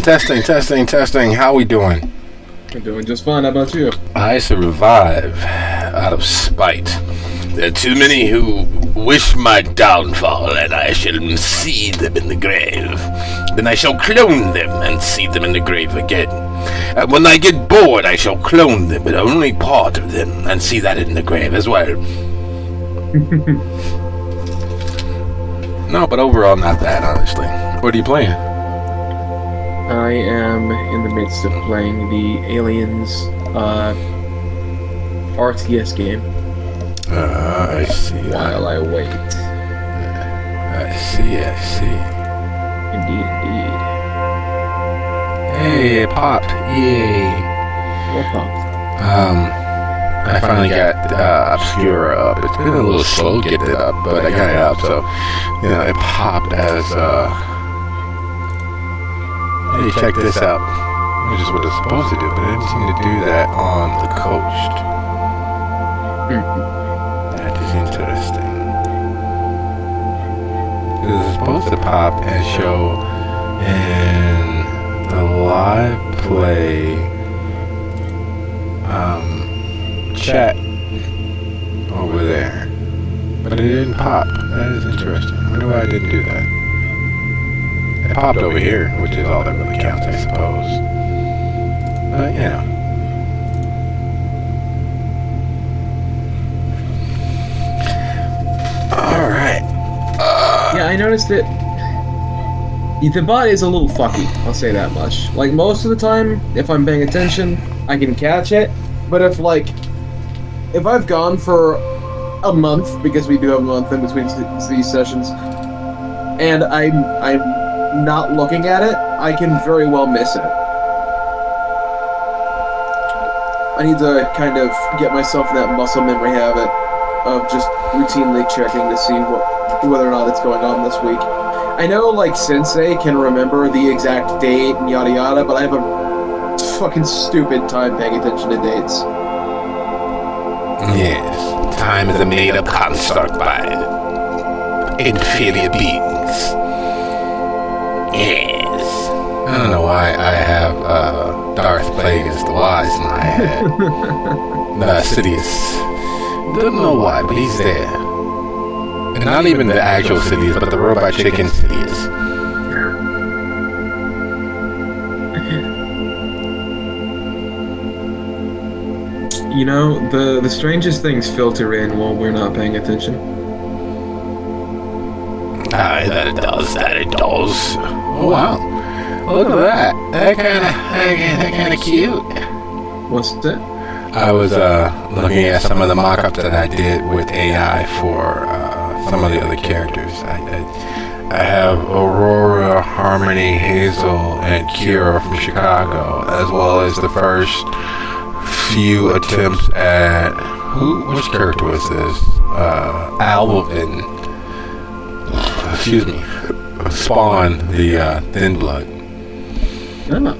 Testing. How we doing? I'm doing just fine. How about you? I survive out of spite. There are too many who wish my downfall, and I shall see them in the grave. Then I shall clone them and see them in the grave again. And when I get bored, I shall clone them, but only part of them, and see that in the grave as well. No, but overall, not bad, honestly. What are you playing? I am in the midst of playing the Aliens RTS game. I see. While I wait. I see. Indeed. Hey, it popped. Yay. What popped? I finally got Obscura up. It's been a little slow getting it up, but I got it up, so, it popped as, hey, check this out, which is what it's supposed to do, but it didn't seem to do that on the coast. That is interesting. It's supposed to pop and show in the live play chat over there, but it didn't pop. That is interesting. I wonder why I didn't do that. It popped over here, which is all that really counts, I suppose. But, Alright. Yeah, I noticed that the bot is a little fucky, I'll say that much. Like, most of the time, if I'm paying attention, I can catch it. But if I've gone for a month, because we do have a month in between these sessions, and I'm not looking at it, I can very well miss it. I need to kind of get myself in that muscle memory habit of just routinely checking to see whether or not it's going on this week. I know, Sensei can remember the exact date and yada yada, but I have a fucking stupid time paying attention to dates. Yes, time is a made-up construct by inferior beings. Yes. I don't know why I have Darth Plagueis the Wise in my head. Sidious. Don't know why, but he's there. And not even the actual Sidious, but the robot chicken Sidious. The strangest things filter in while we're not paying attention. That it does. Oh, wow. Look at that. That kind of cute. What's that? I was looking at some of the mock-ups that I did with AI for some of the other characters. I have Aurora, Harmony, Hazel, and Kira from Chicago, as well as the first few attempts at which character was this? Alvin. Excuse me. Spawn, the Thin Blood. Oh.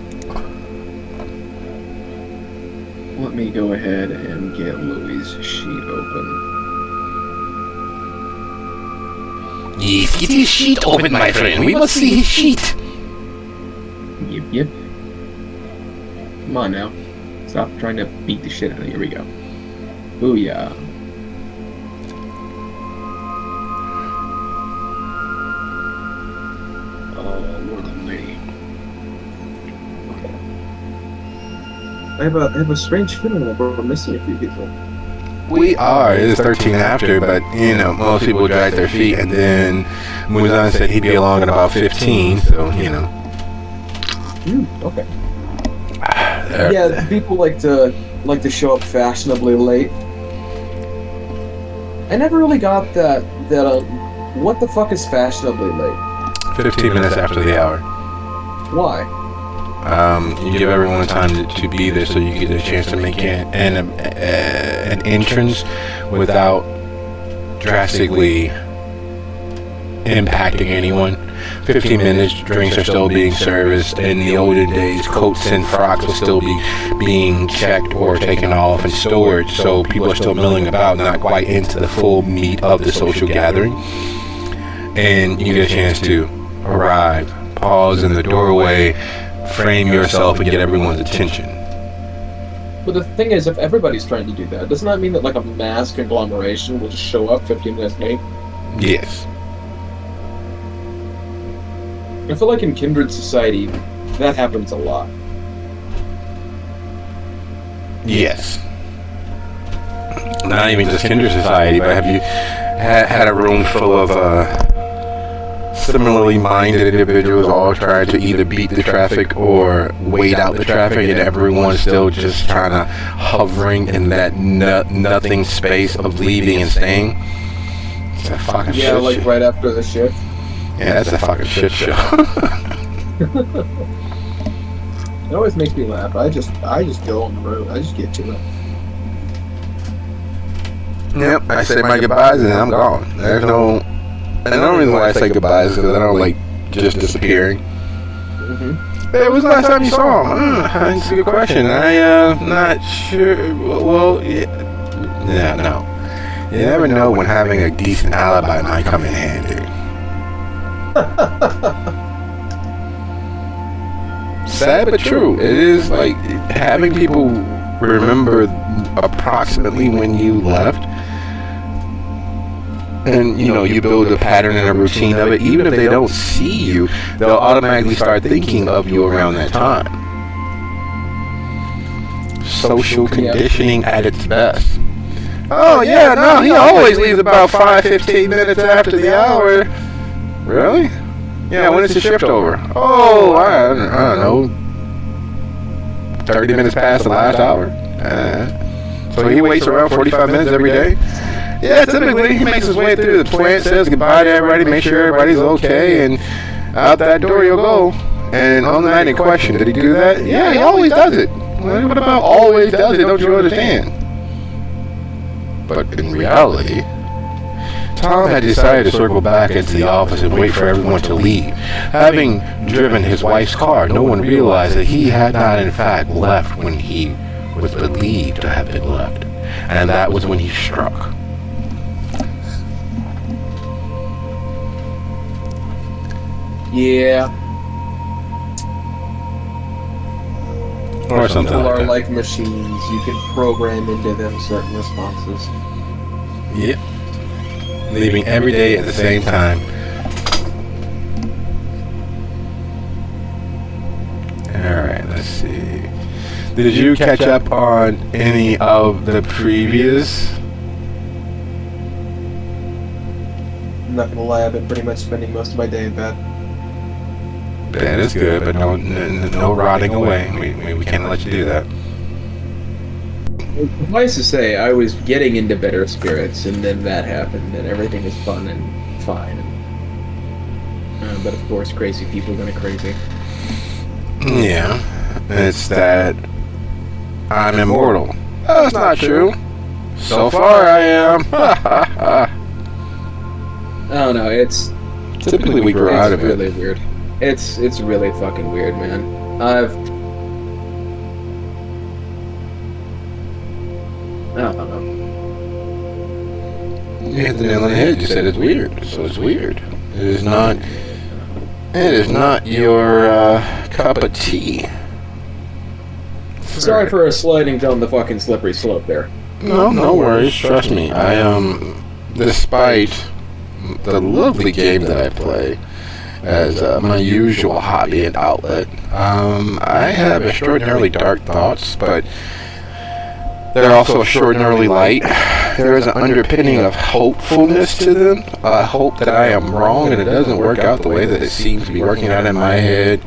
let me go ahead and get Louis' sheet open. Yes, get his sheet open, my friend. We must see his sheet. Yep. Come on now. Stop trying to beat the shit out of it. Here we go. Booyah. Oh, Lord Almighty. I have a strange feeling that we're missing a few people. We are. It is 13 after, but, you know, most people drag their feet, and then Muzan said he'd be along in about 15, so, you know. Okay. Yeah, people like to show up fashionably late. I never really got that what the fuck is fashionably late? 15 minutes after the hour. Why? You give everyone time to be there so you get a chance to make an entrance without drastically impacting anyone. 15 minutes, drinks are still being serviced. In the olden days, coats and frocks will still be being checked or taken off and stored, so people are still milling about, not quite into the full meat of the social gathering. And you get a chance to arrive, pause in the doorway, frame yourself, and get everyone's attention. But the thing is, if everybody's trying to do that, doesn't that mean that like a mass conglomeration will just show up 15 minutes late? Yes. I feel like in Kindred Society, that happens a lot. Yes. Not even just Kindred Society, but have you had a room full of similarly minded individuals all trying to either beat the traffic or wait out the traffic, and everyone's still just trying to hovering in that nothing space of leaving and staying? It's a fucking shit show. Like right after the shift. Yeah, that's a fucking shit show. It always makes me laugh. I just go on the road. I just get to it. Yep, I say my goodbyes and then I'm gone. There's no... And the only reason why I say goodbyes is because I don't like just disappearing. Mm-hmm. Hey, when's the last time you saw him? That's a good question. Not sure. Well, yeah, no. You never know when having a decent alibi might come in handy. Sad but true. It is like having people remember approximately when you left. And, you know, you build a pattern and a routine of it. Even if they don't see you, they'll automatically start thinking of you around that time. Social conditioning at its best. Oh, yeah, no, he always leaves about 5-15 minutes after the hour. Really? Yeah, when is the shift over? Oh, I don't know. 30 minutes past the last hour? So he waits around 45 minutes every day? Yeah, typically he makes his way through the plant, says goodbye to everybody, make sure everybody's okay, and out that door you'll go. And on the night in question, did he do that? Yeah, he always does it. What about always does it? Don't you understand? But in reality, Tom had decided to circle back into the office and wait for everyone to leave. Having driven his wife's car, no one realized that he had not in fact left when he was believed to have been left. And that was when he struck. Yeah. Or something People like are that. like machines. You can program into them certain responses. Yep. Leaving every day at the same time. Alright, let's see. Did you catch up on any of the previous? I'm not gonna lie, I've been pretty much spending most of my day in bed. That is good, but no rotting away. We can't let you do that. Suffice to say, I was getting into better spirits, and then that happened, and everything was fun and fine. But of course, crazy people are gonna crazy. Yeah, it's that I'm immortal. That's not true. So far, I am. I don't know. It's Typically, we grow out of it. It's really weird. It's really fucking weird, man. I don't know. You hit the nail on the head. You said it's weird, so it's weird. It is not. It is not your cup of tea. Sorry for sliding down the fucking slippery slope there. No worries. Trust me. I despite the lovely game that I play as my usual hobby and outlet, I have extraordinarily dark thoughts, but they're also extraordinarily light. There is an underpinning of hopefulness to them. Hope that I am wrong and it doesn't work out the way that it seems to be working out in my head.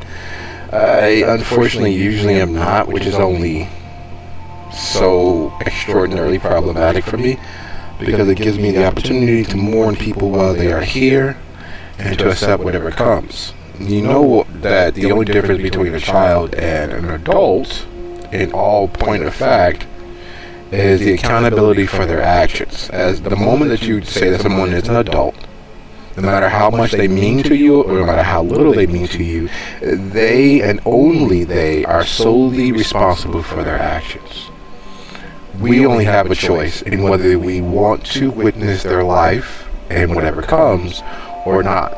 I unfortunately usually am not, which is only so extraordinarily problematic for me, because it gives me the opportunity to mourn people while they are here and to accept whatever comes. You know that the only difference between a child and an adult, in all point of fact, is the accountability for their actions. As the moment that you say that someone is an adult, no matter how much they mean to you or no matter how little they mean to you, they and only they are solely responsible for their actions. We only have a choice in whether we want to witness their life and whatever comes or not.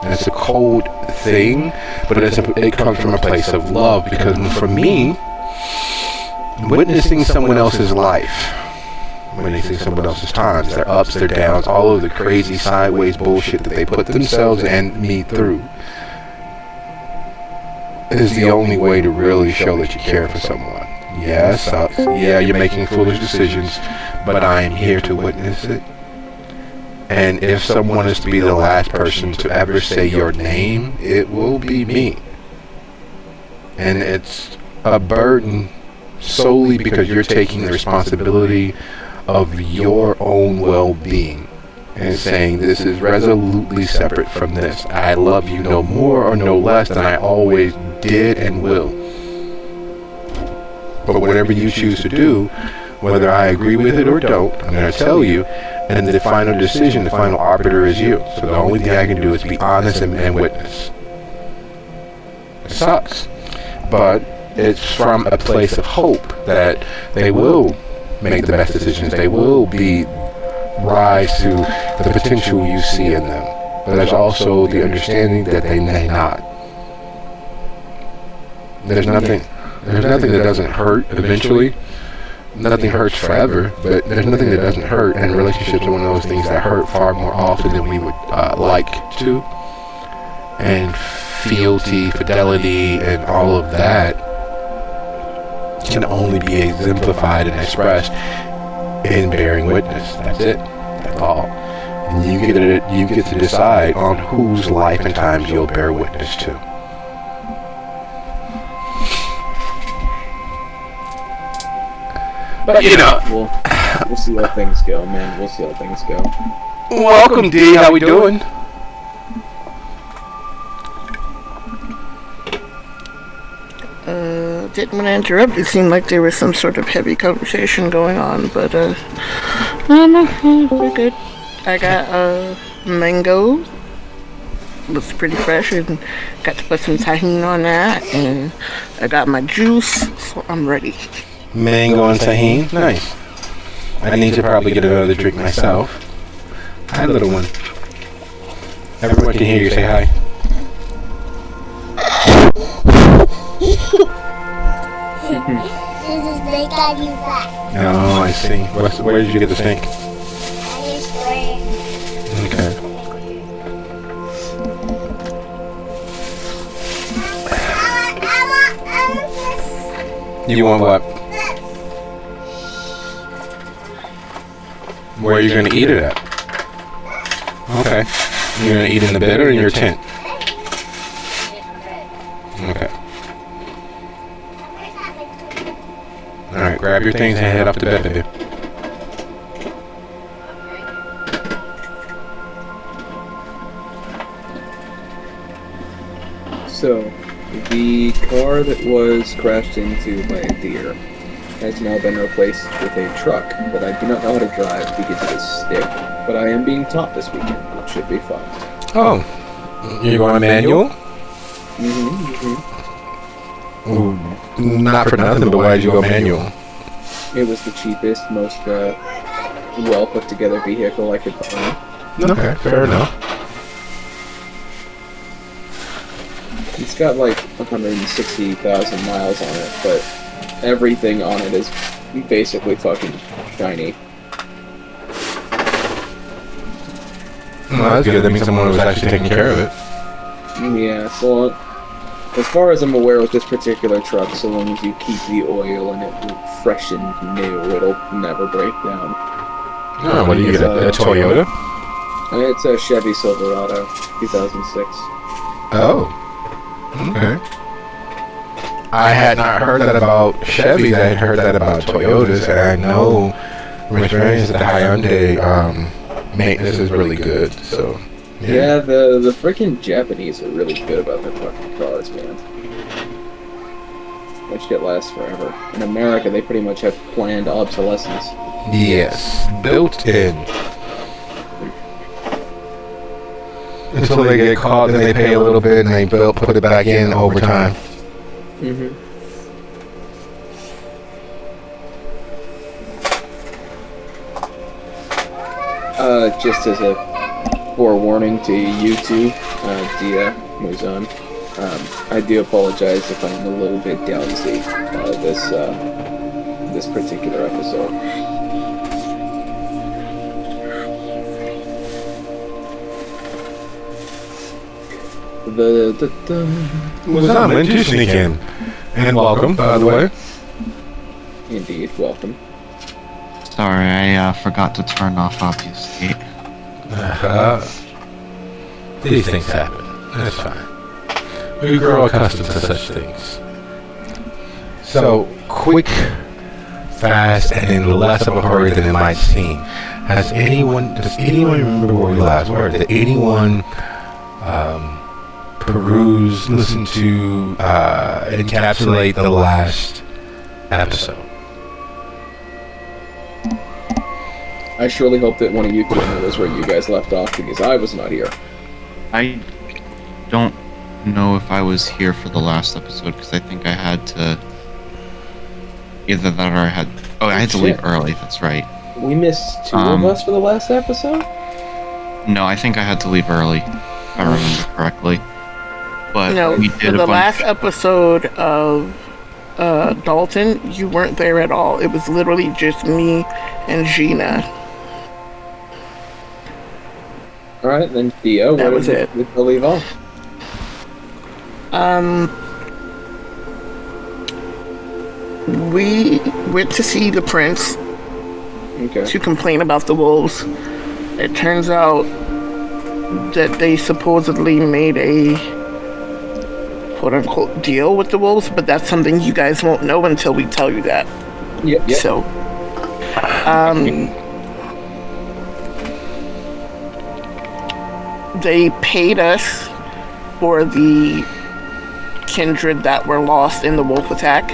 And it's a cold thing, but it comes from a place of love, because for me, witnessing someone else's life, witnessing someone else's times, their ups, their downs, all of the crazy sideways bullshit that they put themselves and me through, is the only way to really show that you care for someone. Yeah, it sucks. Yeah, you're making foolish decisions, but I am here to witness it. And if someone is to be the last person to ever say your name, it will be me. And it's a burden solely because you're taking the responsibility of your own well-being and saying, this is resolutely separate from this. I love you no more or no less than I always did and will. But whatever you choose to do, whether I agree with it or don't, I'm going to tell you, and the final decision, the final arbiter is you. So the only thing I can do is be honest and witness. It sucks, but it's from a place of hope that they will make the best decisions. They will rise to the potential you see in them. But there's also the understanding that they may not. There's nothing that doesn't hurt eventually. Nothing hurts forever, but there's nothing that doesn't hurt, and relationships are one of those things that hurt far more often than we would like to. And fealty, fidelity, and all of that can only be exemplified and expressed in bearing witness. That's it. That's all. And you get to decide on whose life and times you'll bear witness to. But you know, we'll see how things go, man. We'll see how things go. Welcome, D. How we doing? Didn't want to interrupt. It seemed like there was some sort of heavy conversation going on, but no, we're good. I got mango. Looks pretty fresh, and got to put some tahini on that, and I got my juice, so I'm ready. Mango and tahini, nice. I need to probably get another drink myself. Hi, little one. Everyone can hear you. Say hi. This is the got you back. Oh, I see. Where did you get the stink? I just ran. Okay. I want You want what? Where are you going to eat it at? Okay. You're going to eat in the bed or in your tent? Okay. Alright, grab your things and head up to bed, baby. So, the car that was crashed into by a deer has now been replaced with a truck that I do not know how to drive because it is stick, but I am being taught this weekend, which should be fun. Oh. You going manual? Mm-hmm. Ooh, not for nothing, but why did you go manual? It was the cheapest, most well put together vehicle I could find. Okay, fair enough. It's got like 160,000 miles on it, but everything on it is basically fucking shiny. Well, that's good. That means someone was actually taking care of it. Yeah, so as far as I'm aware with this particular truck, so long as you keep the oil and it fresh and new, it'll never break down. Oh, what do you get? A Toyota? It's a Chevy Silverado, 2006. Oh. Okay. I had not heard that about Chevys. I had heard that about Toyotas, and I know from experience that the Hyundai maintenance is really good. So yeah, the freaking Japanese are really good about their fucking cars, man. That shit lasts forever. In America, they pretty much have planned obsolescence. yes, built in. Until they get caught, then they pay a little bit, and they put it back in over time. Mm-hmm. Just as a forewarning to YouTube, Dia Muzan, I do apologize if I'm a little bit downsy this particular episode. Muzan, when did you sneak in? And welcome, by the way. Indeed, welcome. Sorry, I forgot to turn off obfuscate. These things happen. That's fine. We grow accustomed to such things. So, quick, fast, and in less of a hurry than it might seem. Does anyone remember where we last were? Did anyone peruse, listen to, encapsulate the last episode? I surely hope that one of you two knows where you guys left off, because I was not here. I don't know if I was here for the last episode, because I think I had to... Either that or I had... Oh, I had to leave early, that's right. We missed two of us for the last episode? No, I think I had to leave early, if I remember correctly. But No, we for did the a bunch... last episode of Dalton, you weren't there at all. It was literally just me and Gina. Alright, then Theo, That was it. We'll leave off. We went to see the prince Okay. to complain about the wolves. It turns out that they supposedly made a quote-unquote deal with the wolves, but that's something you guys won't know until we tell you that. Yep. So, they paid us for the kindred that were lost in the wolf attack.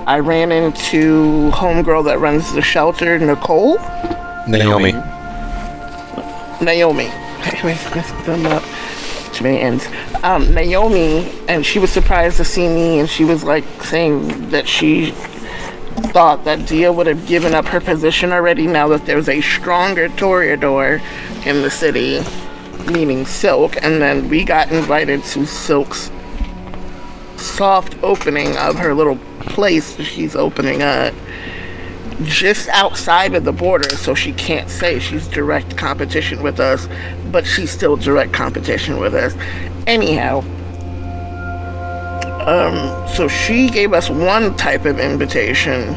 I ran into homegirl that runs the shelter, Nicole. Naomi. Naomi. I messed them up. Too many ends. Naomi, and she was surprised to see me, and she was like saying that she thought that Dia would have given up her position already now that there's a stronger toreador in the city, meaning Silk, and then we got invited to Silk's soft opening of her little place she's opening just outside of the border, so she can't say she's direct competition with us, but she's still direct competition with us. Anyhow, so she gave us one type of invitation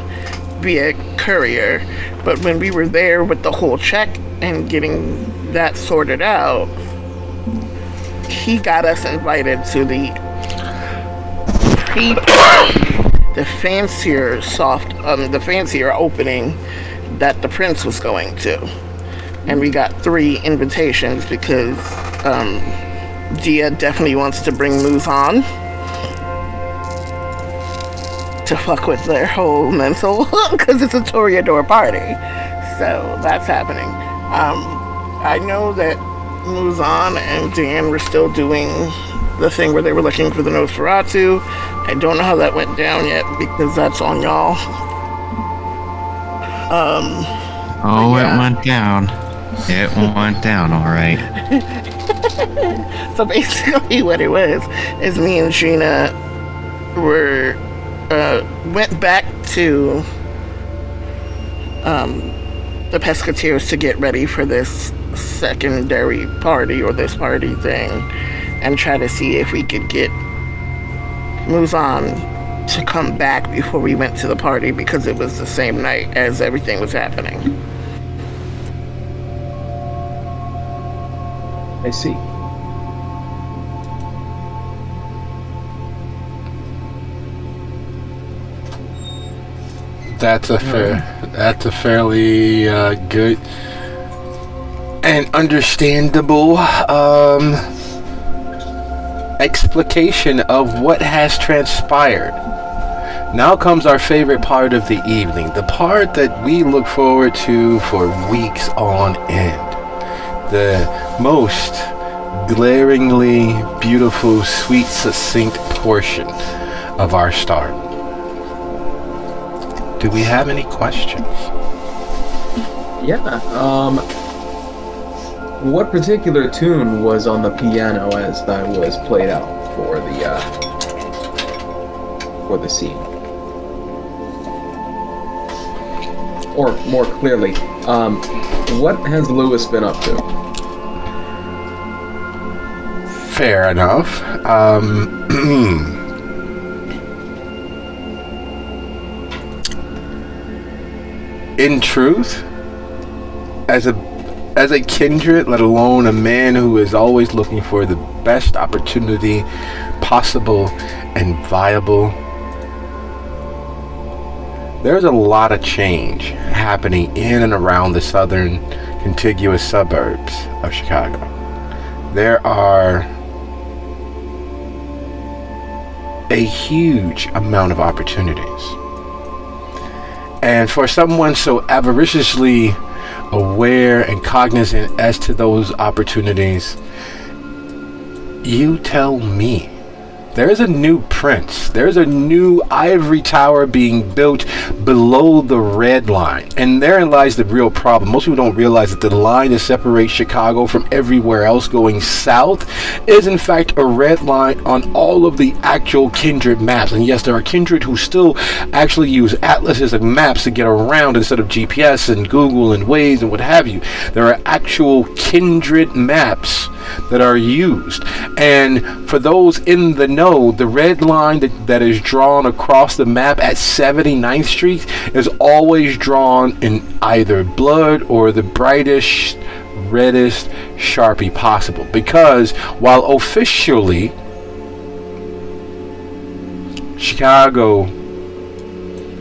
via courier, but when we were there with the whole check and getting that sorted out, he got us invited to the the fancier opening that the prince was going to, and we got 3 invitations because Dia definitely wants to bring Muzan to fuck with their whole mental, because it's a toreador party, so that's happening. I know that Muzan and Dan were still doing the thing where they were looking for the Nosferatu. I don't know how that went down yet, because that's on y'all. Oh, yeah. it went down. It went down, all right. So basically, what it was is me and Sheena went back to the Pescateers to get ready for this secondary party or this party thing, and try to see if we could get Muzan to come back before we went to the party, because it was the same night as everything was happening. I see. That's a fairly good and understandable explication of what has transpired. Now comes our favorite part of the evening, the part that we look forward to for weeks on end. The most glaringly beautiful, sweet, succinct portion of our start. Do we have any questions? Yeah. What particular tune was on the piano as that was played out for the scene? Or more clearly, what has Lewis been up to? Fair enough. In truth, as a kindred, let alone a man who is always looking for the best opportunity possible and viable, there's a lot of change happening in and around the southern contiguous suburbs of Chicago. There are a huge amount of opportunities. And for someone so avariciously aware and cognizant as to those opportunities, you tell me. There's a new prince. There's a new ivory tower being built below the red line. And therein lies the real problem. Most people don't realize that the line that separates Chicago from everywhere else going south is in fact a red line on all of the actual kindred maps. And yes, there are kindred who still actually use atlases and maps to get around instead of GPS and Google and Waze and what have you. There are actual kindred maps that are used. And for those in the know, the red line that is drawn across the map at 79th Street is always drawn in either blood or the brightest, reddest Sharpie possible. Because while officially Chicago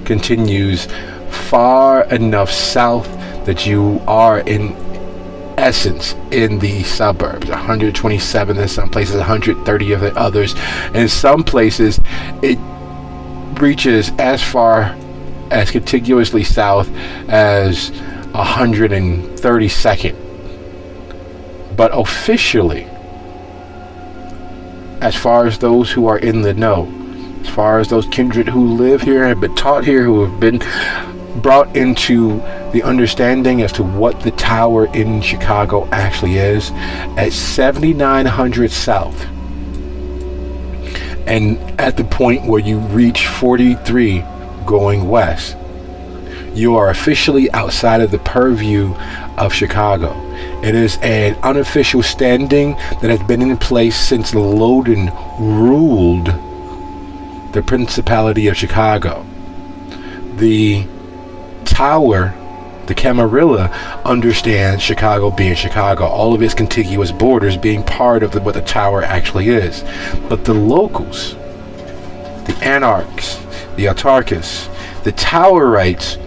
continues far enough south that you are in essence in the suburbs, 127 in some places, 130 of the others. In some places it reaches as far as contiguously south as 132nd. But officially, as far as those who are in the know, as far as those kindred who live here, have been taught here, who have been brought into the understanding as to what the tower in Chicago actually is, at 7900 South, and at the point where you reach 43 going west, you are officially outside of the purview of Chicago. It is an unofficial standing that has been in place since Loudon ruled the Principality of Chicago. The tower, the Camarilla, understands Chicago being Chicago, all of its contiguous borders being part of what the tower actually is. But the locals, the anarchs, the autarchists, the towerites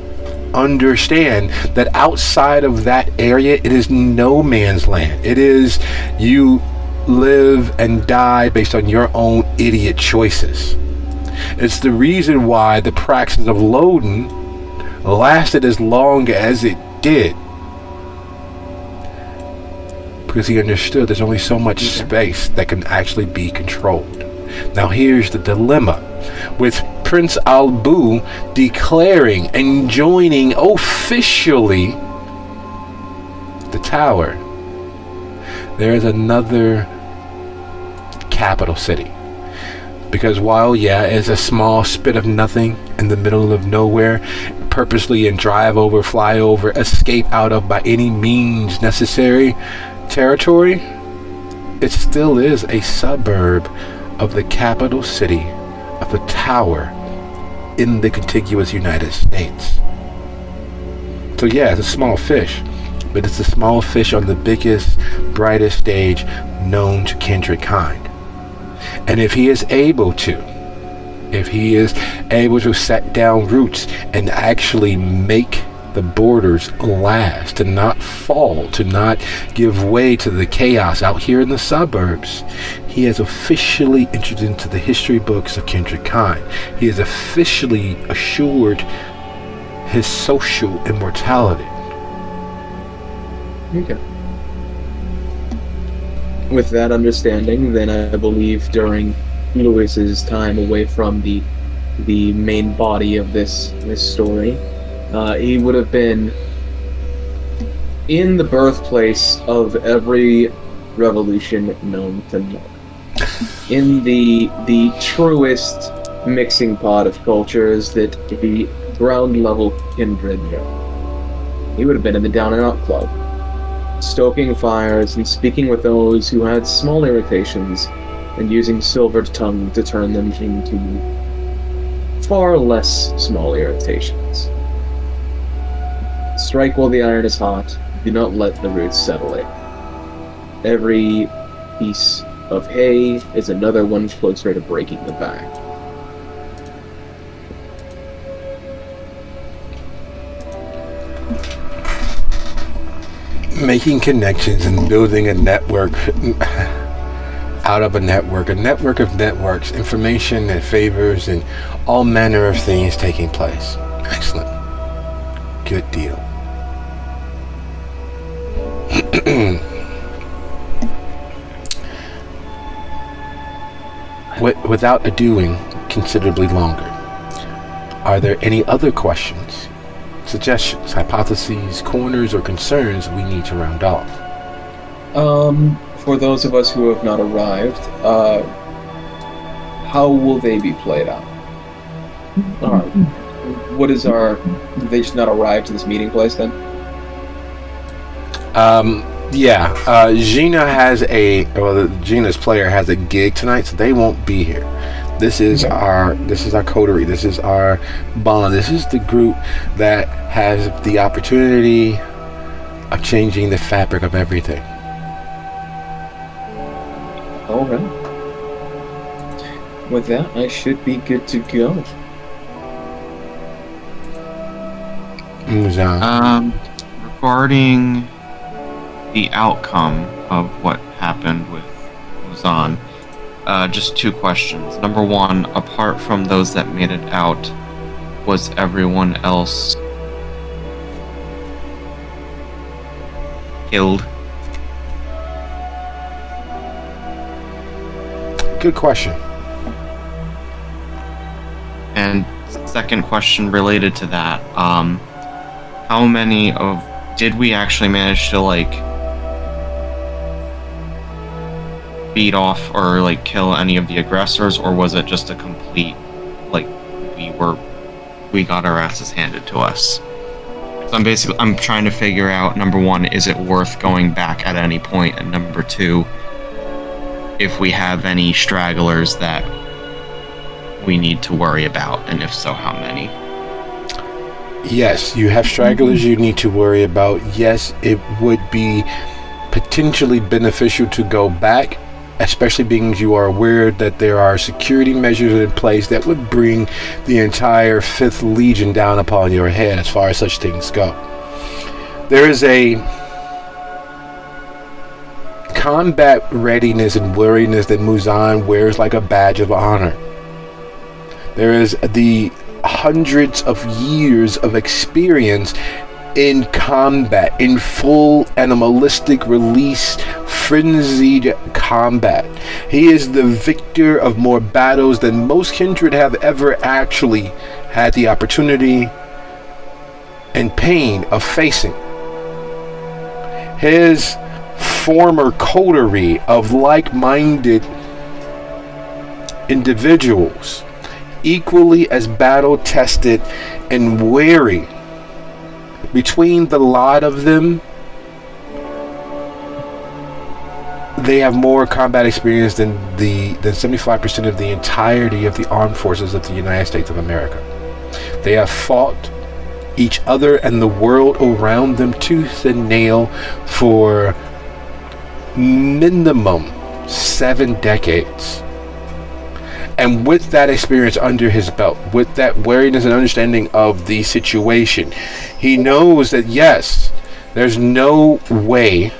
understand that outside of that area, it is no man's land. It is you live and die based on your own idiot choices. It's the reason why the praxis of Loudon lasted as long as it did, because he understood there's only so much space that can actually be controlled. Now here's the dilemma with Prince Albu declaring and joining officially the tower, there is another capital city. Because while, yeah, it's a small spit of nothing in the middle of nowhere, purposely and drive over, fly over, escape out of by any means necessary territory, it still is a suburb of the capital city of the tower in the contiguous United States. So yeah, it's a small fish, but it's a small fish on the biggest, brightest stage known to kindred kind. And if he is able to set down roots and actually make the borders last, to not fall, to not give way to the chaos out here in the suburbs, he has officially entered into the history books of kindred kind. He has officially assured his social immortality. Okay. With that understanding, then I believe during Lewis's time away from the main body of this story, he would have been in the birthplace of every revolution known to man, in the truest mixing pot of cultures that the ground level kindred know. He would have been in the Down and Out Club, stoking fires and speaking with those who had small irritations and using silvered tongue to turn them into far less small irritations. Strike while the iron is hot, do not let the roots settle it. Every piece of hay is another one closer to breaking the back. Making connections and building a network out of a network of networks, information and favors and all manner of things taking place. Excellent. Good deal. Without adoing considerably longer, are there any other questions, suggestions, hypotheses, corners, or concerns we need to round off? For those of us who have not arrived, how will they be played out? What is our... Did they just not arrive to this meeting place then? Gina's player has a gig tonight, so they won't be here. This is our coterie. This is our bond. This is the group that has the opportunity of changing the fabric of everything. Alright. With that, I should be good to go. Regarding the outcome of what happened with Muzan, just two questions. Number one, apart from those that made it out, was everyone else killed? Good question. And second question related to that, how many of... Did we actually manage to, beat off or, kill any of the aggressors, or was it just a complete, we got our asses handed to us? So I'm trying to figure out, number one, is it worth going back at any point, and number two, if we have any stragglers that we need to worry about, and if so, how many? Yes, you have stragglers you need to worry about. Yes, it would be potentially beneficial to go back, especially being you are aware that there are security measures in place that would bring the entire 5th Legion down upon your head as far as such things go. There is a combat readiness and wariness that Muzan wears like a badge of honor. There is the hundreds of years of experience in combat, in full animalistic release, frenzied combat. He is the victor of more battles than most kindred have ever actually had the opportunity and pain of facing. His former coterie of like-minded individuals, equally as battle-tested and wary, between the lot of them, they have more combat experience than 75% of the entirety of the armed forces of the United States of America. They have fought each other and the world around them tooth and nail for minimum 7 decades. And with that experience under his belt, with that wariness and understanding of the situation, he knows that yes, there's no way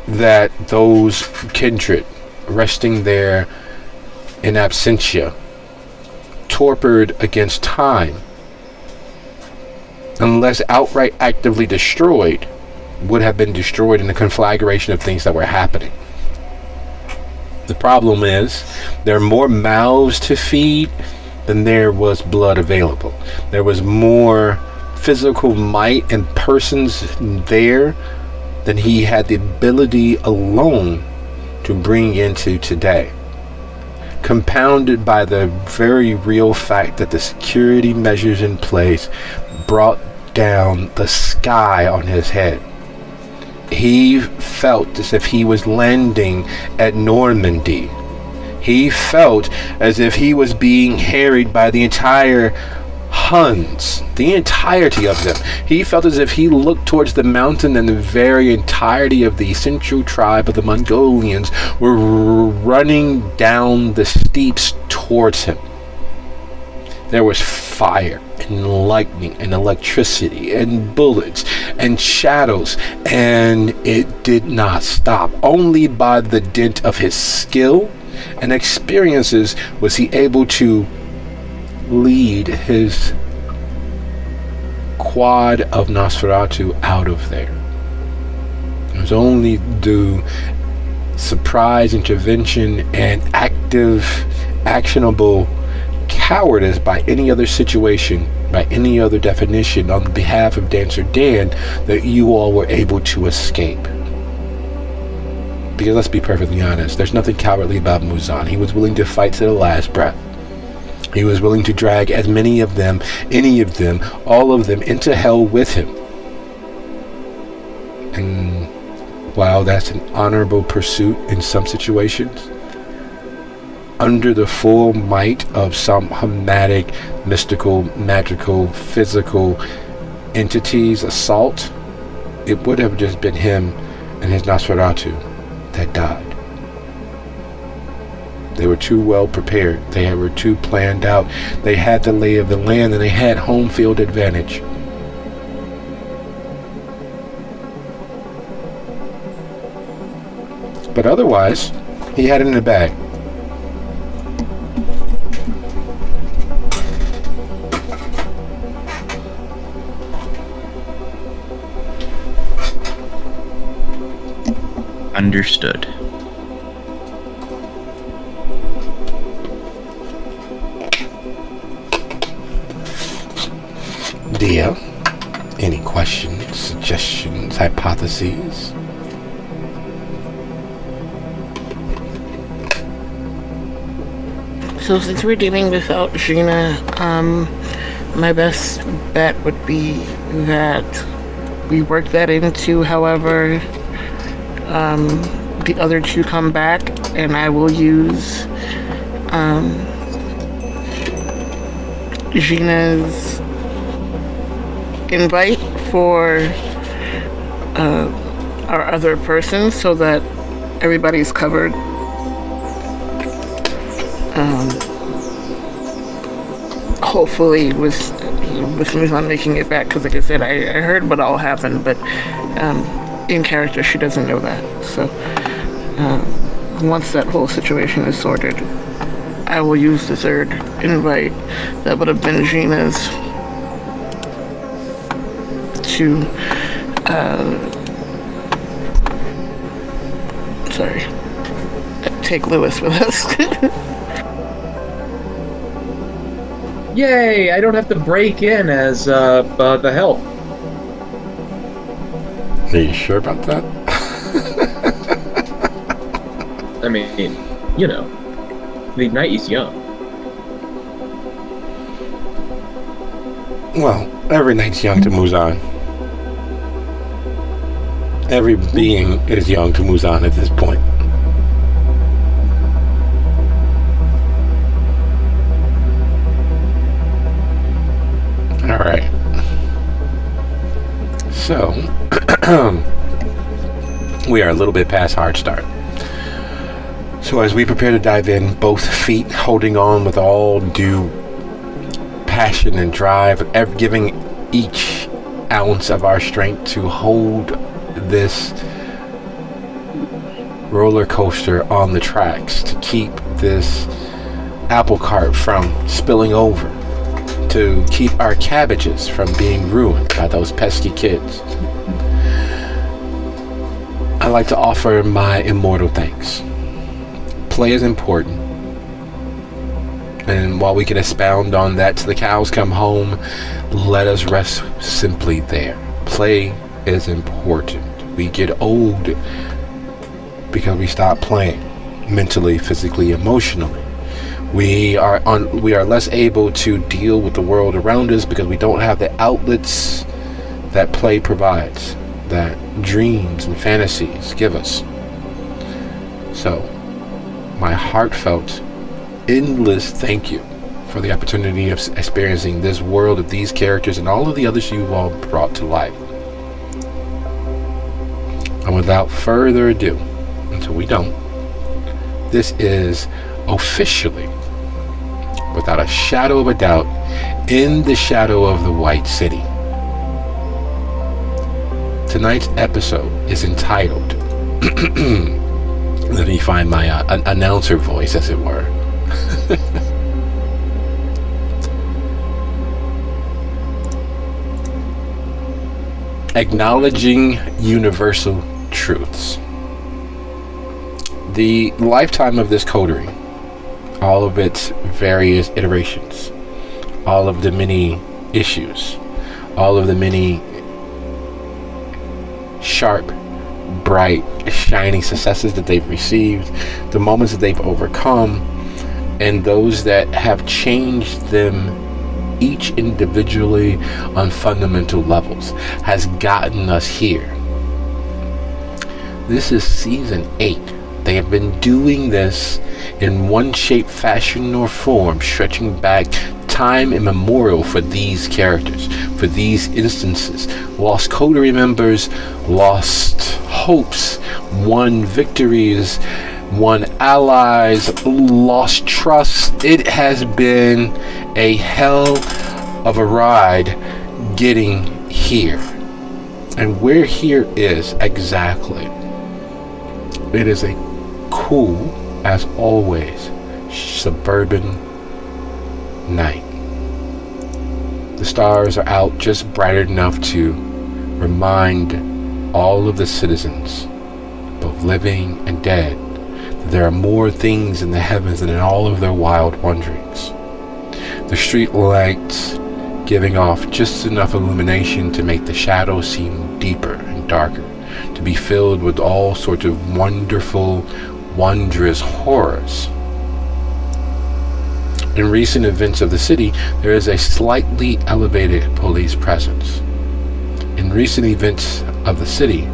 that those kindred resting there in absentia, torpid against time, unless outright actively destroyed, would have been destroyed in the conflagration of things that were happening. The problem is there are more mouths to feed than there was blood available. There was more physical might and persons there than he had the ability alone to bring into today. Compounded by the very real fact that the security measures in place brought down the sky on his head. He felt as if he was landing at Normandy. He felt as if he was being harried by the entire Huns, the entirety of them. He felt as if he looked towards the mountain and the very entirety of the central tribe of the Mongolians were running down the steeps towards him. There was fire and lightning and electricity and bullets and shadows, and it did not stop. Only by the dint of his skill and experiences was he able to lead his quad of Nosferatu out of there. It was only due surprise intervention and actionable cowardice by any other situation, by any other definition on behalf of Dancer Dan, that you all were able to escape. Because let's be perfectly honest, there's nothing cowardly about Muzan. He was willing to fight to the last breath. He was willing to drag as many of them, any of them, all of them into hell with him. And while that's an honorable pursuit in some situations, under the full might of some hematic, mystical, magical, physical entities' assault, it would have just been him and his Nosferatu that died. They were too well prepared. They were too planned out. They had the lay of the land and they had home field advantage. But otherwise, he had it in the bag. Understood. Dia, any questions, suggestions, hypotheses? So since we're dealing without Gina, my best bet would be that we work that into however the other two come back, and I will use Gina's invite for our other person so that everybody's covered. Hopefully with me not making it back, because like I said, I heard what all happened, but in character she doesn't know that. So once that whole situation is sorted, I will use the third invite that would have been Gina's. to take Lewis with us. Yay! I don't have to break in as the help. Are you sure about that? I mean, you know, the night is young. Well, every night's young to Muzan. Every being is young to Muzan at this point. Alright. So, we are a little bit past hard start. So as we prepare to dive in, both feet holding on with all due passion and drive, giving each ounce of our strength to hold this roller coaster on the tracks, to keep this apple cart from spilling over, to keep our cabbages from being ruined by those pesky kids. I'd like to offer my immortal thanks. Play is important, and while we can expound on that till the cows come home, let us rest simply there. Play is important. We get old because we stop playing, mentally, physically, emotionally. We are less able to deal with the world around us because we don't have the outlets that play provides, that dreams and fantasies give us. So, my heartfelt, endless thank you for the opportunity of experiencing this world of these characters and all of the others you've all brought to life. And without further ado, until we don't, this is officially, without a shadow of a doubt, in the shadow of the White City. Tonight's episode is entitled let me find my announcer voice, as it were. Acknowledging universal truths. The lifetime of this coterie, all of its various iterations, all of the many issues, all of the many sharp, bright, shining successes that they've received, the moments that they've overcome, and those that have changed them each individually on fundamental levels, has gotten us here. This is season 8. They have been doing this in one shape, fashion, or form, stretching back time immemorial for these characters, for these instances. Lost coterie members, lost hopes, won victories, won allies, lost trust. It has been a hell of a ride getting here. And where here is exactly, it is a cool, as always, suburban night. The stars are out just bright enough to remind all of the citizens, both living and dead, that there are more things in the heavens than in all of their wild wanderings. The street lights giving off just enough illumination to make the shadows seem deeper and darker, to be filled with all sorts of wonderful, wondrous horrors. In recent events of the city, there is a slightly elevated police presence. In recent events of the city,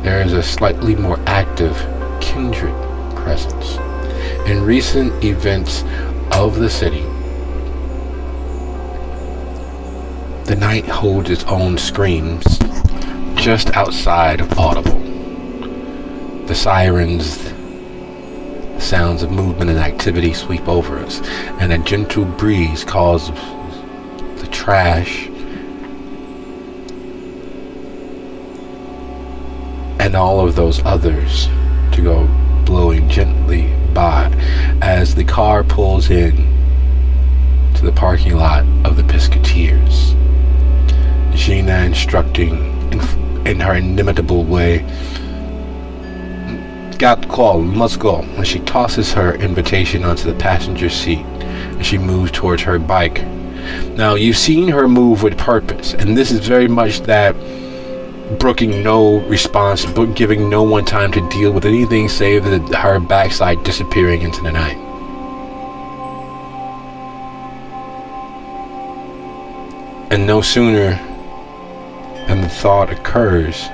there is a slightly more active kindred presence. In recent events of the city, the night holds its own screams just outside of audible. The sirens, the sounds of movement and activity sweep over us, and a gentle breeze causes the trash and all of those others to go blowing gently by as the car pulls in to the parking lot of the Pisketeers. Gina instructing in her inimitable way. Got the call, must go. And she tosses her invitation onto the passenger seat and she moves towards her bike. Now, you've seen her move with purpose, and this is very much that brooking no response, but giving no one time to deal with anything save her backside disappearing into the night. And no sooner than the thought occurs,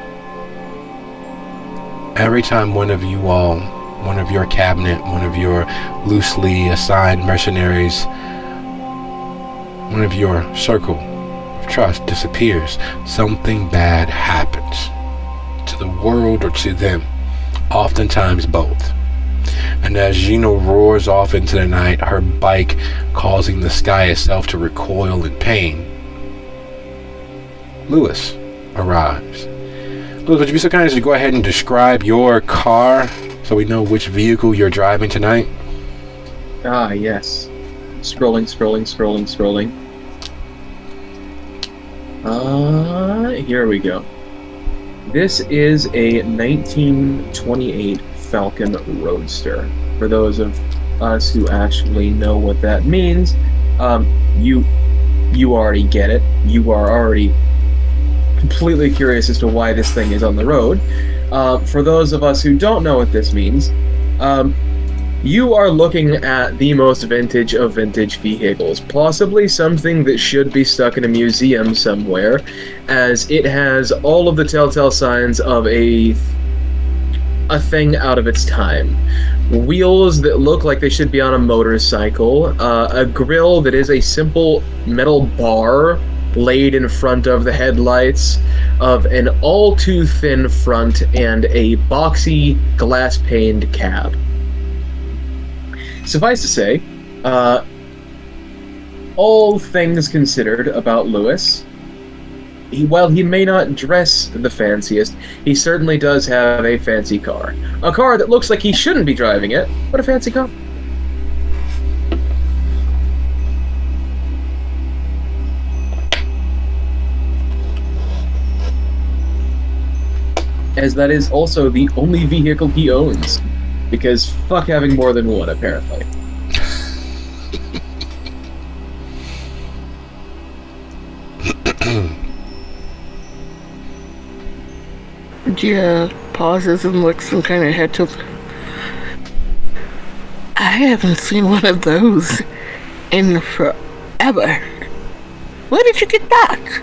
every time one of you all, one of your cabinet, one of your loosely assigned mercenaries, one of your circle of trust disappears, something bad happens to the world or to them, oftentimes both. And as Gino roars off into the night, her bike causing the sky itself to recoil in pain, Lewis arrives. Lewis, would you be so kind as to go ahead and describe your car so we know which vehicle you're driving tonight? Ah, yes. Scrolling. Here we go. This is a 1928 Falcon Roadster. For those of us who actually know what that means, you already get it. You are already completely curious as to why this thing is on the road. For those of us who don't know what this means, you are looking at the most vintage of vintage vehicles, possibly something that should be stuck in a museum somewhere, as it has all of the telltale signs of a thing out of its time. Wheels that look like they should be on a motorcycle, a grille that is a simple metal bar laid in front of the headlights, of an all-too-thin front, and a boxy, glass-paned cab. Suffice to say, all things considered about Lewis, while he may not dress the fanciest, he certainly does have a fancy car. A car that looks like he shouldn't be driving it, but a fancy car. As that is also the only vehicle he owns. Because fuck having more than one, apparently. Gia pauses and looks and kind of head to... I haven't seen one of those in forever. Where did you get that?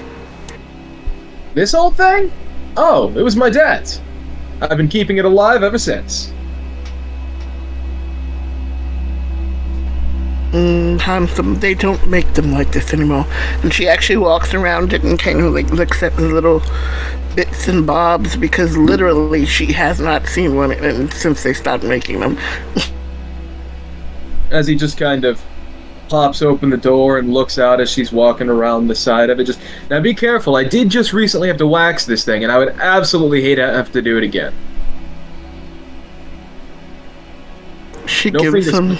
This old thing? Oh, it was my dad's. I've been keeping it alive ever since. Handsome, they don't make them like this anymore. And she actually walks around it and kind of like looks at the little bits and bobs, because literally she has not seen one since they stopped making them. As he just kind of pops open the door and looks out as she's walking around the side of it. Now be careful, I did just recently have to wax this thing, and I would absolutely hate to have to do it again. She gives him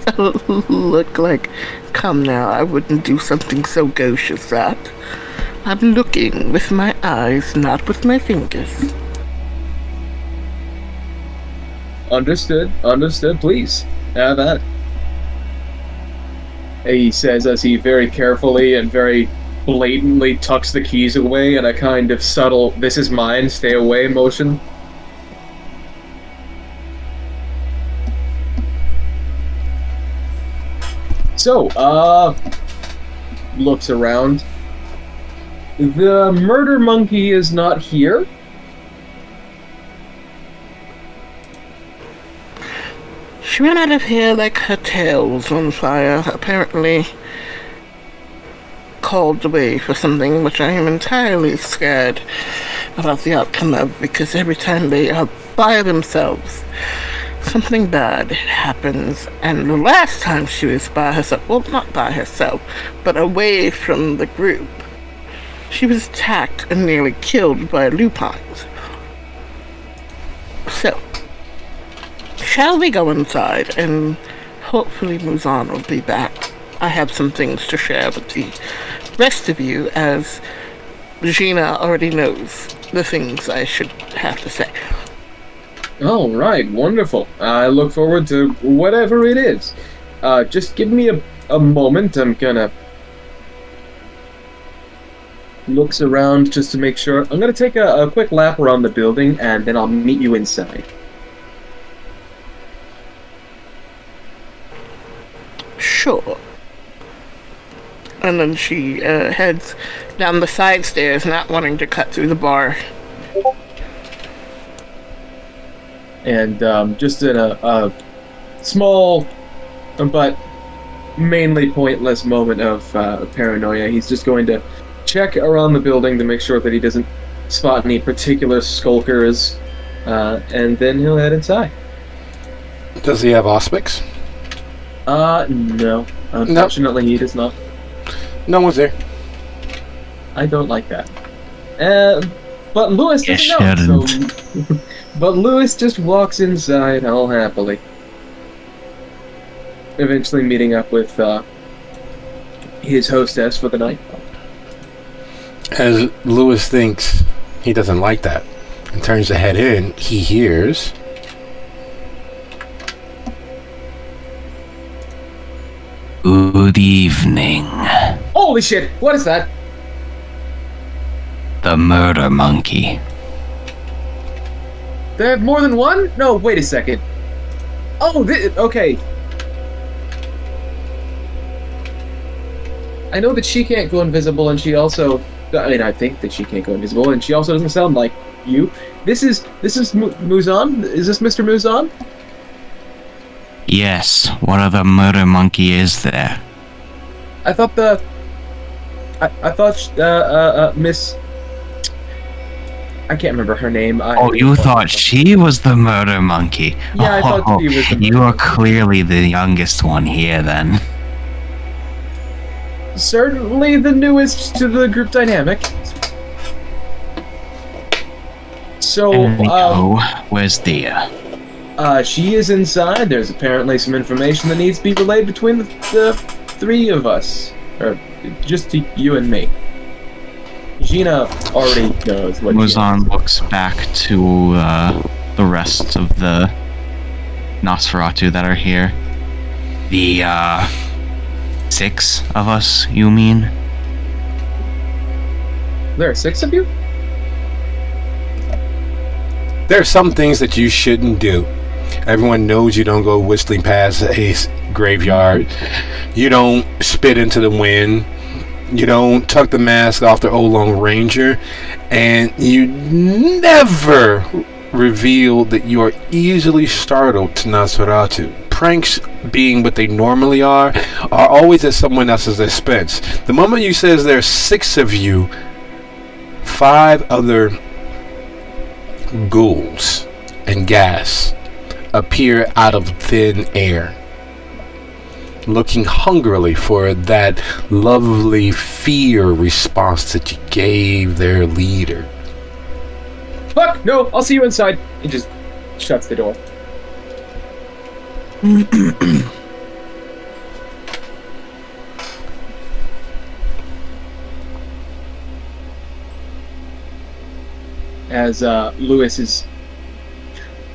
a look like, come now, I wouldn't do something so gauche as that. I'm looking with my eyes, not with my fingers. Understood, please. Have at it. He says as he very carefully and very blatantly tucks the keys away in a kind of subtle, this is mine, stay away motion. So, looks around. The murder monkey is not here. She ran out of here like her tail was on fire. Apparently called away for something which I am entirely scared about the outcome of, because every time they are by themselves, something bad happens. And the last time she was by herself, well, not by herself, but away from the group, she was attacked and nearly killed by lupines. So, shall we go inside, and hopefully Muzan will be back. I have some things to share with the rest of you, as Gina already knows the things I should have to say. All right, wonderful. I look forward to whatever it is. Just give me a moment. I'm gonna looks around just to make sure. I'm gonna take a quick lap around the building, and then I'll meet you inside. Sure. And then she heads down the side stairs, not wanting to cut through the bar. And just in a small but mainly pointless moment of paranoia, he's just going to check around the building to make sure that he doesn't spot any particular skulkers, and then he'll head inside. Does he have auspics? No. Unfortunately, he does not. No one's there. I don't like that. But Lewis doesn't know, so... But Lewis just walks inside all happily. Eventually meeting up with his hostess for the night. As Lewis thinks he doesn't like that and turns to head in, he hears... Good evening. Holy shit! What is that? The murder monkey. They have more than one? No, wait a second. Oh, okay. I know that she can't go invisible, and she also... I think that she can't go invisible, and she also doesn't sound like you. This is Muzan? Is this Mr. Muzan? Yes, what other murder monkey is there? I thought I thought Miss... I can't remember her name. You thought she was the murder monkey? Yeah, I thought she was the murder You are clearly the youngest one here, then. Certainly the newest to the group dynamic. So, where's Thea? She is inside. There's apparently some information that needs to be relayed between the three of us. Or just to you and me. Gina already knows what Muzan looks back to the rest of the Nosferatu that are here. The 6 of us, you mean? There are 6 of you? There are some things that you shouldn't do. Everyone knows you don't go whistling past a graveyard. You don't spit into the wind. You don't tuck the mask off the Oolong Ranger. And you never reveal that you are easily startled to Nosferatu. Pranks, being what they normally are always at someone else's expense. The moment you says there's 6 of you, 5 other ghouls and gas appear out of thin air, looking hungrily for that lovely fear response that you gave their leader. Fuck! No! I'll see you inside! He just shuts the door. As Lewis's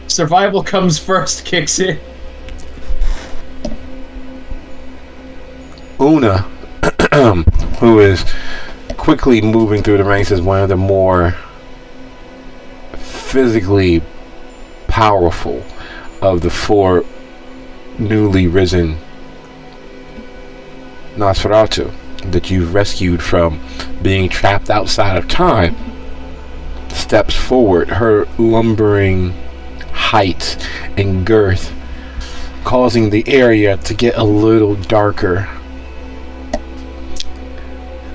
survival comes first kicks in. Una, who is quickly moving through the ranks as one of the more physically powerful of the 4 newly risen Nosferatu that you've rescued from being trapped outside of time, steps forward, her lumbering height and girth causing the area to get a little darker.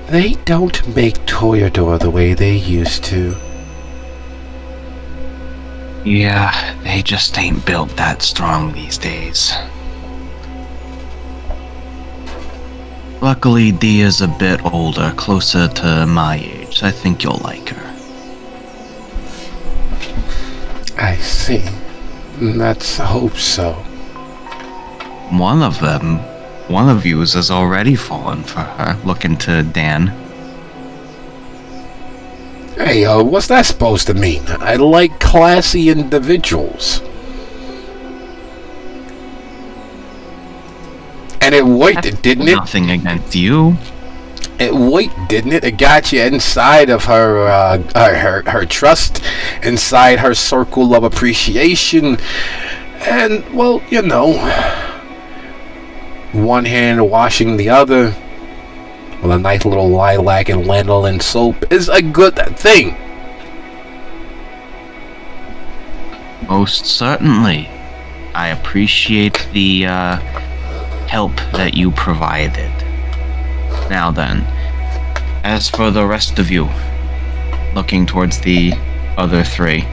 They don't make Toreador the way they used to. Yeah, they just ain't built that strong these days. Luckily, Dia's a bit older, closer to my age. I think you'll like her. I see. Let's hope so. One of yous has already fallen for her, looking to Dan. Hey, what's that supposed to mean? I like classy individuals. And it worked, didn't it? Nothing against you. It worked, didn't it? It got you inside of her trust, inside her circle of appreciation. And, well, you know, one hand washing the other with a nice little lilac and lanolin soap is a good thing. Most certainly. I appreciate the help that you provided. Now then, as for the rest of you, looking towards the other three,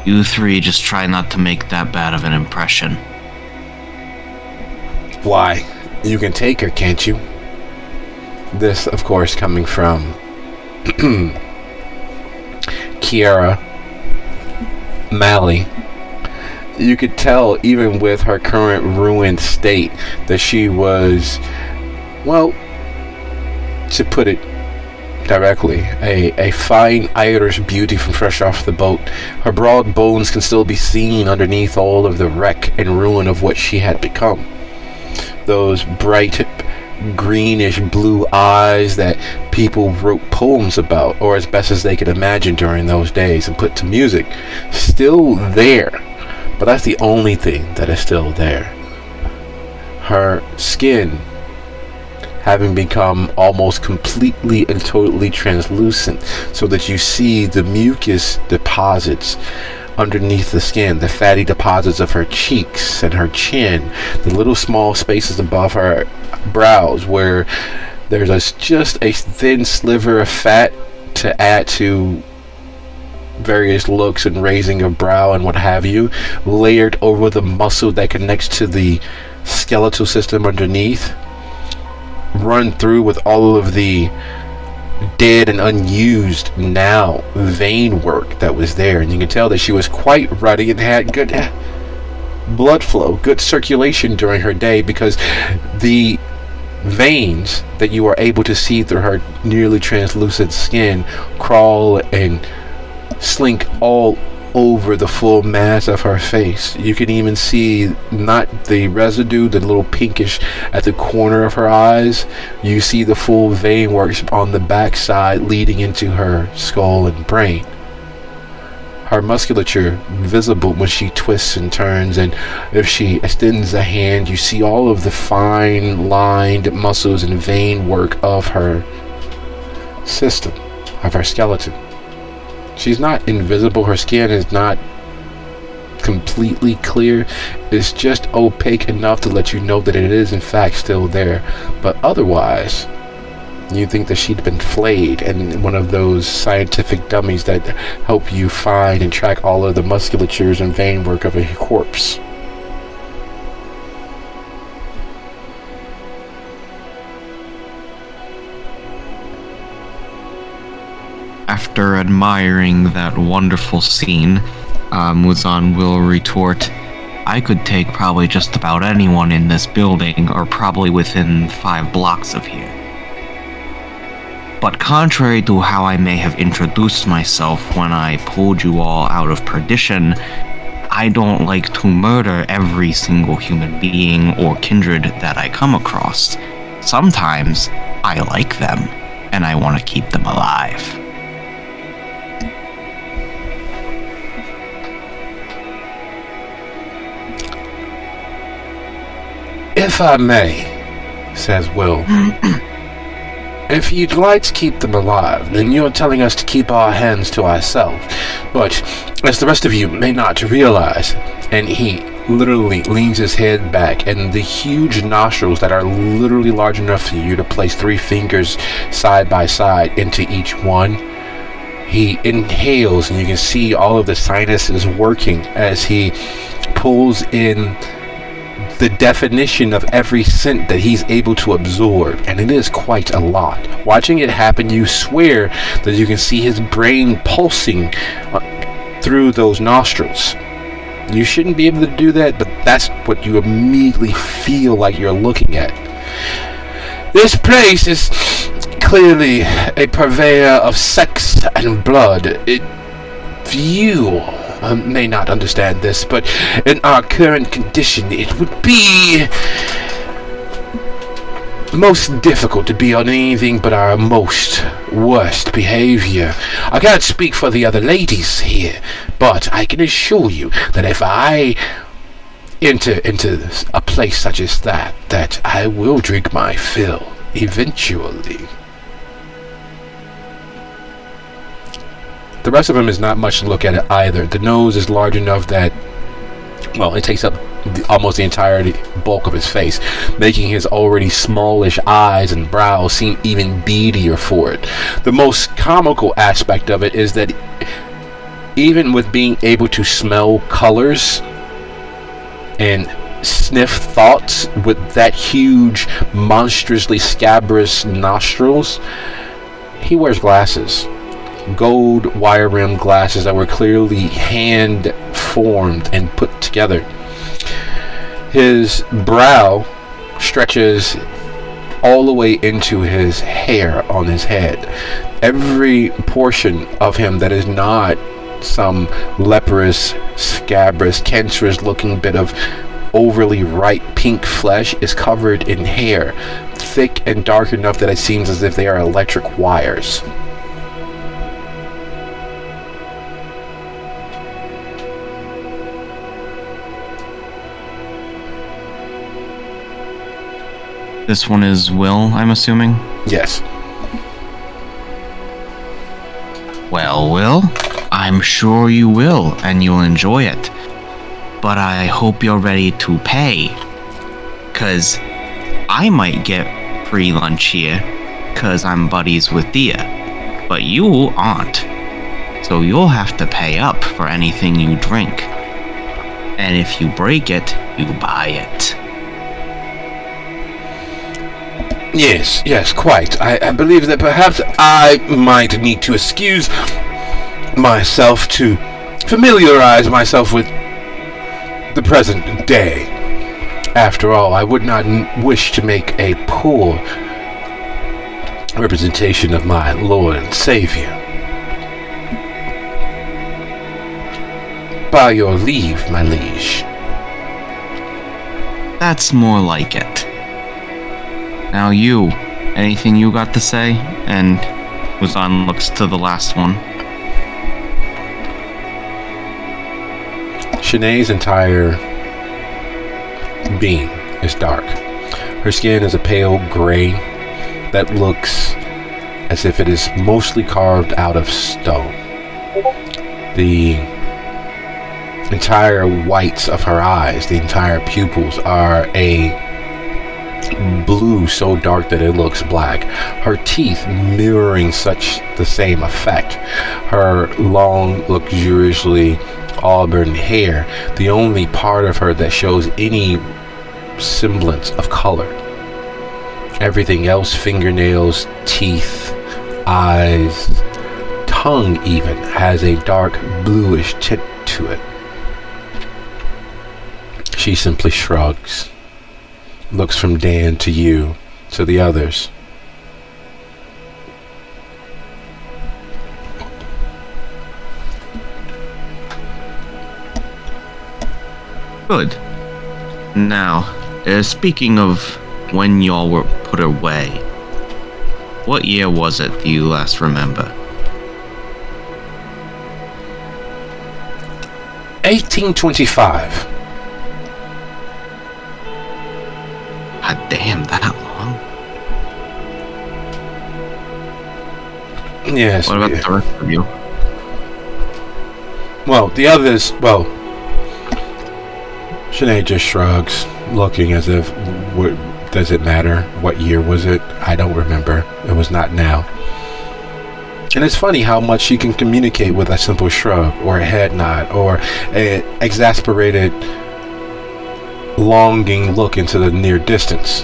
you three just try not to make that bad of an impression. Why? You can take her, can't you? This, of course, coming from Kiara Malley. You could tell, even with her current ruined state, that she was, well, to put it directly, a fine Irish beauty from fresh off the boat. Her broad bones can still be seen underneath all of the wreck and ruin of what she had become. Those bright greenish blue eyes that people wrote poems about, or as best as they could imagine during those days, and put to music, still there. But that's the only thing that is still there. Her skin having become almost completely and totally translucent, so that you see the mucus deposits underneath the skin, the fatty deposits of her cheeks and her chin, the little small spaces above her brows where there's just a thin sliver of fat to add to various looks and raising of brow and what have you, layered over the muscle that connects to the skeletal system underneath, run through with all of the dead and unused now vein work that was there. And you can tell that she was quite ruddy and had good blood flow, good circulation during her day, because the veins that you are able to see through her nearly translucent skin crawl and slink all over the full mass of her face. You can even see not the residue, the little pinkish at the corner of her eyes. You see the full vein works on the backside leading into her skull and brain. Her musculature visible when she twists and turns, and if she extends a hand, you see all of the fine lined muscles and vein work of her system, of her skeleton. She's not invisible. Her skin is not completely clear. It's just opaque enough to let you know that it is in fact still there. But otherwise, you think that she'd been flayed, and one of those scientific dummies that help you find and track all of the musculatures and vein work of a corpse. After admiring that wonderful scene, Muzan will retort, I could take probably just about anyone in this building, or probably within 5 blocks of here. But contrary to how I may have introduced myself when I pulled you all out of perdition, I don't like to murder every single human being or kindred that I come across. Sometimes I like them, and I want to keep them alive. If I may, says Will, if you'd like to keep them alive, then you're telling us to keep our hands to ourselves. But, as the rest of you may not realize, and he literally leans his head back, and the huge nostrils that are literally large enough for you to place 3 fingers side by side into each one, he inhales, and you can see all of the sinuses working as he pulls in the definition of every scent that he's able to absorb, and it is quite a lot. Watching it happen, you swear that you can see his brain pulsing through those nostrils. You shouldn't be able to do that, but that's what you immediately feel like you're looking at. This place is clearly a purveyor of sex and blood. You may not understand this, but in our current condition, it would be most difficult to be on anything but our most worst behavior. I can't speak for the other ladies here, but I can assure you that if I enter into a place such as that I will drink my fill eventually. The rest of him is not much to look at it either. The nose is large enough that, well, it takes up almost the entire bulk of his face, making his already smallish eyes and brows seem even beadier for it. The most comical aspect of it is that even with being able to smell colors and sniff thoughts with that huge, monstrously scabrous nostrils, he wears glasses. Gold wire-rimmed glasses that were clearly hand-formed and put together. His brow stretches all the way into his hair on his head. Every portion of him that is not some leprous, scabrous, cancerous-looking bit of overly ripe pink flesh is covered in hair, thick and dark enough that it seems as if they are electric wires. This one is Will, I'm assuming? Yes. Well, Will, I'm sure you will, and you'll enjoy it. But I hope you're ready to pay. 'Cause I might get free lunch here, 'cause I'm buddies with Thea. But you aren't. So you'll have to pay up for anything you drink. And if you break it, you buy it. Yes, quite. I believe that perhaps I might need to excuse myself to familiarize myself with the present day. After all, I would not wish to make a poor representation of my Lord and Savior. By your leave, my liege. That's more like it. Now you, anything you got to say? And Muzan looks to the last one. Shanae's entire being is dark. Her skin is a pale gray that looks as if it is mostly carved out of stone. The entire whites of her eyes, the entire pupils are a blue so dark that it looks black. Her teeth mirroring such the same effect. Her long, luxuriously auburn hair, the only part of her that shows any semblance of color. Everything else, fingernails, teeth, eyes, tongue even, has a dark bluish tint to it. She simply shrugs, looks from Dan to you, to the others. Good. Now, speaking of when y'all were put away, what year was it do you last remember? 1825. God damn, that long? Yes. What about the rest of you? Well, the others, Shanae just shrugs, looking as if, does it matter? What year was it? I don't remember. It was not now. And it's funny how much she can communicate with a simple shrug, or a head nod, or an exasperated, longing look into the near distance.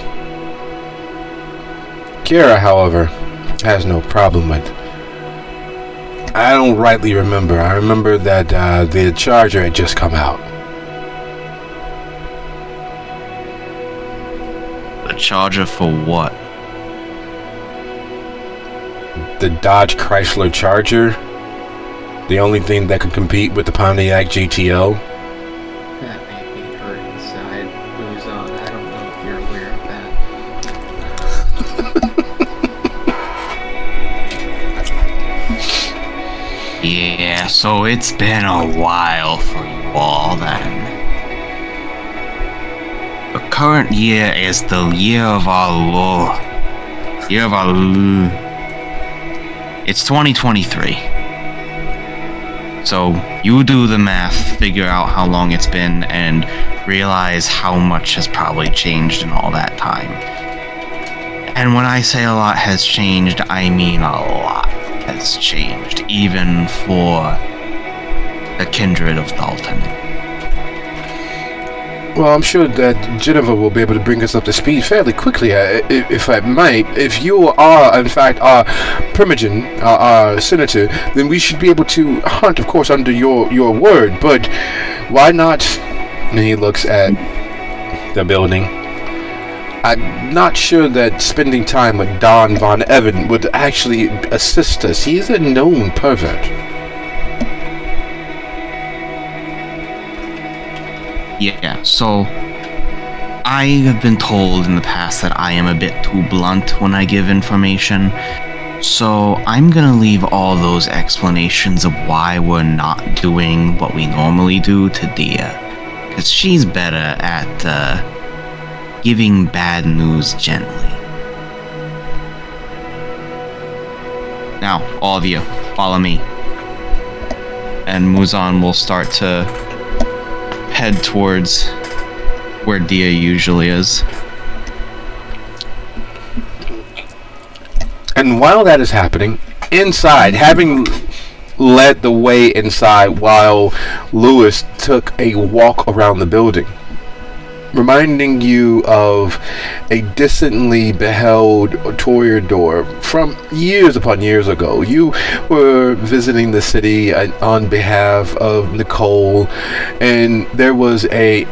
Kira, however, has no problem with. I don't rightly remember. I remember that the Charger had just come out. The Charger for what? the Dodge Chrysler Charger, the only thing that could compete with the Pontiac GTO. That made me hurt inside. Uzon, I don't know if you're aware of that. Yeah, so it's been a while for you all then. The current year is the year of our Lord. Year of our Lord. It's 2023. So you do the math, figure out how long it's been, and realize how much has probably changed in all that time. And when I say a lot has changed, I mean a lot has changed, even for the kindred of Dalton. Well, I'm sure that Jennifer will be able to bring us up to speed fairly quickly, if I might. If you are, in fact, our Primogen, our senator, then we should be able to hunt, of course, under your word. But why not? And he looks at the building. I'm not sure that spending time with Don Von Evan would actually assist us. He's a known pervert. Yeah, so I have been told in the past that I am a bit too blunt when I give information, so I'm gonna leave all those explanations of why we're not doing what we normally do to Dia, because she's better at giving bad news gently. Now, all of you, follow me. And Muzan will start to head towards where Dia usually is. And while that is happening, inside, having led the way inside while Lewis took a walk around the building, reminding you of a distantly beheld toreador from years upon years ago. You were visiting the city on behalf of Nicole, and there was a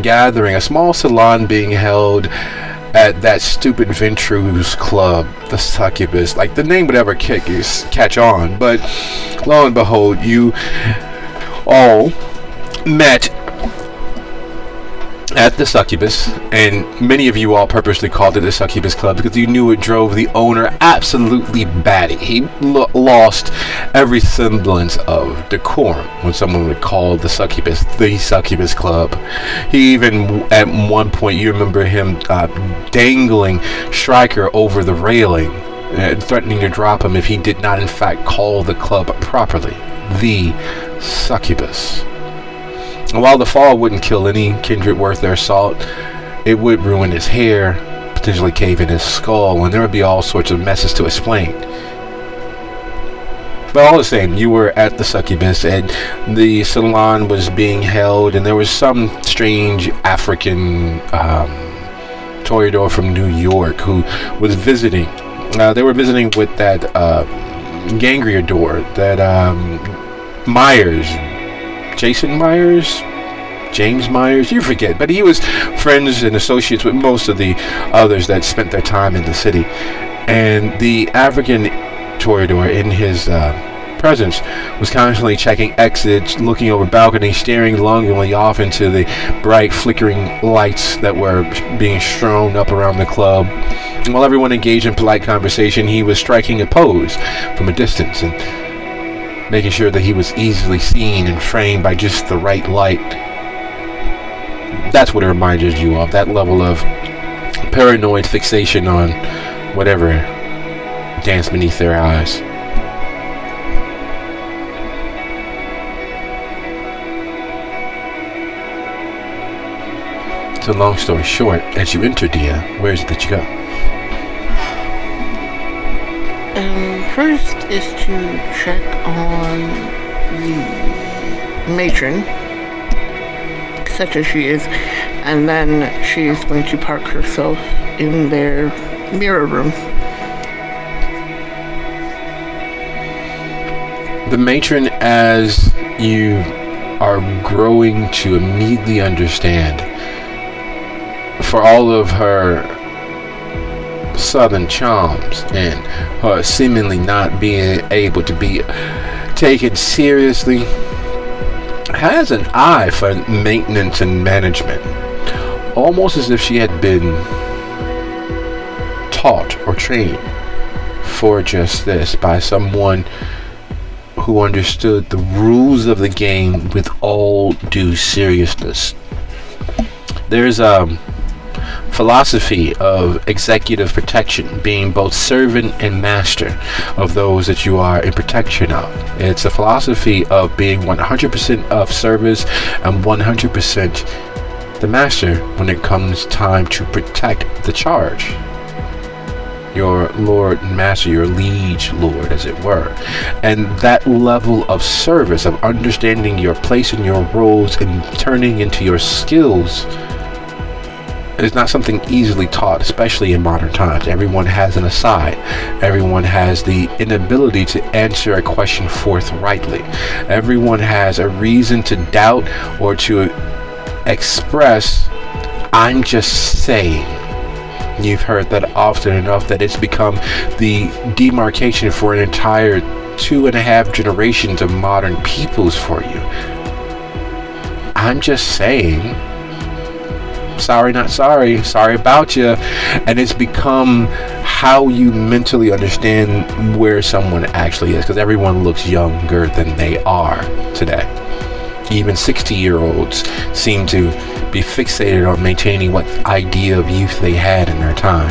gathering, a small salon being held at that stupid Ventru's club, the Succubus. Like, the name would ever catch on, but lo and behold, you all met at the Succubus, and many of you all purposely called it the Succubus Club because you knew it drove the owner absolutely batty. He lost every semblance of decorum when someone would call the Succubus Club. He even, at one point, you remember him dangling Stryker over the railing, threatening to drop him if he did not in fact call the club properly. The Succubus. And while the fall wouldn't kill any kindred worth their salt, it would ruin his hair, potentially cave in his skull, and there would be all sorts of messes to explain. But all the same, you were at the Succubus, and the salon was being held, and there was some strange African toreador from New York who was visiting. They were visiting with that Gangriador, that James Myers, you forget, but he was friends and associates with most of the others that spent their time in the city. And the African toreador, in his presence, was constantly checking exits, looking over balconies, staring longingly off into the bright flickering lights that were being strewn up around the club. And while everyone engaged in polite conversation, he was striking a pose from a distance and making sure that he was easily seen and framed by just the right light. That's what it reminded you of, that level of paranoid fixation on whatever danced beneath their eyes. So long story short, as you enter Dia, where is it that you go? First is to check on the matron, such as she is, and then she is going to park herself in their mirror room. The matron, as you are growing to immediately understand, for all of her southern charms and her seemingly not being able to be taken seriously, has an eye for maintenance and management, almost as if she had been taught or trained for just this by someone who understood the rules of the game with all due seriousness. There's a philosophy of executive protection, being both servant and master of those that you are in protection of. It's a philosophy of being 100% of service and 100% the master when it comes time to protect the charge. Your lord and master, your liege lord, as it were. And that level of service, of understanding your place and your roles and turning into your skills, is not something easily taught, especially in modern times. Everyone has an aside. Everyone has the inability to answer a question forthrightly. Everyone has a reason to doubt or to express, I'm just saying. You've heard that often enough that it's become the demarcation for an entire 2.5 generations of modern peoples for you. I'm just saying. Sorry, not sorry. Sorry about you. And it's become how you mentally understand where someone actually is, because everyone looks younger than they are today. Even 60-year-olds seem to be fixated on maintaining what idea of youth they had in their time.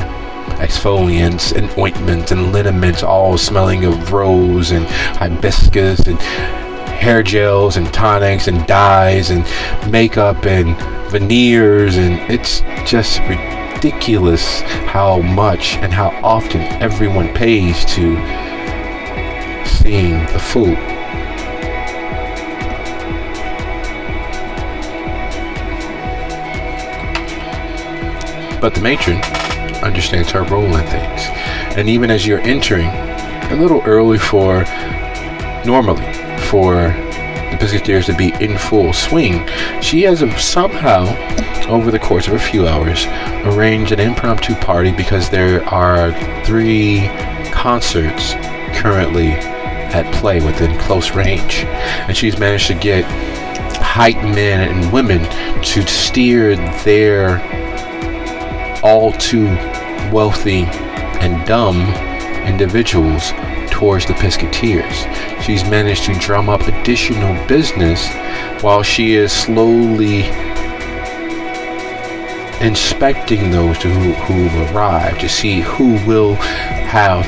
Exfoliants and ointments and liniments, all smelling of rose and hibiscus, and hair gels and tonics and dyes and makeup and veneers, and it's just ridiculous how much and how often everyone pays to seeing the fool. But the matron understands her role in things, and even as you're entering a little early for the Pisketeers to be in full swing, she has somehow, over the course of a few hours, arranged an impromptu party because there are 3 concerts currently at play within close range, and she's managed to get hype men and women to steer their all too wealthy and dumb individuals towards the Pisketeers. She's managed to drum up additional business while she is slowly inspecting those who arrive to see who will have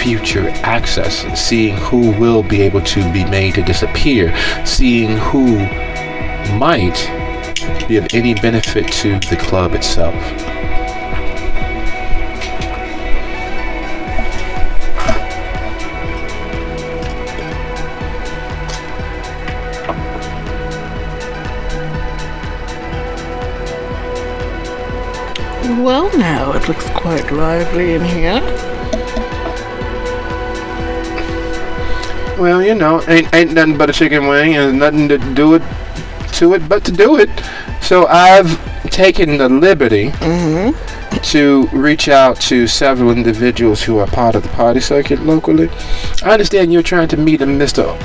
future access, seeing who will be able to be made to disappear, seeing who might be of any benefit to the club itself. Well, now it looks quite lively in here. Well, you know, ain't nothing but a chicken wing, and nothing to do it to it but to do it. So I've taken the liberty to reach out to several individuals who are part of the party circuit locally. I understand you're trying to meet a Mr.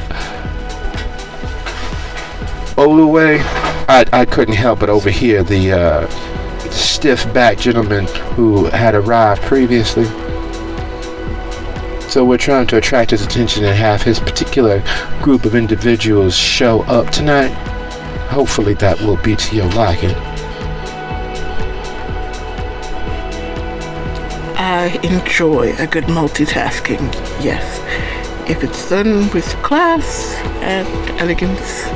Oluway. I couldn't help but overhear the stiff-backed gentleman who had arrived previously. So we're trying to attract his attention and have his particular group of individuals show up tonight. Hopefully that will be to your liking. I enjoy a good multitasking, yes. If it's done with class and elegance,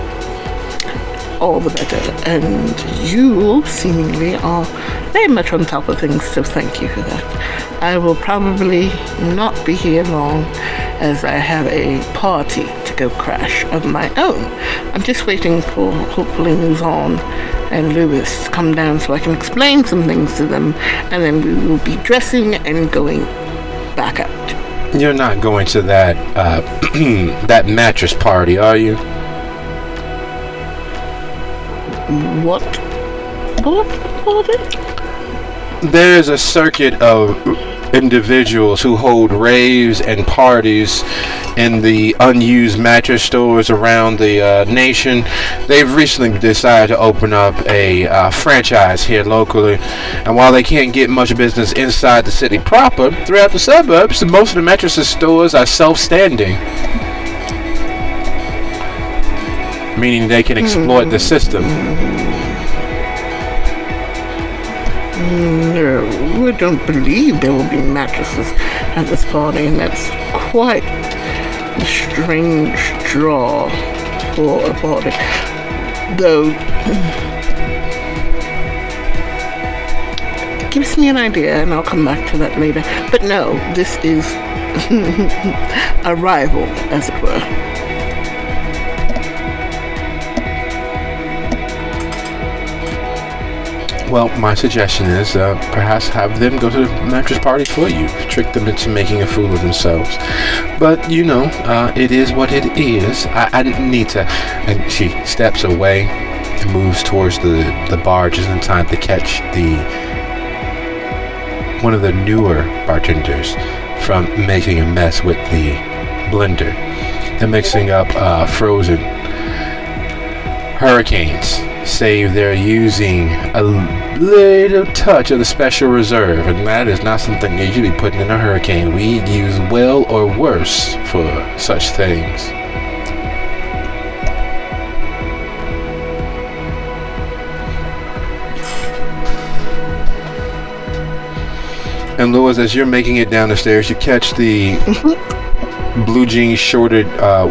all the better. And you seemingly are very much on top of things, so thank you for that. I will probably not be here long, as I have a party to go crash of my own. I'm just waiting for, hopefully, Muzon and Lewis to come down so I can explain some things to them, and then we will be dressing and going back out. You're not going to that that mattress party, are you? What of it? There's a circuit of individuals who hold raves and parties in the unused mattress stores around the nation. They've recently decided to open up a franchise here locally, and while they can't get much business inside the city proper, throughout the suburbs, most of the mattress stores are self-standing, meaning they can exploit the system. No, I don't believe there will be mattresses at this party, and that's quite a strange draw for a party. Though, it gives me an idea, and I'll come back to that later. But no, this is a rival, as it were. Well, my suggestion is perhaps have them go to the mattress party for you. Trick them into making a fool of themselves. But, you know, it is what it is. I need to... And she steps away and moves towards the bar just in time to catch one of the newer bartenders from making a mess with the blender. They're mixing up frozen hurricanes, save they're using a little touch of the special reserve, and that is not something you should be putting in a hurricane. We use well or worse for such things. And Louis, as you're making it down the stairs, you catch the blue jeans shorted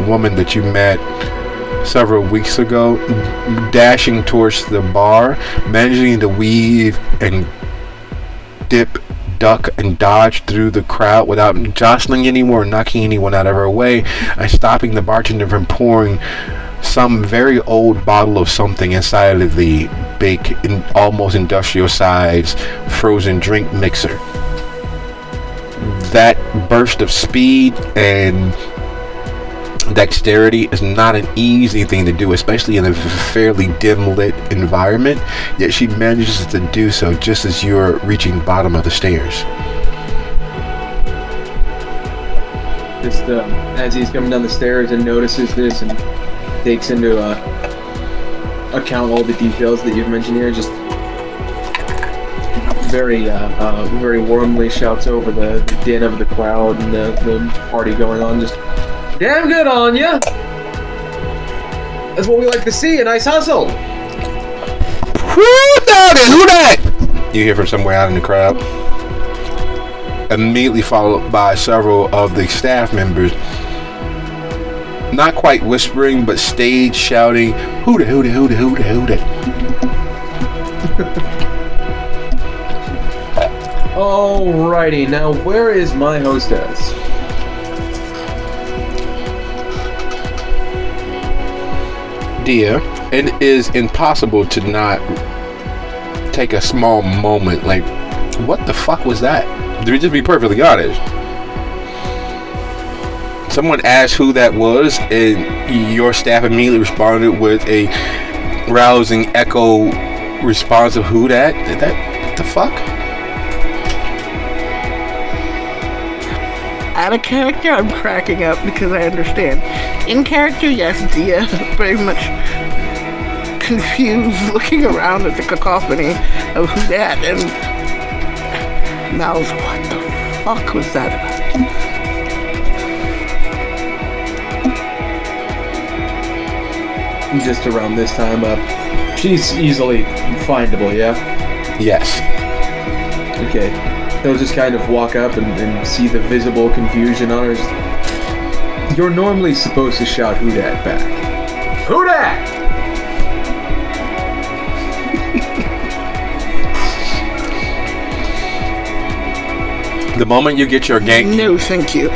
woman that you met several weeks ago, dashing towards the bar, managing to weave and dip, duck, and dodge through the crowd without jostling anyone or knocking anyone out of her way, and stopping the bartender from pouring some very old bottle of something inside of the big, almost industrial size frozen drink mixer. That burst of speed and dexterity is not an easy thing to do, especially in a fairly dim lit environment, yet she manages to do so just as you're reaching the bottom of the stairs. Just as he's coming down the stairs and notices this and takes into account all the details that you've mentioned here, just very warmly shouts over the din of the crowd and the party going on, just, "Damn good on ya! That's what we like to see, a nice hustle!" Who that? You hear from somewhere out in the crowd. Immediately followed by several of the staff members, not quite whispering, but stage shouting, "Who that?" Alrighty, now where is my hostess? Dear, it is impossible to not take a small moment, like, what the fuck was that? To just be perfectly honest. Someone asked who that was, and your staff immediately responded with a rousing echo response of who that? What the fuck? Out of character, I'm cracking up because I understand. In character, yes, Dia, very much confused, looking around at the cacophony of who that, and Mal's, what the fuck was that about? Just around this time up. She's easily findable, yeah? Yes. Okay. They'll just kind of walk up and see the visible confusion on her. You're normally supposed to shout "Who dat" back. Who dat? The moment you get your gang... No, thank you.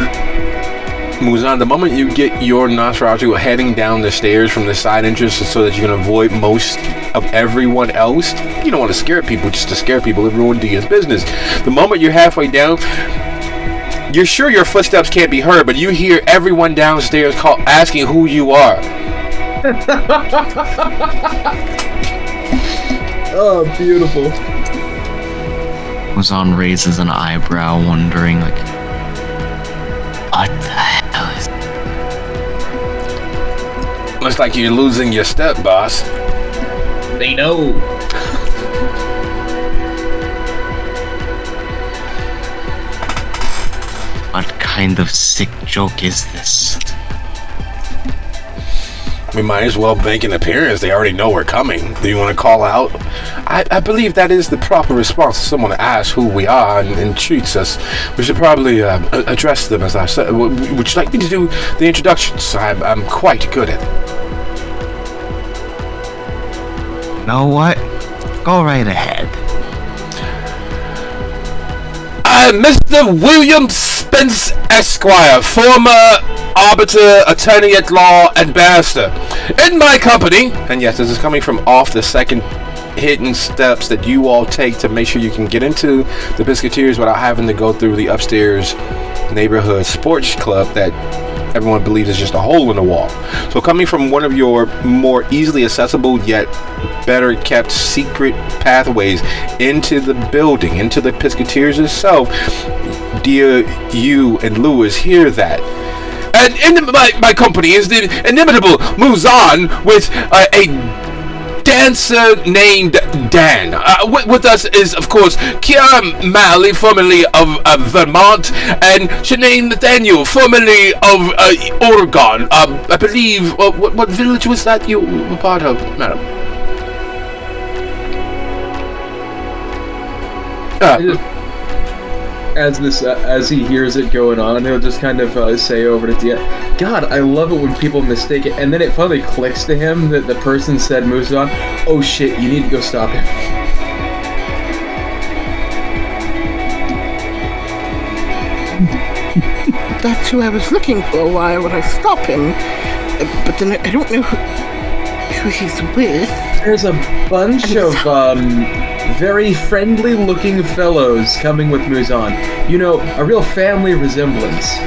Muzan, the moment you get your Nosferatu heading down the stairs from the side entrance so that you can avoid most of everyone else, you don't want to scare people just to scare people and ruin Dia's business. The moment you're halfway down, you're sure your footsteps can't be heard, but you hear everyone downstairs asking who you are. Oh, beautiful. Muzan raises an eyebrow, wondering, like, what the hell is... Looks like you're losing your step, boss. They know. What kind of sick joke is this? We might as well make an appearance. They already know we're coming. Do you want to call out? I believe that is the proper response. Someone asks who we are and treats us. We should probably address them as I said. Would you like me to do the introductions? I'm quite good at it. Know what? Go right ahead. I'm Mr. William Spence Esquire, former arbiter, attorney at law, and barrister. In my company, and yes, this is coming from off the second hidden steps that you all take to make sure you can get into the Biscuiteers without having to go through the upstairs neighborhood sports club that everyone believes is just a hole in the wall. So coming from one of your more easily accessible yet better kept secret pathways into the building, into the Pisketeers itself, dear you and Lewis, hear that. And in my company is the inimitable Muzan with a dancer named Dan. With us is, of course, Kiara Malley, formerly of Vermont, and Shanae Nathaniel, formerly of Oregon. I believe, what village was that you were part of, madam? As he hears it going on, he'll just kind of say over to Dia, God, I love it when people mistake it, and then it finally clicks to him that the person said Muzan. Oh shit, you need to go stop him. That's who I was looking for. Why would I stop him? But then I don't know who he's with. There's a bunch of very friendly-looking fellows coming with Muzan. You know, a real family resemblance.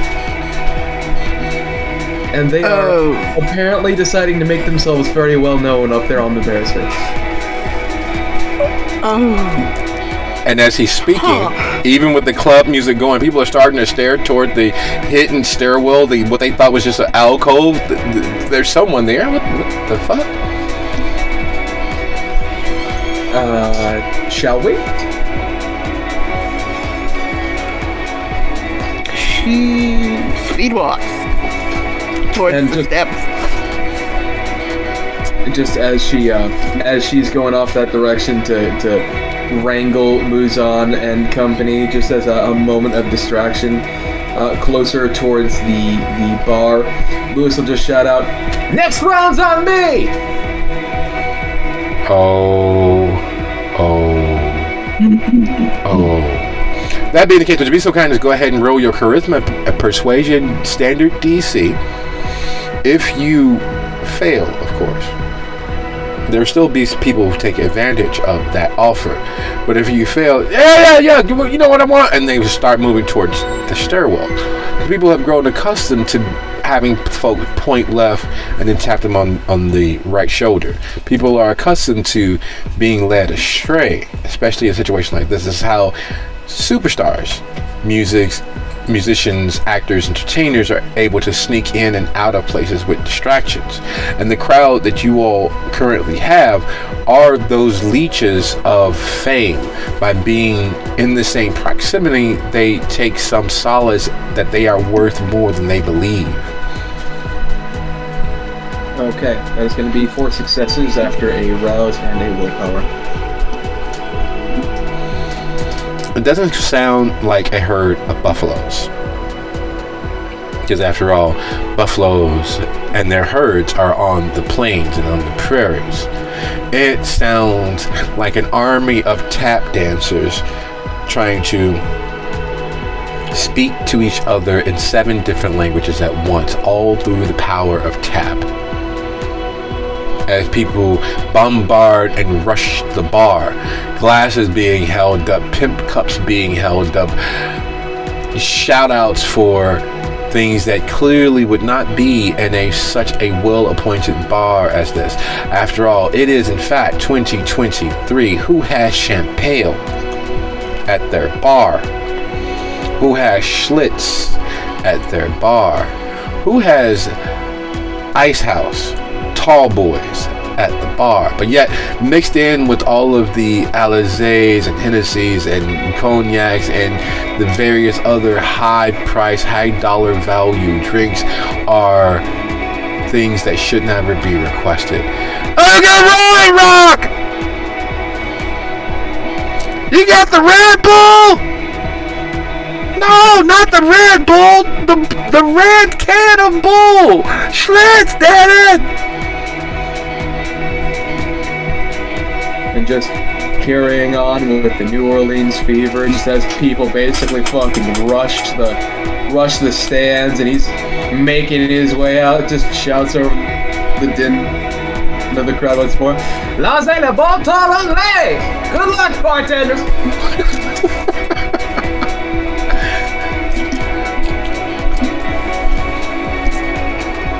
And they are apparently deciding to make themselves very well known up there on the barristers. And as he's speaking, even with the club music going, people are starting to stare toward the hidden stairwell, what they thought was just an alcove. There's someone there. What the fuck? Shall we? She speed walks towards the steps. Just as she's going off that direction to wrangle Muzan and company, just as a moment of distraction, closer towards the bar, Lewis will just shout out, "Next round's on me!" Oh. That being the case, would you be so kind as go ahead and roll your charisma persuasion standard DC? If you fail, of course, there'll still be people who take advantage of that offer. But if you fail, yeah, you know what I want, and they start moving towards the stairwell. People have grown accustomed to having folk point left and then tap them on the right shoulder. People are accustomed to being led astray, especially in a situation like this. This is how superstars, musicians, actors, entertainers are able to sneak in and out of places with distractions. And the crowd that you all currently have are those leeches of fame. By being in the same proximity, they take some solace that they are worth more than they believe. Okay, that is going to be 4 successes after a rouse and a willpower. It doesn't sound like a herd of buffaloes. Because after all, buffaloes and their herds are on the plains and on the prairies. It sounds like an army of tap dancers trying to speak to each other in 7 different languages at once, all through the power of tap. As people bombard and rush the bar, glasses being held up, pimp cups being held up, shout outs for things that clearly would not be in such a well-appointed bar as this. After all, it is in fact 2023. Who has champagne? at their bar? Who has Schlitz at their bar? Who has Ice House, Tall Boys at the bar? But yet, mixed in with all of the Alizés and Hennessy's and Cognacs and the various other high-price, high-dollar value drinks are things that should never be requested. I got Rolling Rock! You got the Red Bull? No, not the Red Bull. The red can of Bull. Schlitz, damn it! And just carrying on with the New Orleans fever, just as people basically fucking rush the stands, and he's making his way out, just shouts over the din of the crowd once more. Laissez le bon temps anglais! Good luck, bartenders!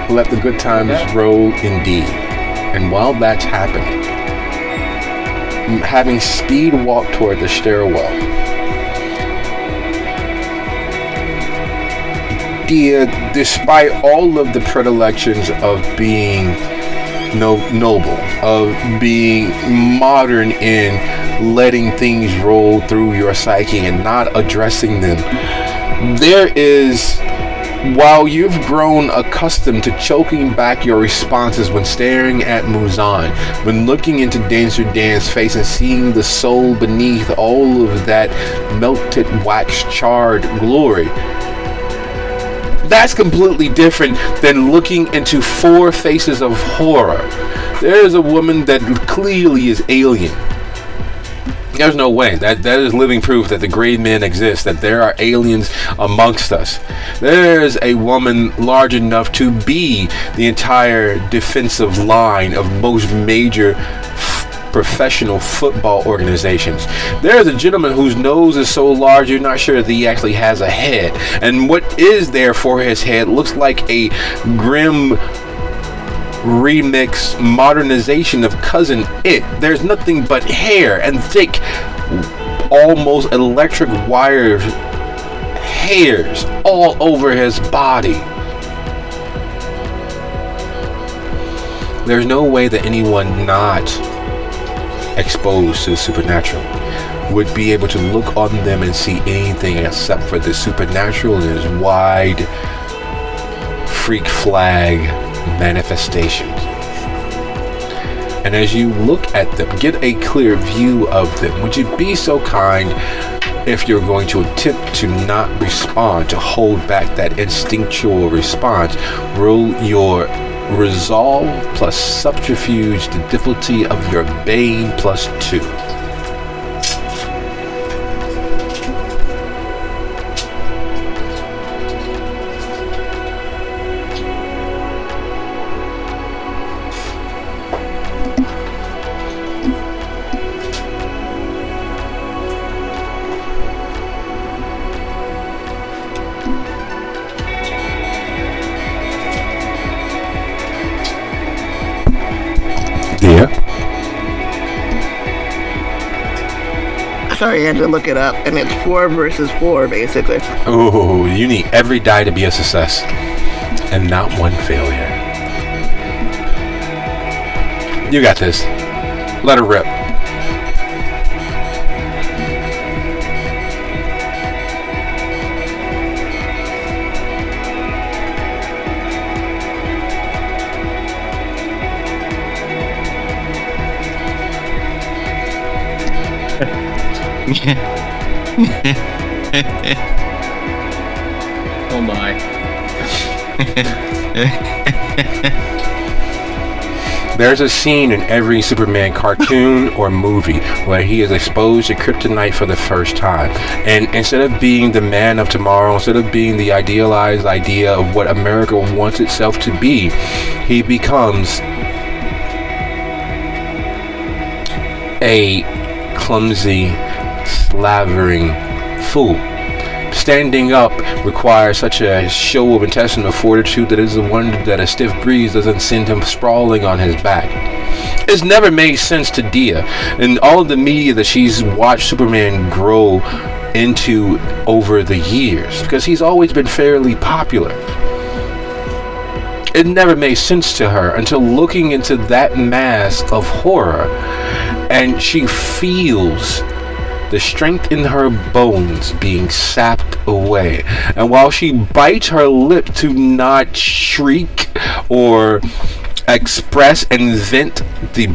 Let the good times roll indeed. And while that's happening, having speed walk toward the stairwell, Dia, despite all of the predilections of being noble, of being modern in letting things roll through your psyche and not addressing them, there is, while you've grown accustomed to choking back your responses when staring at Muzan, when looking into Dancer Dan's face and seeing the soul beneath all of that melted wax charred glory, that's completely different than looking into four faces of horror. There is a woman that clearly is alien. There's no way. That is living proof that the gray men exist, that there are aliens amongst us. There's a woman large enough to be the entire defensive line of most major professional football organizations. There's a gentleman whose nose is so large you're not sure that he actually has a head. And what is there for his head looks like a grim remix modernization of Cousin It. There's nothing but hair and thick, almost electric wires, hairs all over his body. There's no way that anyone not exposed to the supernatural would be able to look on them and see anything except for the supernatural and its wide freak flag manifestations. And as you look at them, get a clear view of them. Would you be so kind, if you're going to attempt to not respond, to hold back that instinctual response, roll your resolve plus subterfuge, the difficulty of your bane +2. Sorry, I had to look it up, and it's 4 versus 4, basically. Oh, you need every die to be a success, and not one failure. You got this. Let her rip. Oh my. There's a scene in every Superman cartoon or movie where he is exposed to kryptonite for the first time. And instead of being the man of tomorrow, instead of being the idealized idea of what America wants itself to be, he becomes a clumsy, slavering fool. Standing up requires such a show of intestinal fortitude that it is a wonder that a stiff breeze doesn't send him sprawling on his back. It's never made sense to Dia. And all of the media that she's watched Superman grow into over the years, because he's always been fairly popular. It never made sense to her until looking into that mask of horror, and she feels the strength in her bones being sapped away. And while she bites her lip to not shriek or express and vent the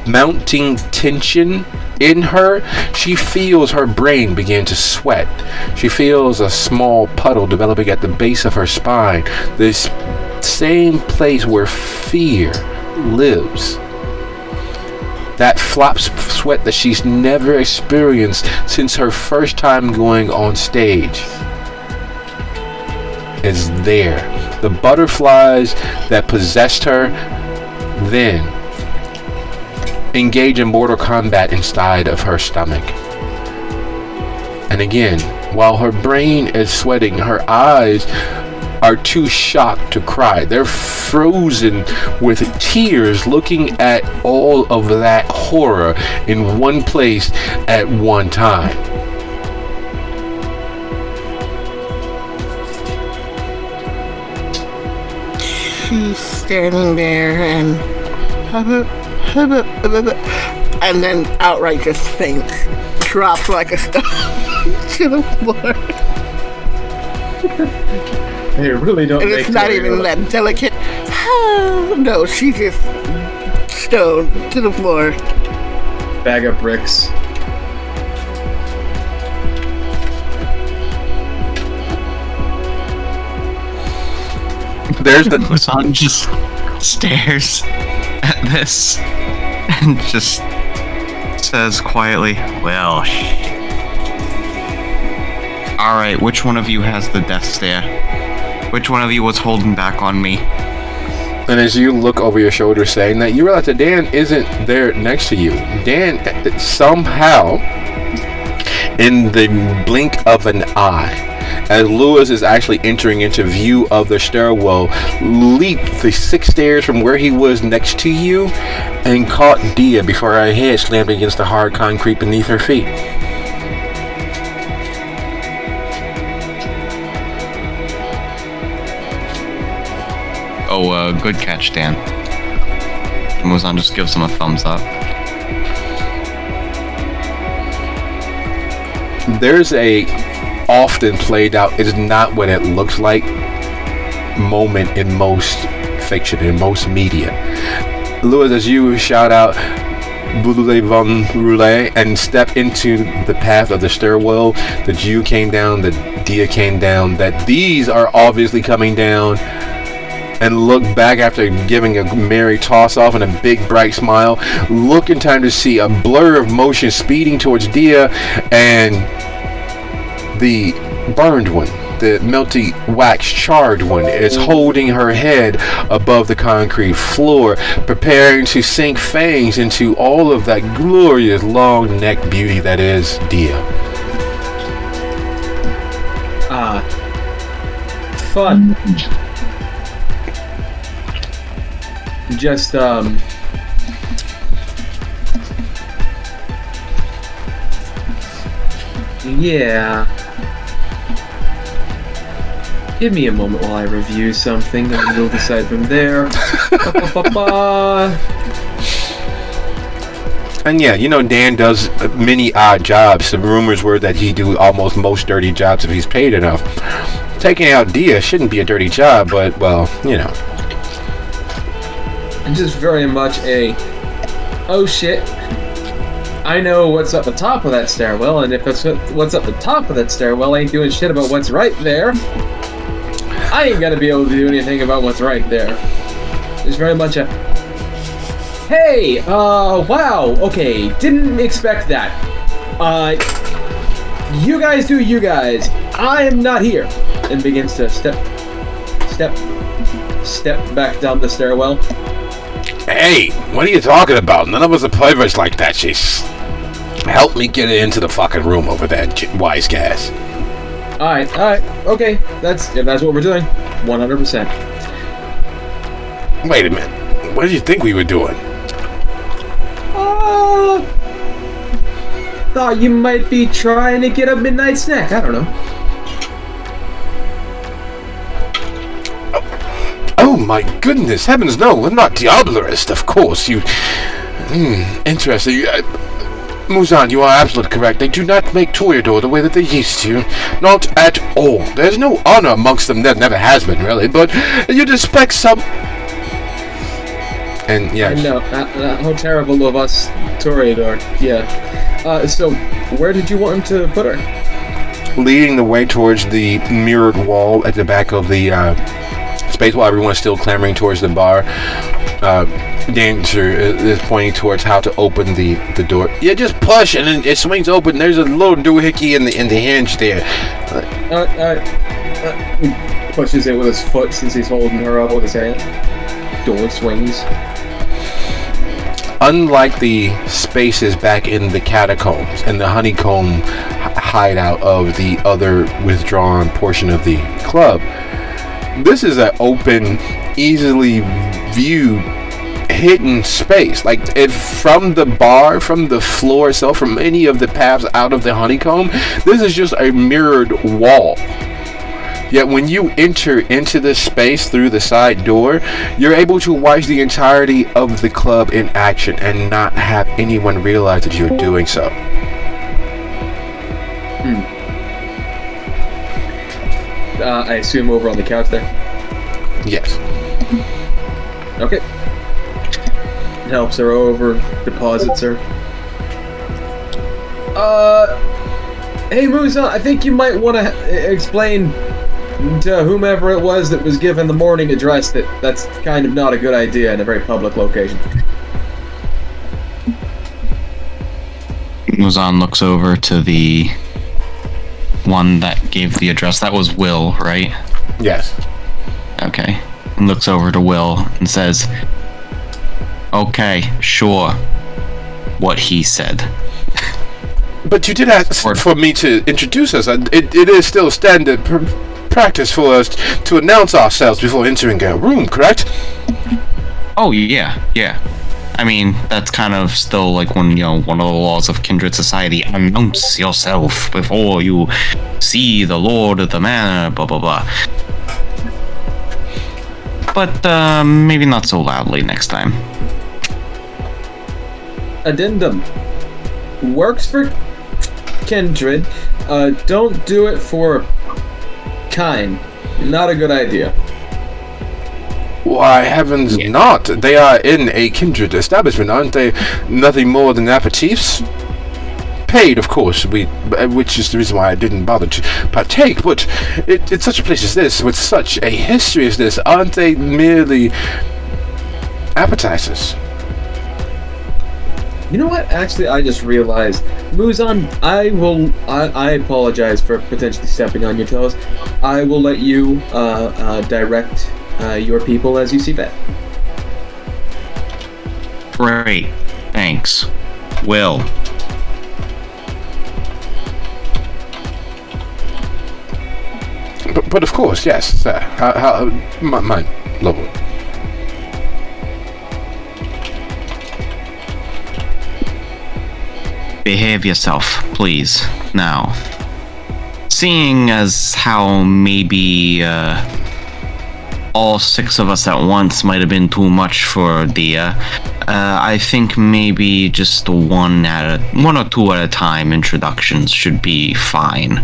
mounting tension in her, she feels her brain begin to sweat. She feels a small puddle developing at the base of her spine, this same place where fear lives. That flop sweat that she's never experienced since her first time going on stage is there. The butterflies that possessed her then engage in mortal combat inside of her stomach. And again, while her brain is sweating, her eyes are too shocked to cry. They're frozen with tears, looking at all of that horror in one place at one time. She's standing there and then outright just faints, drops like a stone to the floor. They really don't. And it's not even that delicate. No, she just stone to the floor. Bag of bricks. There's the Muzan just stares at this and just says quietly, well, alright, which one of you has the death stare? Which one of you was holding back on me? And as you look over your shoulder saying that, you realize that Dan isn't there next to you. Dan somehow, in the blink of an eye, as Lewis is actually entering into view of the stairwell, leaped the 6 stairs from where he was next to you and caught Dia before her head slammed against the hard concrete beneath her feet. Oh, good catch, Dan. Muzan just gives him a thumbs up. There's a often played out, it is not what it looks like moment in most fiction, in most media. Louis, as you shout out Boulay Von Roulet and step into the path of the stairwell, the Jew came down, the Dia came down, that these are obviously coming down, and look back after giving a merry toss-off and a big bright smile, look in time to see a blur of motion speeding towards Dia, and the burned one, the melty wax charred one, is holding her head above the concrete floor, preparing to sink fangs into all of that glorious long neck beauty that is Dia. Fun. Just, yeah. Give me a moment while I review something, and we'll decide from there. And yeah, you know, Dan does many odd jobs. The rumors were that he do almost most dirty jobs if he's paid enough. Taking out Dia shouldn't be a dirty job, but, well, you know. Just very much a, oh shit, I know what's up the top of that stairwell, and if it's what's up the top of that stairwell ain't doing shit about what's right there, I ain't gonna be able to do anything about what's right there. There's very much a, hey, wow, okay, didn't expect that. You guys do you guys. I am not here. And begins to step back down the stairwell. Hey, what are you talking about? None of us are perverts like that. She's help me get into the fucking room over there, wise gas. Alright, okay. That's what we're doing. 100%. Wait a minute. What did you think we were doing? Thought you might be trying to get a midnight snack. I don't know. Oh my goodness, heavens no, we're not Diablerist, of course. You... interesting. Muzan, you are absolutely correct. They do not make Toreador the way that they used to. Not at all. There's no honor amongst them. There never has been, really. But you'd expect some... And, yeah. I know. How terrible of us, Toreador. Yeah. So, where did you want him to put her? Leading the way towards the mirrored wall at the back of the space while everyone is still clamoring towards the bar. Dancer is pointing towards how to open the door. Yeah, just push and then it swings open. There's a little doohickey in the hinge there. He pushes it with his foot since he's holding her up with his hand. Door swings. Unlike the spaces back in the catacombs and the honeycomb hideout of the other withdrawn portion of the club, this is an open, easily viewed, hidden space. Like, if from the bar, from the floor itself, from any of the paths out of the honeycomb, this is just a mirrored wall. Yet when you enter into this space through the side door, you're able to watch the entirety of the club in action and not have anyone realize that you're doing so. I assume over on the couch there? Yes. Okay. Helps her over, deposits her. Hey Musa, I think you might want to explain to whomever it was that was given the morning address that that's kind of not a good idea in a very public location. Muzan looks over to the one that gave the address. That was Will, right? Yes. Okay. And looks over to Will and says, okay, sure. What he said. But you did ask for me to introduce us. It is still standard practice for us to announce ourselves before entering a room, correct? Oh, yeah. I mean, that's kind of still like one of the laws of kindred society. Announce yourself before you see the lord of the manor, blah, blah, blah. But, maybe not so loudly next time. Addendum. Works for kindred. Don't do it for kind. Not a good idea. Why, heavens not. They are in a kindred establishment, aren't they? Nothing more than aperitifs? Paid, of course, which is the reason why I didn't bother to partake, but it's such a place as this, with such a history as this, aren't they merely appetizers? You know what? Actually, I just realized, Muzan, I apologize for potentially stepping on your toes. I will let you direct your people as you see fit. Great. Thanks. Will. But of course, yes, sir. My lord. Behave yourself, please. Now, seeing as how maybe all 6 of us at once might have been too much for Dia, I think maybe just one or two at a time introductions should be fine.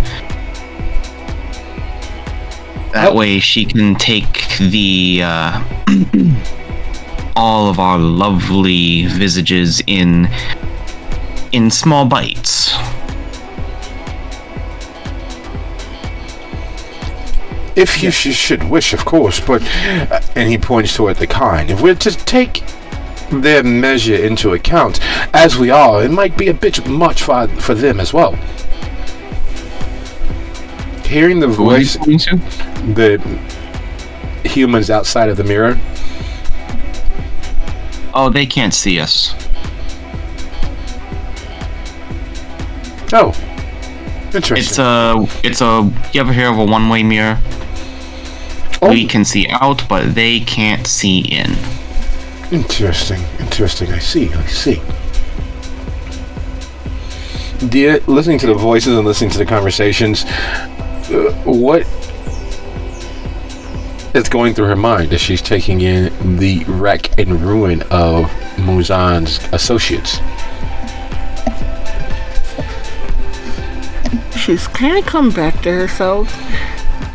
That way she can take the all of our lovely visages in small bites. If you should wish, of course, but... and he points toward the kind. If we're to take their measure into account, as we are, it might be a bit much for them as well. Hearing the voice... the humans outside of the mirror. Oh, they can't see us. Oh, interesting. It's a. You ever hear of a one-way mirror? Oh. We can see out, but they can't see in. Interesting. I see. Dear, listening to the voices and listening to the conversations, what is going through her mind as she's taking in the wreck and ruin of Muzan's associates? She's kind of come back to herself,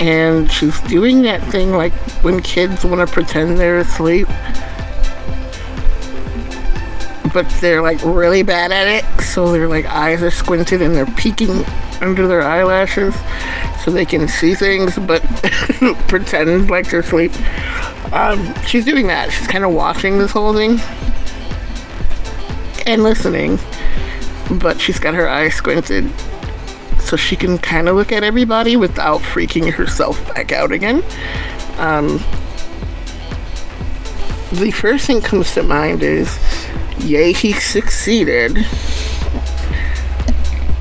and she's doing that thing like when kids want to pretend they're asleep, but they're like really bad at it, so their like eyes are squinted and they're peeking under their eyelashes so they can see things but pretend like they're asleep. She's doing that. She's kind of watching this whole thing and listening, but she's got her eyes squinted so she can kind of look at everybody without freaking herself back out again. The first thing comes to mind is, yay, he succeeded.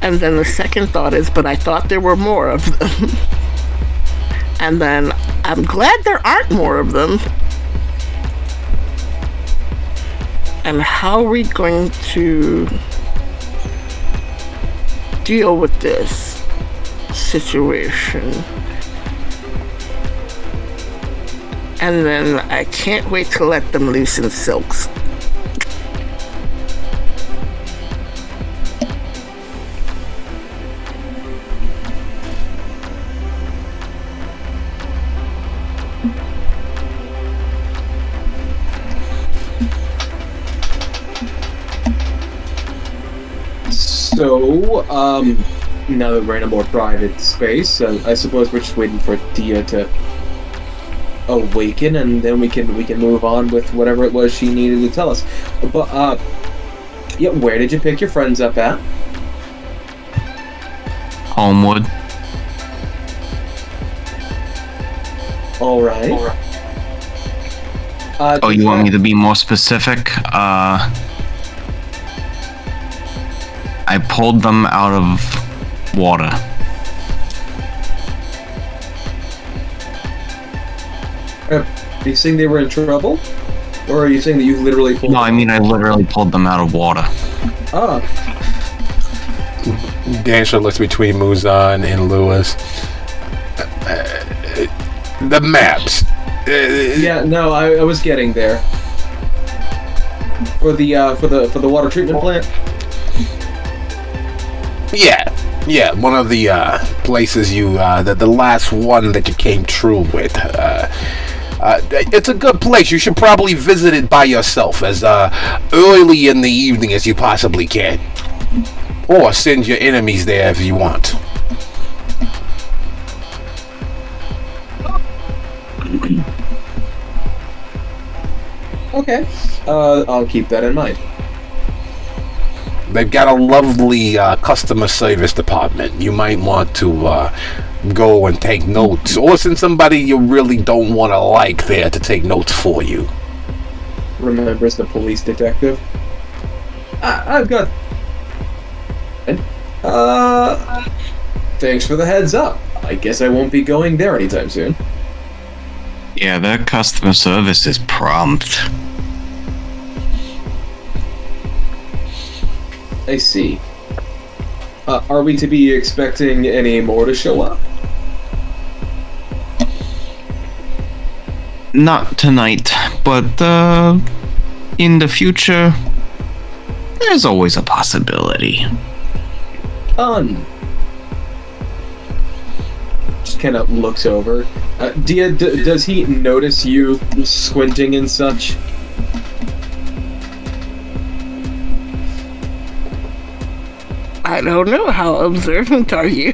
And then the second thought is, but I thought there were more of them. And then, I'm glad there aren't more of them. And how are we going to deal with this situation? And then I can't wait to let them loose in silks. So, now that we're in a more private space, I suppose we're just waiting for Dia to awaken, and then we can move on with whatever it was she needed to tell us. But, yeah, where did you pick your friends up at? Homewood. All right. Oh, you want me to be more specific? I pulled them out of water. Are you saying they were in trouble? Or are you saying that you literally pulled No, I mean I literally pulled them out of water. Oh. Dancer looks between Muzan and Lewis. The maps. Yeah, no, I was getting there. For the water treatment plant? Yeah, one of the places you, the last one that you came through with. It's a good place. You should probably visit it by yourself as early in the evening as you possibly can. Or send your enemies there if you want. Okay. I'll keep that in mind. They've got a lovely customer service department. You might want to go and take notes, or send somebody you really don't want to like there to take notes for you. Remembers the police detective. I've got... Thanks for the heads up. I guess I won't be going there anytime soon. Yeah, their customer service is prompt. I see. Are we to be expecting any more to show up? Not tonight, but in the future, there's always a possibility. Just kind of looks over. Dia, does he notice you squinting and such? I don't know, how observant are you?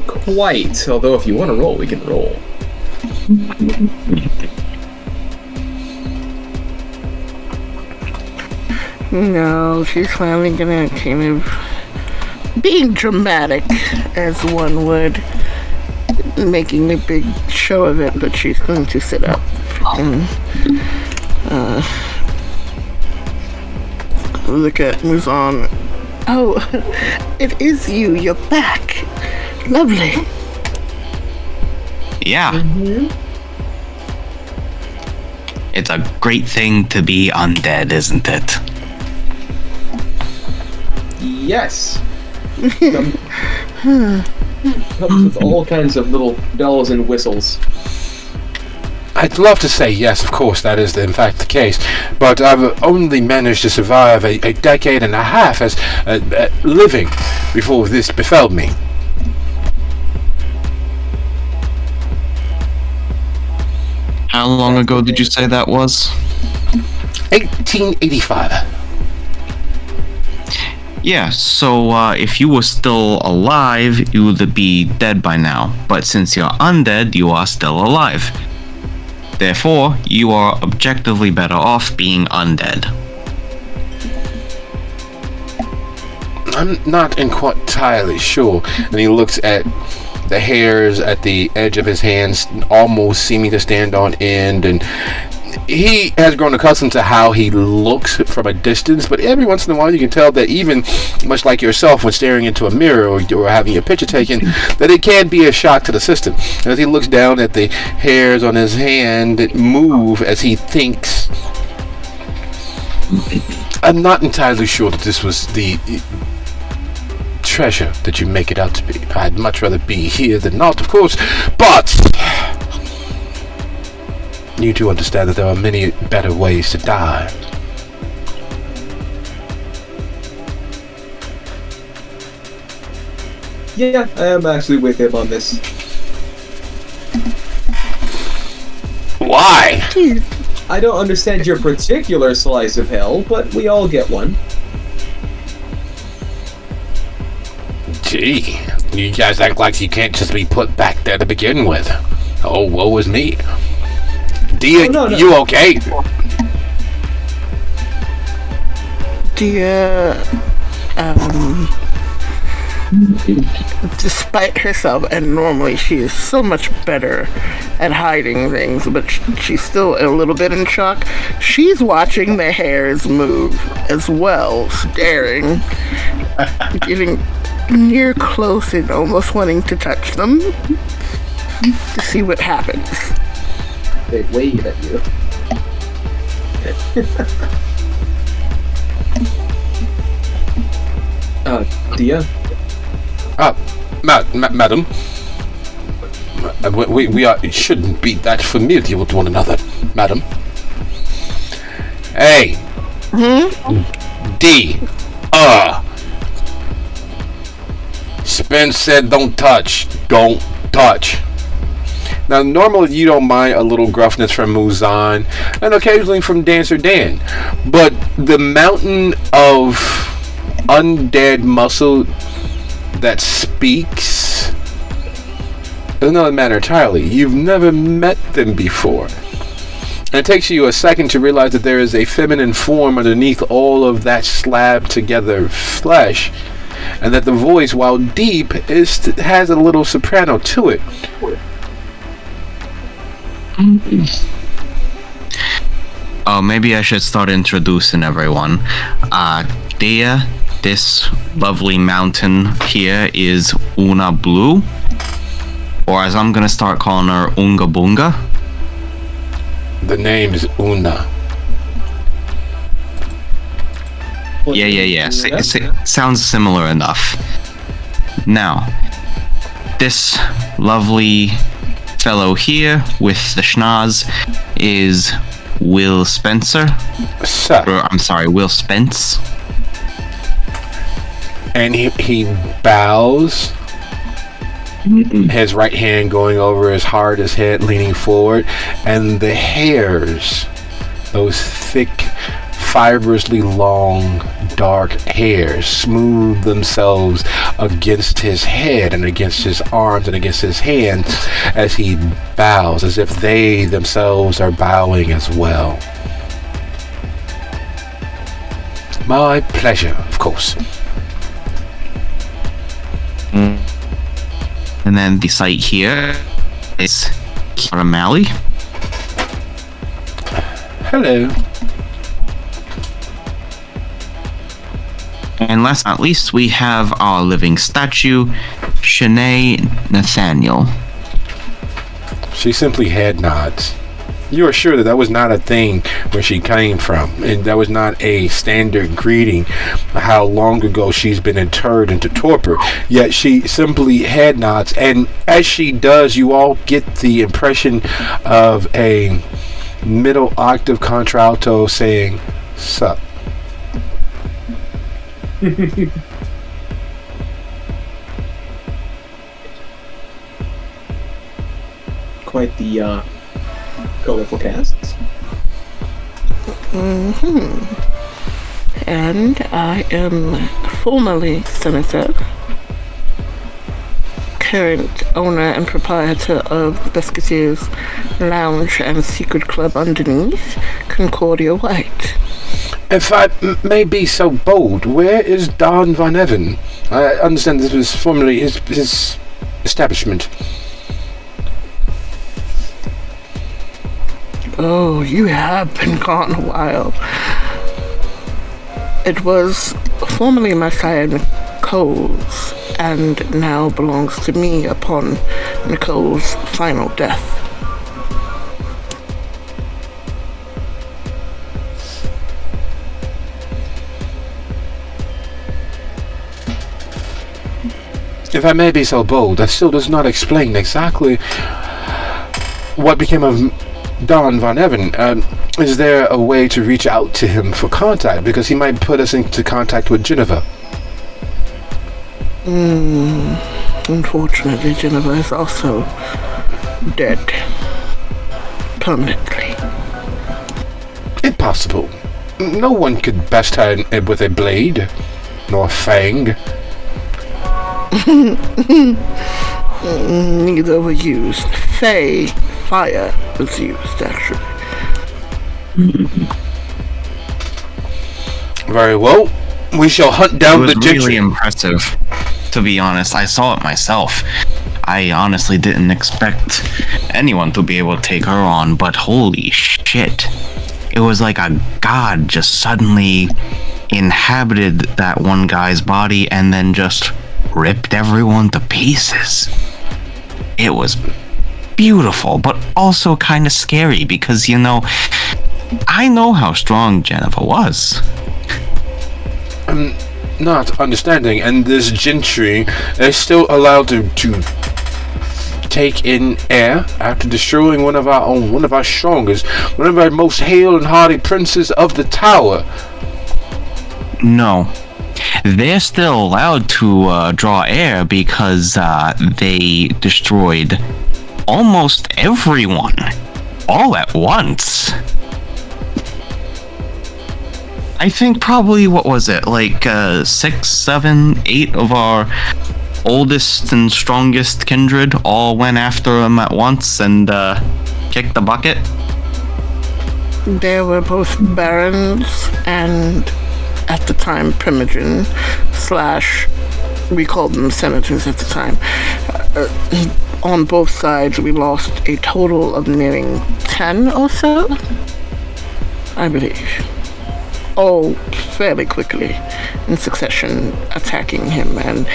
Quite. Although if you want to roll, we can roll. No, she's finally gonna kind of being dramatic, as one would, making a big show of it, but she's going to sit up and look at Muzan. Oh, it is you. You're back. Lovely. Yeah. Mm-hmm. It's a great thing to be undead, isn't it? Yes. Comes with all kinds of little bells and whistles. I'd love to say yes, of course, that is in fact the case, but I've only managed to survive a decade and a half as living before this befell me. How long ago did you say that was? 1885. Yeah, so if you were still alive, you would be dead by now. But since you're undead, you are still alive. Therefore, you are objectively better off being undead. I'm not entirely sure. And he looks at the hairs at the edge of his hands, almost seeming to stand on end, and he has grown accustomed to how he looks from a distance, but every once in a while you can tell that even, much like yourself when staring into a mirror or having your picture taken, that it can be a shock to the system. And as he looks down at the hairs on his hand move as he thinks, I'm not entirely sure that this was the treasure that you make it out to be. I'd much rather be here than not, of course, but you do understand that there are many better ways to die. Yeah, I am actually with him on this. Why? I don't understand your particular slice of hell, but we all get one. Gee, you guys act like you can't just be put back there to begin with. Oh, woe is me. Dia, no. you okay? Dia, despite herself, and normally she is so much better at hiding things, but she's still a little bit in shock. She's watching the hairs move as well, staring, getting near close and almost wanting to touch them to see what happens. They wave at you. Dia? Madam. We shouldn't be that familiar with one another, madam. Hey. D. Spence said don't touch. Don't touch. Now, normally you don't mind a little gruffness from Muzan and occasionally from Dancer Dan, but the mountain of undead muscle that speaks is another matter entirely. You've never met them before. And it takes you a second to realize that there is a feminine form underneath all of that slabbed together flesh, and that the voice, while deep, has a little soprano to it. Oh, maybe I should start introducing everyone. Dia, this lovely mountain here is Una Blue, or as I'm gonna start calling her, Unga Bunga. The name is Una. Yeah. Sounds similar enough. Now, this lovely fellow here with the schnoz is Will Spencer. Sir. I'm sorry, Will Spence. And he bows, his right hand going over his heart, his head leaning forward, and the hairs, those thick, fibrously long, dark hairs, smooth themselves against his head and against his arms and against his hands as he bows, as if they themselves are bowing as well. My pleasure, of course. And then the site here is Kiara Malley. Hello. And last but not least, we have our living statue, Shanae Nathaniel. She simply head nods. You are sure that that was not a thing where she came from, and that was not a standard greeting, how long ago she's been interred into torpor, yet she simply head nods, and as she does, you all get the impression of a middle octave contralto saying, "Sup." Quite the colorful casts. And I am formerly Senator, current owner and proprietor of the Biscuiteers Lounge and Secret Club underneath Concordia White. If I may be so bold, where is Don Von Evan? I understand this was formerly his establishment. Oh, you have been gone a while. It was formerly Messiah Nicole's, and now belongs to me upon Nicole's final death. If I may be so bold, that still does not explain exactly what became of Don Von Evan. Is there a way to reach out to him for contact? Because he might put us into contact with Geneva. Unfortunately, Geneva is also dead. Permanently. Impossible. No one could best her with a blade, nor a fang. Neither were used. Fire was used, actually. Very well. We shall hunt down the It was really impressive, to be honest. I saw it myself. I honestly didn't expect anyone to be able to take her on, but holy shit. It was like a god just suddenly inhabited that one guy's body and then just ripped everyone to pieces. It was beautiful, but also kind of scary because, you know, I know how strong Jennifer was. I'm not understanding, and this gentry is still allowed to take in air after destroying one of our strongest, one of our most hale and hardy princes of the tower. No. They're still allowed to draw air because they destroyed almost everyone all at once. I think probably, what was it, like 6, 7, 8 of our oldest and strongest kindred all went after him at once and kicked the bucket. There were both barons and, at the time, Primogen / we called them senators at the time. On both sides, we lost a total of nearing 10 or so, I believe. All fairly quickly in succession, attacking him and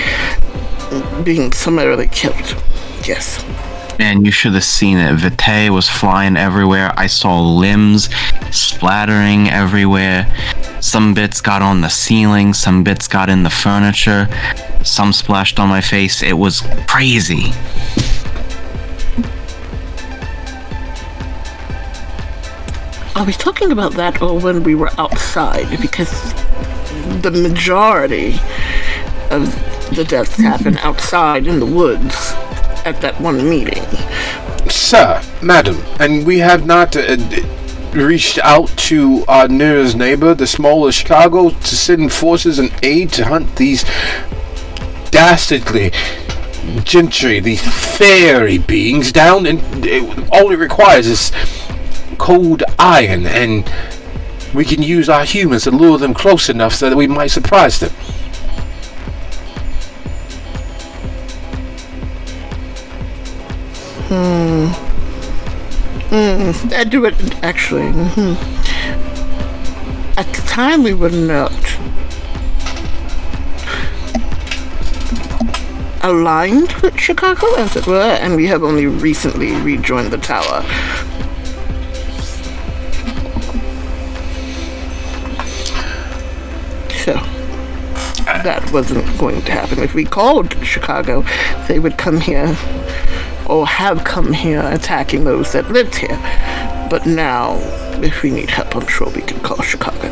being summarily killed. Yes. Man, you should have seen it. Vitae was flying everywhere. I saw limbs splattering everywhere. Some bits got on the ceiling, some bits got in the furniture, some splashed on my face. It was crazy. Are we talking about that or when we were outside? Because the majority of the deaths happened outside in the woods at that one meeting. Sir, madam, and we have not reached out to our nearest neighbor, the smaller Chicago, to send forces and aid to hunt these dastardly gentry, these fairy beings down, and all it requires is cold iron, and we can use our humans to lure them close enough so that we might surprise them. I do it, actually. At the time, we were not aligned with Chicago, as it were, and we have only recently rejoined the tower. that wasn't going to happen. If we called Chicago, they would come here, or have come here, attacking those that lived here. But now, if we need help, I'm sure we can call Chicago.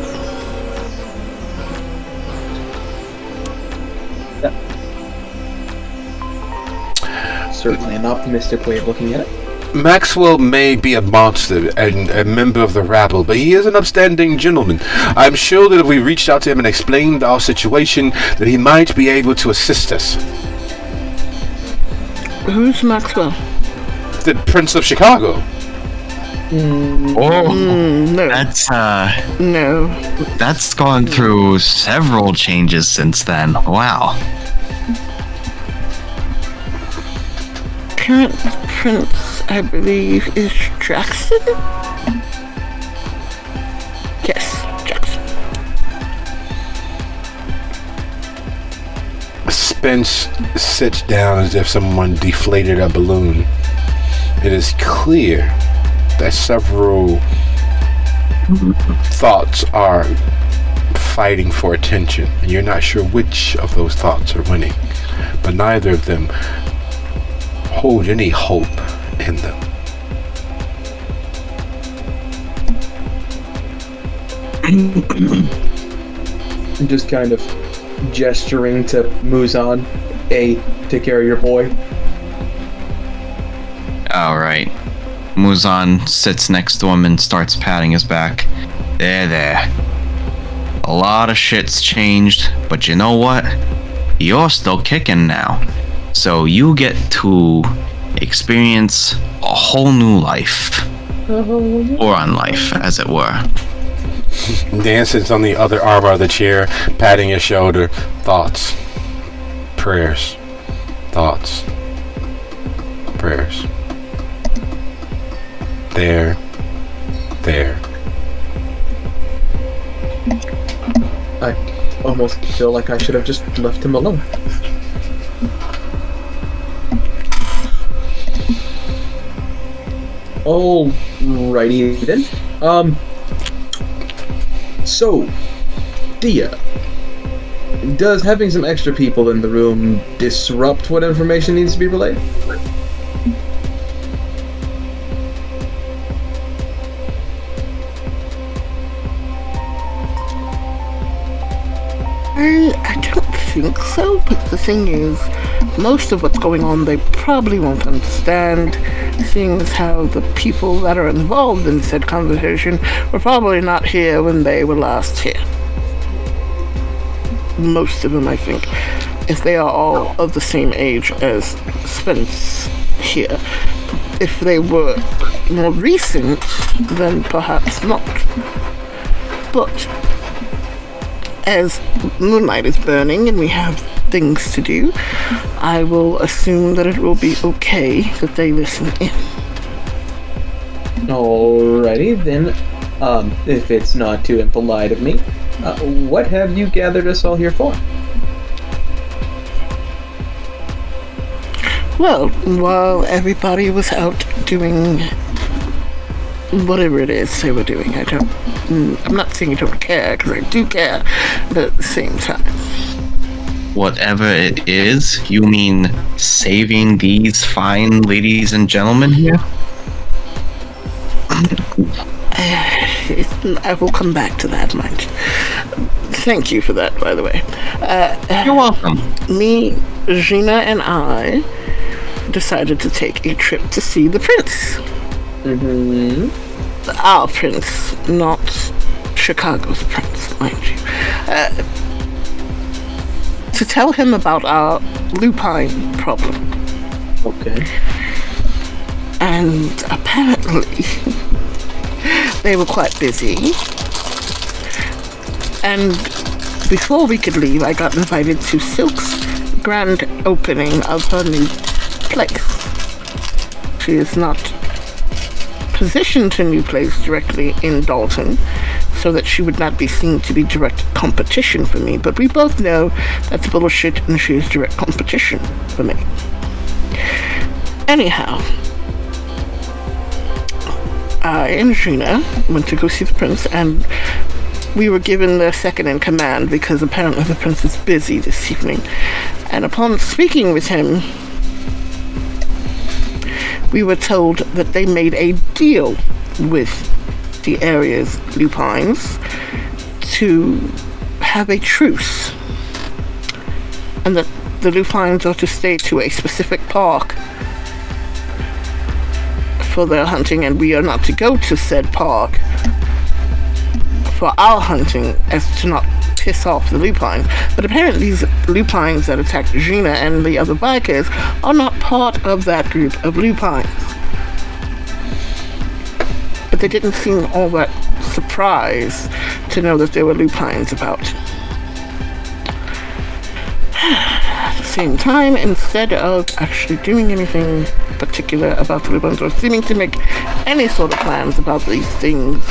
Certainly an optimistic way of looking at it. Maxwell may be a monster and a member of the rabble, but he is an upstanding gentleman. I'm sure that if we reached out to him and explained our situation, that he might be able to assist us. Who's Maxwell? The Prince of Chicago. Oh, No. no. That's gone through several changes since then. Wow. Current prince, I believe, is Jackson? Yes, Jackson. Spence sits down as if someone deflated a balloon. It is clear that several thoughts are fighting for attention, and you're not sure which of those thoughts are winning, but neither of them hold any hope in them. I'm just kind of gesturing to Muzan. Hey, take care of your boy. Alright. Muzan sits next to him and starts patting his back. There. A lot of shit's changed, but you know what? You're still kicking now. So you get to experience a whole new life. Or unlife, as it were. Dan sits on the other arm of the chair, patting his shoulder. Thoughts. Prayers. Thoughts. Prayers. There. I almost feel like I should have just left him alone. Alrighty then. So, Dia, does having some extra people in the room disrupt what information needs to be relayed? I don't think so, but the thing is, most of what's going on they probably won't understand, seeing as how the people that are involved in said conversation were probably not here when they were last here. Most of them, I think, if they are all of the same age as Spence here. If they were more recent, then perhaps not. But as moonlight is burning and we have things to do, I will assume that it will be okay that they listen in. Alrighty then. If it's not too impolite of me, what have you gathered us all here for? Well, while everybody was out doing whatever it is they were doing, I'm not saying I don't care, because I do care, but at the same time. Whatever it is, you mean saving these fine ladies and gentlemen here? I will come back to that, mind you. Thank you for that, by the way. You're welcome. Me, Gina, and I decided to take a trip to see the prince. Mm-hmm. Our prince, not Chicago's prince, mind you. To tell him about our lupine problem. Okay. And apparently, they were quite busy. And before we could leave, I got invited to Silk's grand opening of her new place. She is not positioned to new place directly in Dalton, so that she would not be seen to be direct competition for me, but we both know that's bullshit and she is direct competition for me. Anyhow, I and Gina went to go see the prince, and we were given the second in command because apparently the prince is busy this evening. And upon speaking with him, we were told that they made a deal with the area's lupines to have a truce, and that the lupines are to stay to a specific park for their hunting, and we are not to go to said park for our hunting as to not piss off the lupines. But apparently these lupines that attacked Gina and the other bikers are not part of that group of lupines. But they didn't seem all that surprised to know that there were lupines about. At the same time, instead of actually doing anything particular about the lupines or seeming to make any sort of plans about these things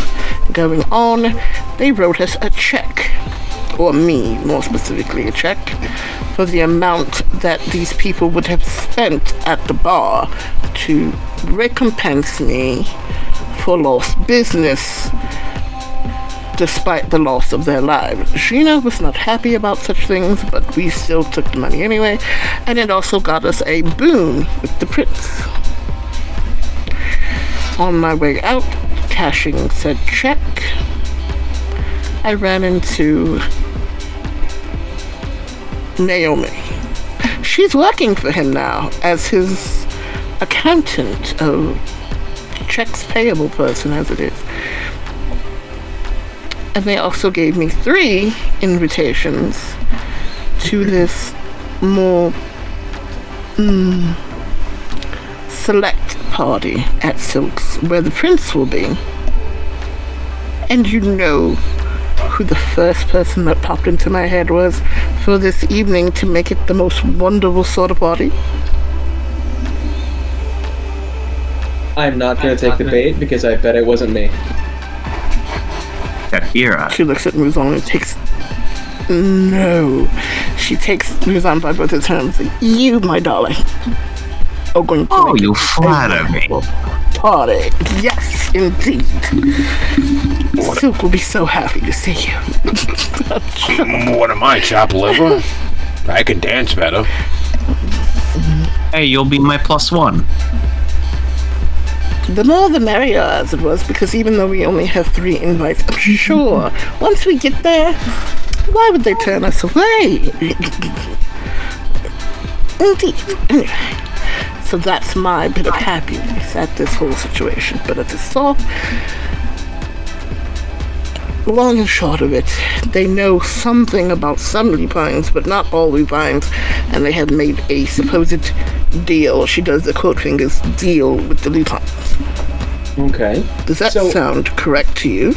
going on, they wrote us a check, or me more specifically, a check for the amount that these people would have spent at the bar to recompense me for lost business despite the loss of their lives. Gina was not happy about such things, but we still took the money anyway, and it also got us a boon with the prince. On my way out, cashing said check, I ran into Naomi. She's working for him now as his accountant, a checks payable person as it is. And they also gave me 3 invitations to this more select party at Silks, where the prince will be. And you know who the first person that popped into my head was for this evening to make it the most wonderful sort of party? I'm not going to take the bait because I bet it wasn't me. Sapphira. She looks at Muzan and takes... No. She takes Muzan by both his hands. You, my darling, are going to make you it flatter me. Party. Yes, indeed. Silk will be so happy to see you. What am I, chopped liver? I can dance better. Hey, you'll be my +1. The more the merrier, as it was, because even though we only have 3 invites, I'm sure once we get there, why would they turn us away? Indeed. Anyway, so that's my bit of happiness at this whole situation. But at the start, long and short of it, they know something about some lupines, but not all lupines, and they have made a supposed deal. She does the quote fingers deal with the lupines. Okay. Does that sound correct to you?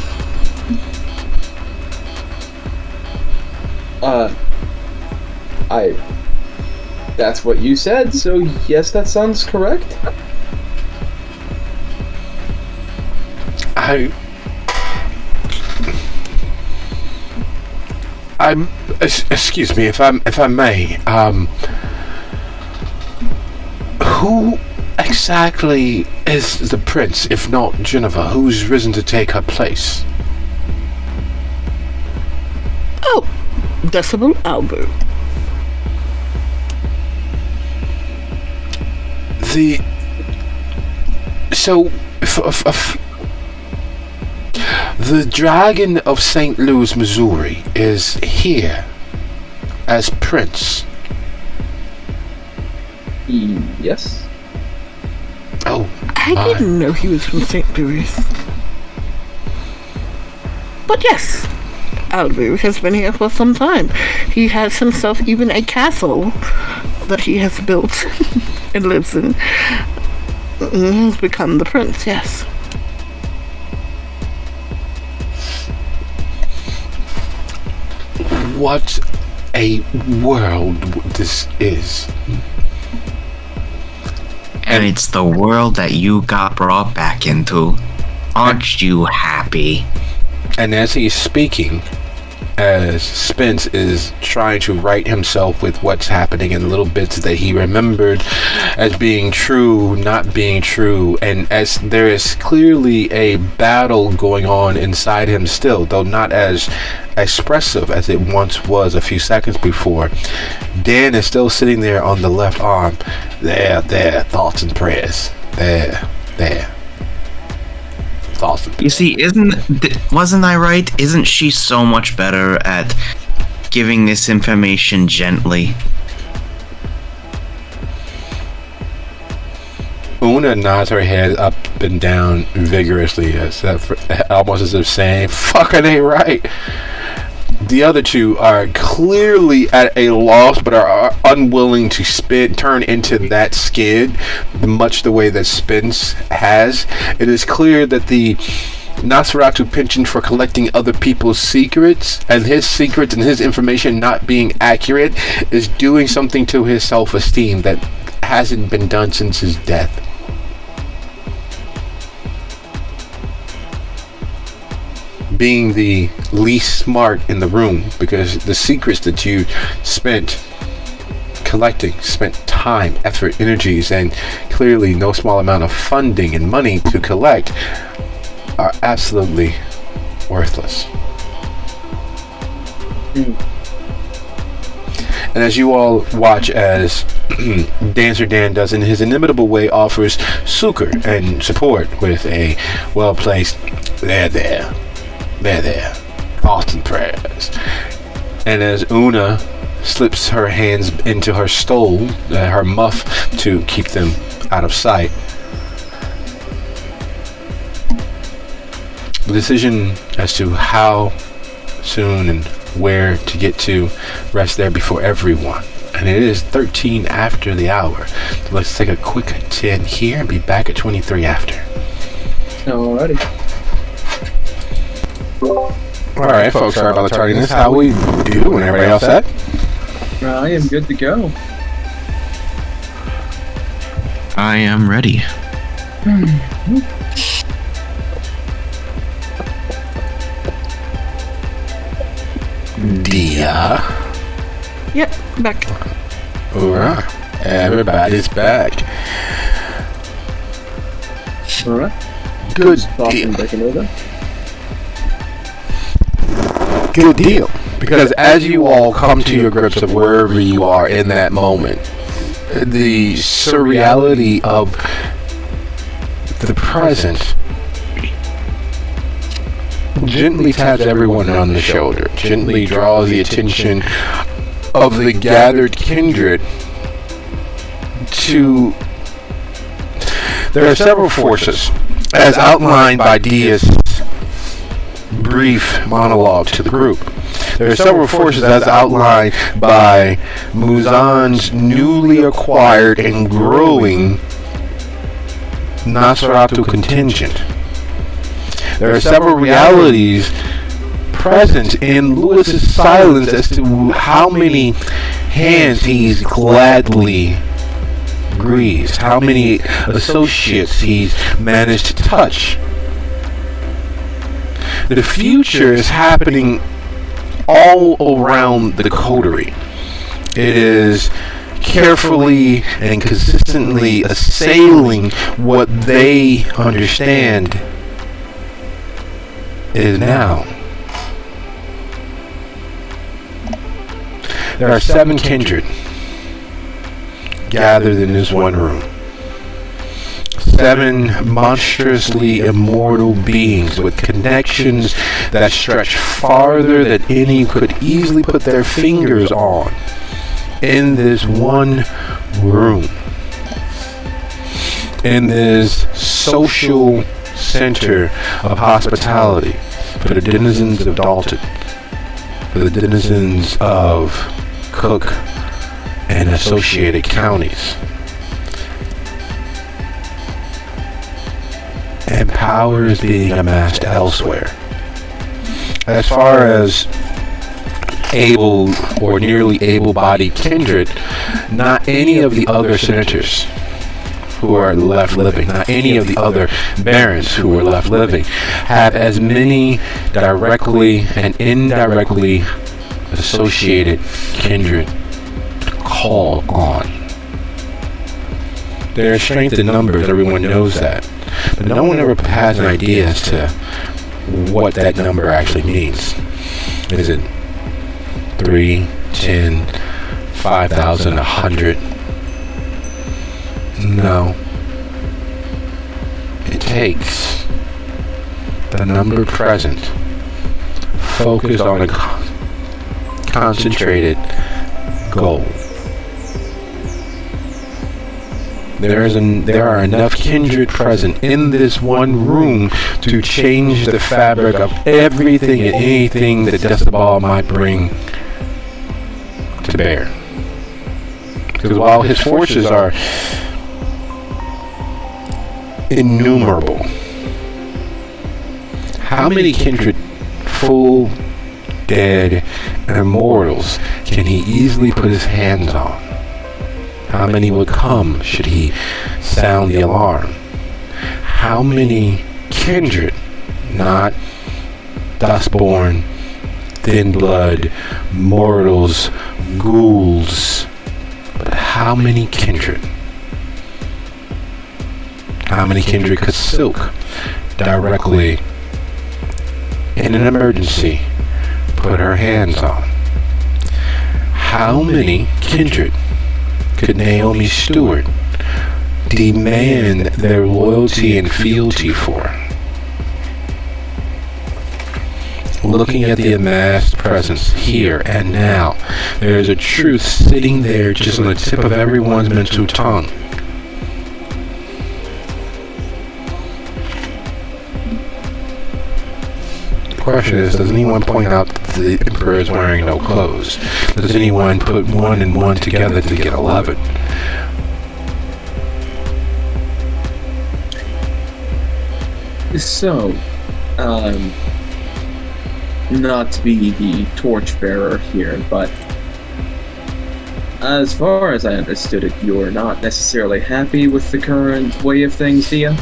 That's what you said, so yes, that sounds correct. Excuse me, if I may, who exactly is the prince, if not Geneva, who's risen to take her place? Oh, Decibel Albu. The Dragon of St. Louis, Missouri is here as prince. Yes. Oh, I didn't know he was from St. Louis. But yes, Albu has been here for some time. He has himself even a castle that he has built and lives in. He's become the prince, yes. what a world this is. And it's the world that you got brought back into. Aren't you happy? And as he's speaking, as Spence is trying to right himself with what's happening and little bits that he remembered as being true, not being true, and as there is clearly a battle going on inside him still, though not as expressive as it once was a few seconds before. Dan is still sitting there on the left arm. There, thoughts and prayers. There. Thoughts and prayers. You see, wasn't I right? Isn't she so much better at giving this information gently? Una nods her head up and down vigorously, almost as if saying, "Fuck, it ain't right." The other two are clearly at a loss, but are unwilling to turn into that skid, much the way that Spence has. It is clear that the Nosferatu penchant for collecting other people's secrets and his information not being accurate is doing something to his self-esteem that hasn't been done since his death. Being the least smart in the room, because the secrets that you spent time, effort, energies, and clearly no small amount of funding and money to collect are absolutely worthless. And as you all watch as Dancer Dan does in his inimitable way, offers succor and support with a well-placed there, thoughts and prayers. And as Una slips her hands into her stole, her muff, to keep them out of sight, the decision as to how soon and where to get to rests there before everyone. And it is 13 after the hour. So let's take a quick 10 here and be back at 23 after. Alrighty. Alright, folks, sorry about the tardiness. How we doing? Everybody else set? I am good to go. I am ready. Dia. Yep, back. Alright, everybody's back. Alright. Good Stop deal. and taking over. Good deal. Because as you all come to your grips of wherever you are in that moment, the surreality of the present gently taps everyone on the shoulder, gently draws the attention of the gathered kindred to... There are several forces, as outlined by Dia's brief monologue to the group. There are several forces as outlined by Muzan's newly acquired and growing Nosferatu contingent. There are several realities present in Lewis's silence as to how many hands he's gladly greased, how many associates he's managed to touch. The future is happening all around the coterie. It is carefully and consistently assailing what they understand is now. There are 7 kindred gathered in this one room. 7 monstrously immortal beings with connections that stretch farther than any could easily put their fingers on in this one room. In this social center of hospitality for the denizens of Dalton, for the denizens of Cook and associated counties. And power is being amassed elsewhere. As far as able or nearly able-bodied kindred, not any of the other senators who are left living, not any of the other barons who are left living, have as many directly and indirectly associated kindred to call on. There is strength in numbers, everyone knows that. But no one ever has an idea as to what that number actually means. Is it 3, 10, 5,000, 100? No. It takes the number present, focused on a concentrated goal. There are enough kindred present in this one room to change the fabric of everything and anything that Decibel might bring to bear. Because while his forces are innumerable, how many kindred, full, dead, immortals can he easily put his hands on? How many would come should he sound the alarm? How many kindred, not dustborn, thin blood, mortals, ghouls, but how many kindred? How many kindred could Silk directly, in an emergency, put her hands on? How many kindred could Naomi Stewart demand their loyalty and fealty for? Looking at the amassed presence here and now, there is a truth sitting there just on the tip of everyone's mental tongue. The question is, does anyone point out that the Emperor is wearing no clothes? Does anyone put 1 and 1 together to get 11? So, not to be the torchbearer here, but as far as I understood it, you're not necessarily happy with the current way of things, do you?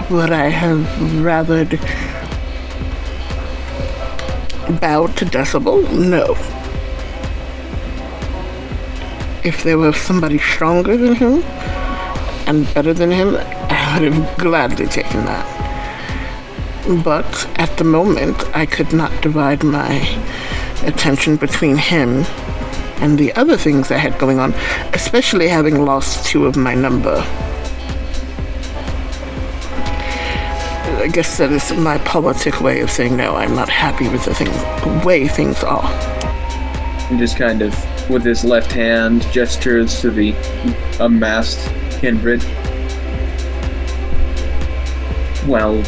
Would I have rather bowed to Decibel? No. If there was somebody stronger than him and better than him, I would have gladly taken that. But at the moment, I could not divide my attention between him and the other things I had going on, especially having lost 2 of my number. I guess that is my politic way of saying no, I'm not happy with the way things are. And just kind of, with his left hand, gestures to the amassed kindred. Well,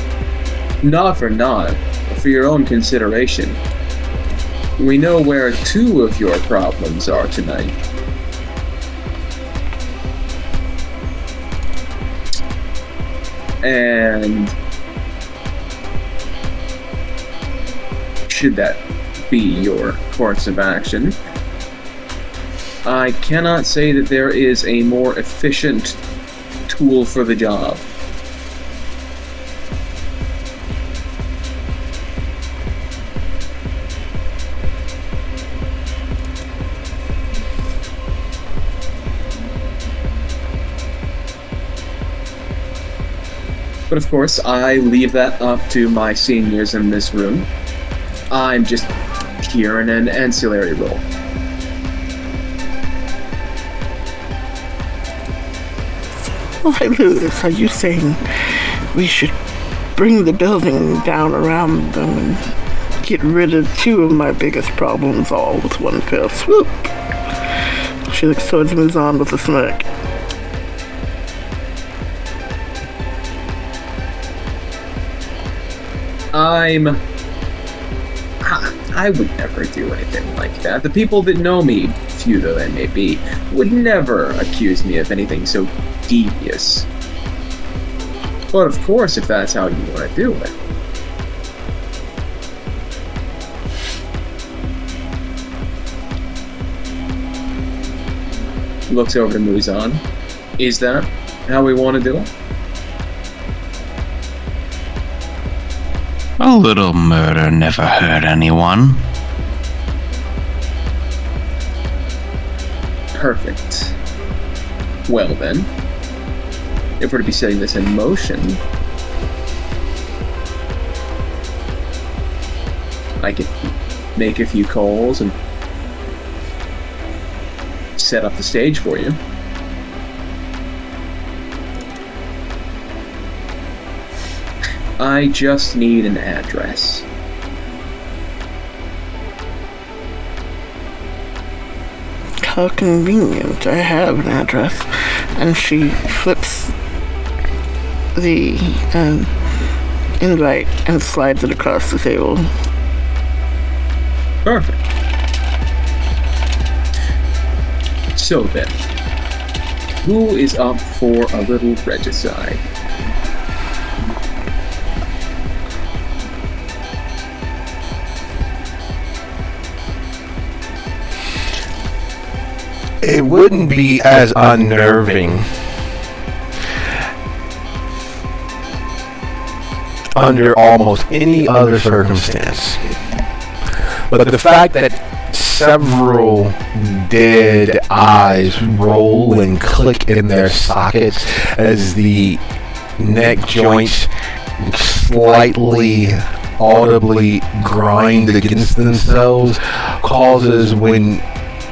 not for your own consideration. We know where 2 of your problems are tonight. And should that be your course of action, I cannot say that there is a more efficient tool for the job. But of course, I leave that up to my seniors in this room. I'm just here in an ancillary role. Why, Lewis, are you saying we should bring the building down around them and get rid of 2 of my biggest problems all with one fell swoop? She looks towards Muzan with a smirk. I would never do anything like that. The people that know me, few though they may be, would never accuse me of anything so devious. But of course, if that's how you want to do it. looks over to Muzan. Is that how we want to do it? A little murder never hurt anyone. Perfect. Well then, if we're to be setting this in motion, I can make a few calls and set up the stage for you. I just need an address. How convenient. I have an address. And she flips the invite and slides it across the table. Perfect. So then, who is up for a little regicide? It wouldn't be as unnerving under almost any other circumstance. But the fact that several dead eyes roll and click in their sockets as the neck joints slightly audibly grind against themselves causes, when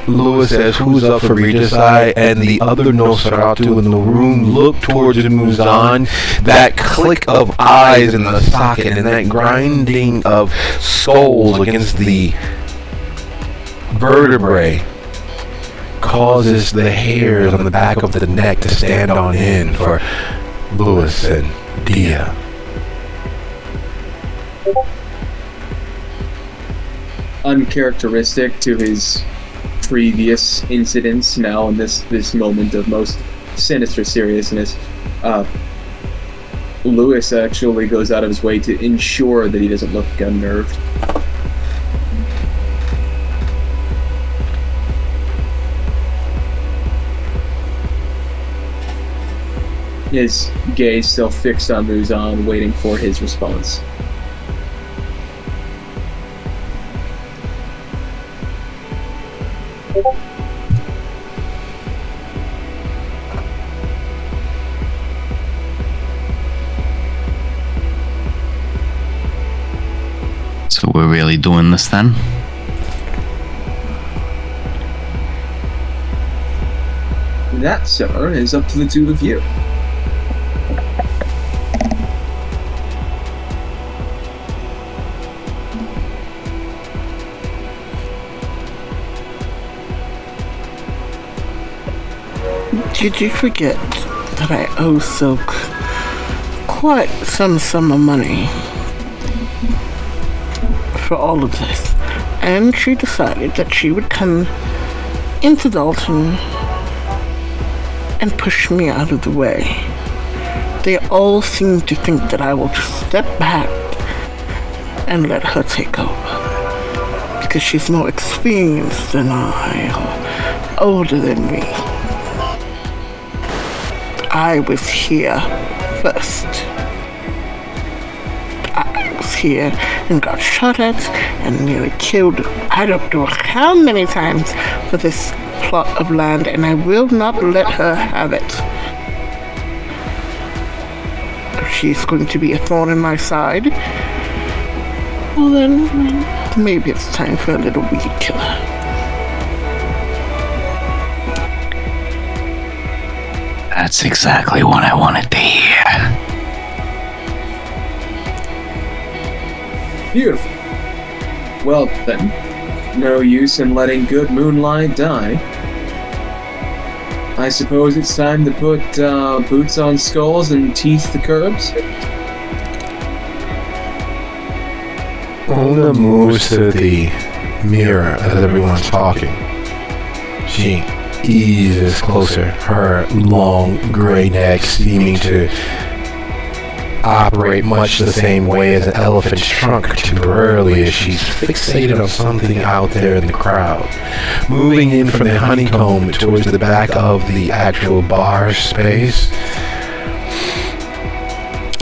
Lewis says, "Who's up for regicide?" and the other Nosferatu in the room look towards Muzan, that click of eyes in the socket and that grinding of skulls against the vertebrae causes the hairs on the back of the neck to stand on end for Lewis and Dia. Uncharacteristic to his previous incidents, now in this moment of most sinister seriousness, Lewis actually goes out of his way to ensure that he doesn't look unnerved. His gaze still fixed on Muzan, waiting for his response. So we're really doing this then? That, sir, is up to the two of you. Did you forget that I owe Silk quite some sum of money for all of this? And she decided that she would come into Dalton and push me out of the way. They all seem to think that I will just step back and let her take over, because she's more experienced than I, or older than me. I was here first. I was here and got shot at and nearly killed, I don't know how many times, for this plot of land, and I will not let her have it. If she's going to be a thorn in my side, well then, maybe it's time for a little weed killer. That's exactly what I wanted to hear. Beautiful. Well then, no use in letting good moonlight die. I suppose it's time to put boots on skulls and teeth to curbs? Una moves to the mirror as everyone's talking. She eases closer, her long gray neck seeming to operate much the same way as an elephant's trunk temporarily as she's fixated on something out there in the crowd. Moving in from the honeycomb towards the back of the actual bar space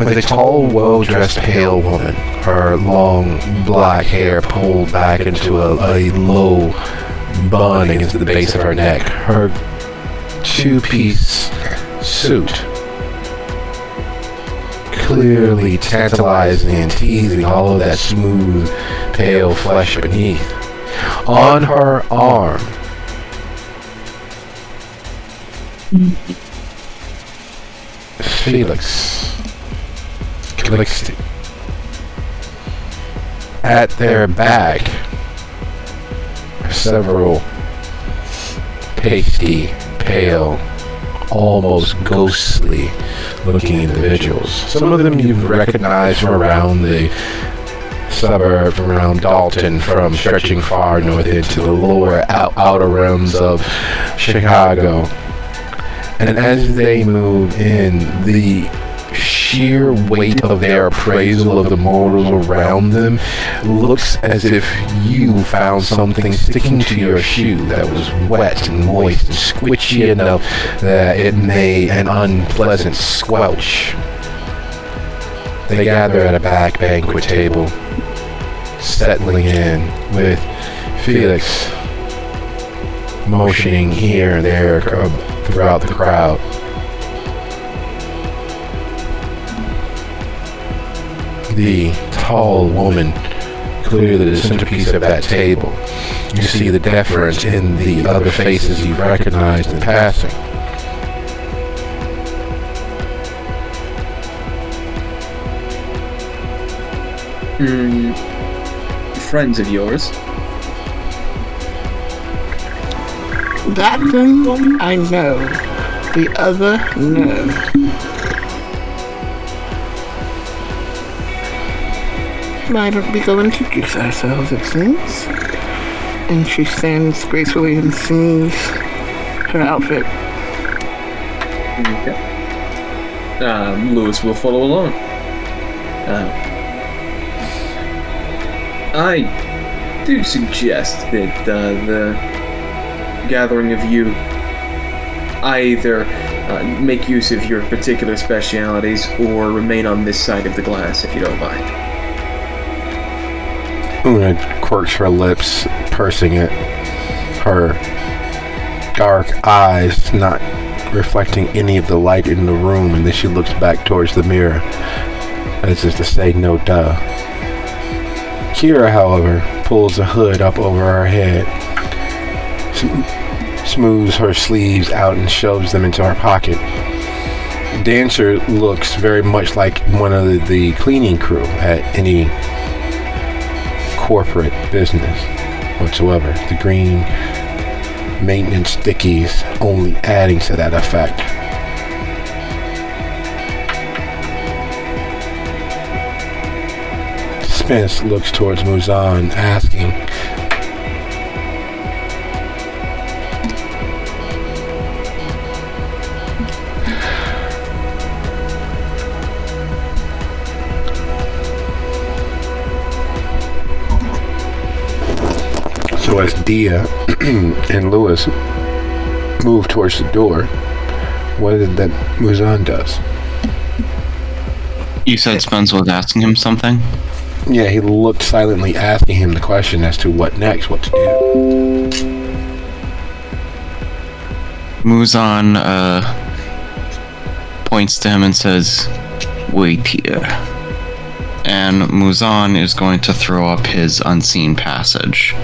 is a tall, well-dressed, pale woman. Her long black hair pulled back into a low bun against the base of her neck. Her two-piece suit, clearly tantalizing and teasing all of that smooth, pale flesh beneath. On her arm, Felix Calixte. At their back, several pasty, pale, almost ghostly looking individuals. Some of them you've recognized from around the suburb, from around Dalton, from stretching far north into the lower outer realms of Chicago. And as they move in, the sheer weight of their appraisal of the mortals around them looks as if you found something sticking to your shoe that was wet and moist and squishy enough that it made an unpleasant squelch. They gather at a back banquet table, settling in, with Felix motioning here and there throughout the crowd. The tall woman, clearly the centerpiece of that table. You see the deference in the other faces you recognized in passing. Friends of yours? That one I know. The other, no. Why don't we go introduce ourselves, it seems? And she stands gracefully and smooths her outfit. Okay. Lewis will follow along. I do suggest that the gathering of you either make use of your particular specialities or remain on this side of the glass, if you don't mind. Una quirks her lips, pursing it, her dark eyes not reflecting any of the light in the room, and then she looks back towards the mirror, as if to say, no duh. Kira, however, pulls the hood up over her head, smooths her sleeves out and shoves them into her pocket. Dancer looks very much like one of the cleaning crew at any corporate business whatsoever. The green maintenance stickies only adding to that effect. Spence looks towards Muzan, asking, so as Dia and Lewis move towards the door, what is it that Muzan does? You said Spence was asking him something? Yeah, he looked silently, asking him the question as to what next, what to do. Muzan points to him and says, "Wait here." And Muzan is going to throw up his unseen passage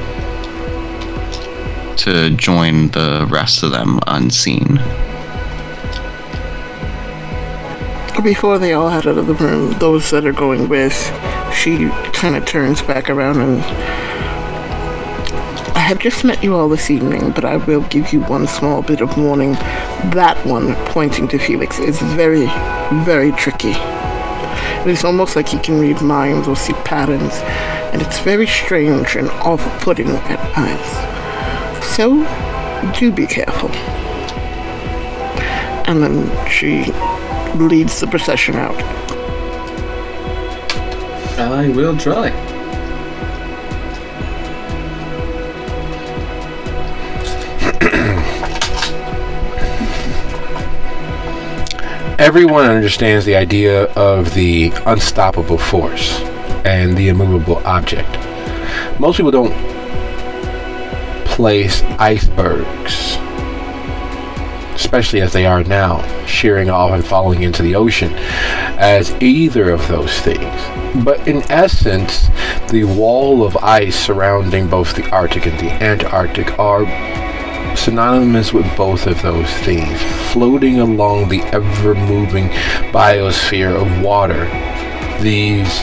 to join the rest of them unseen. Before they all head out of the room, those that are going with, she kind of turns back around and, I have just met you all this evening, but I will give you one small bit of warning. That one, pointing to Felix, is very, very tricky. It is almost like he can read minds or see patterns, and it's very strange and off-putting at times. So, do be careful. And then she leads the procession out. I will try. Everyone understands the idea of the unstoppable force and the immovable object. Most people don't place icebergs, especially as they are now, shearing off and falling into the ocean, as either of those things. But in essence, the wall of ice surrounding both the Arctic and the Antarctic are synonymous with both of those things, floating along the ever-moving biosphere of water. These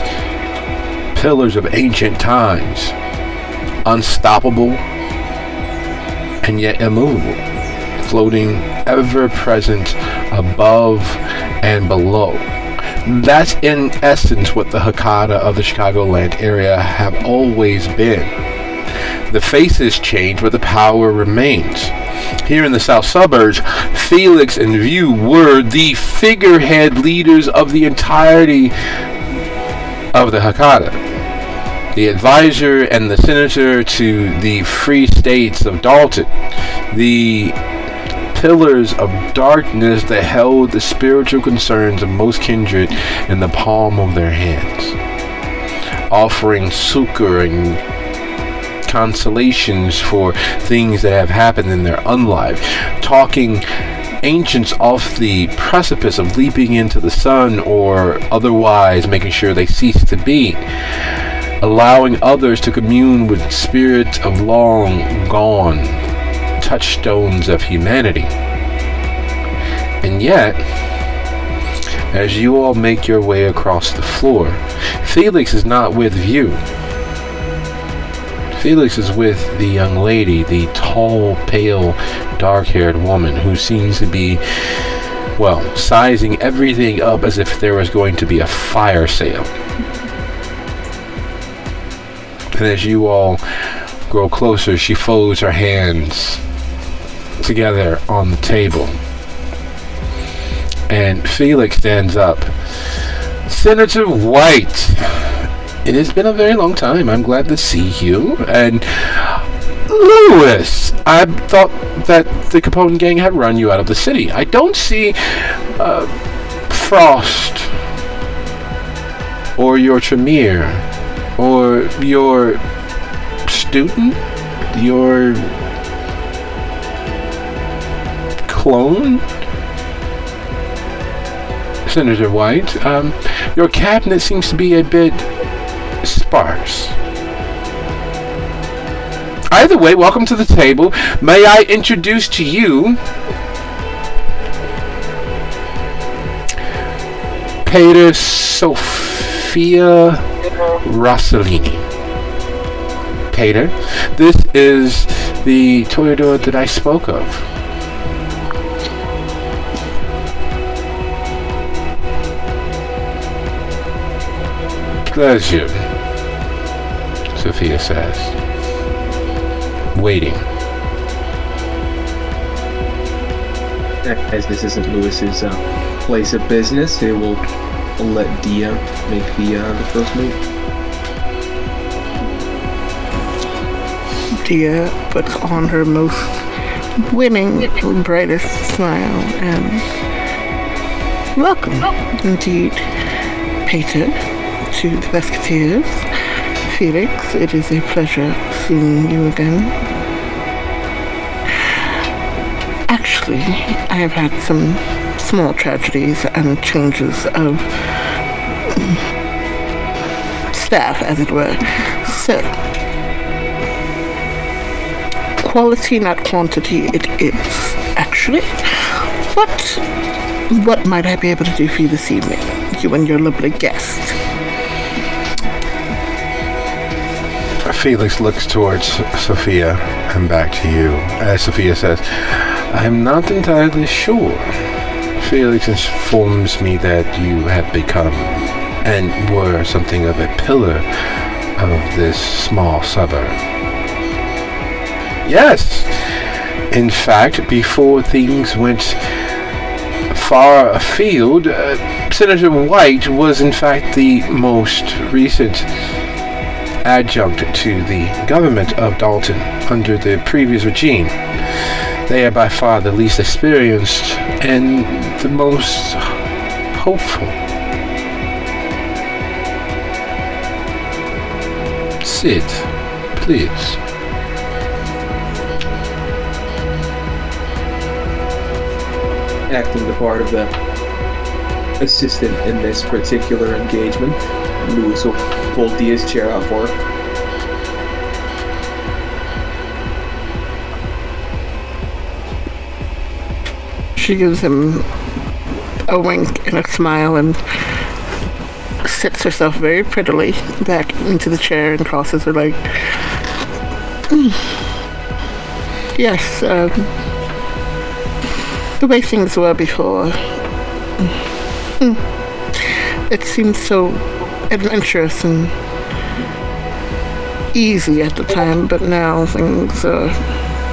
pillars of ancient times, unstoppable and yet immovable, floating ever-present above and below. That's in essence what the Hecata of the Chicagoland area have always been. The faces change, but the power remains. Here in the south suburbs, Felix and View were the figurehead leaders of the entirety of the Hecata. The advisor and the senator to the free states of Dalton. The pillars of darkness that held the spiritual concerns of most kindred in the palm of their hands, offering succor and consolations for things that have happened in their unlife, talking ancients off the precipice of leaping into the sun or otherwise making sure they cease to be, allowing others to commune with spirits of long gone touchstones of humanity. And yet, as you all make your way across the floor, Felix is not with you. Felix is with the young lady, the tall, pale, dark-haired woman who seems to be, well, sizing everything up as if there was going to be a fire sale. And as you all grow closer, she folds her hands together on the table. And Felix stands up. Senator White, it has been a very long time. I'm glad to see you. And Lewis, I thought that the Capone gang had run you out of the city. I don't see Frost or your Tremere or your student, your clone, Senator White. Your cabinet seems to be a bit sparse. Either way, welcome to the table. May I introduce to you Pater Sophia Rossellini. Pater, this is the Toreador that I spoke of. Pleasure, Sophia says, waiting. As this isn't Lewis's place of business, they will let Dia make the first move. Dia puts on her most winning, brightest smile and welcome, indeed, Pater, to the Musketeers. Felix, it is a pleasure seeing you again. Actually, I have had some small tragedies and changes of staff, as it were. So, quality, not quantity, it is, actually. What might I be able to do for you this evening, you and your lovely guest? Felix looks towards Sophia and back to you, as Sophia says, I'm not entirely sure. Felix informs me that you have become and were something of a pillar of this small suburb. Yes! In fact, before things went far afield, Senator White was in fact the most recent adjunct to the government of Dalton under the previous regime. They are by far the least experienced and the most hopeful. Sit, please. Acting the part of the assistant in this particular engagement, Lewis will pull Dia's chair out for her. She gives him a wink and a smile and sits herself very prettily back into the chair and crosses her leg. Yes, the way things were before. It seemed so adventurous and easy at the time, but now things are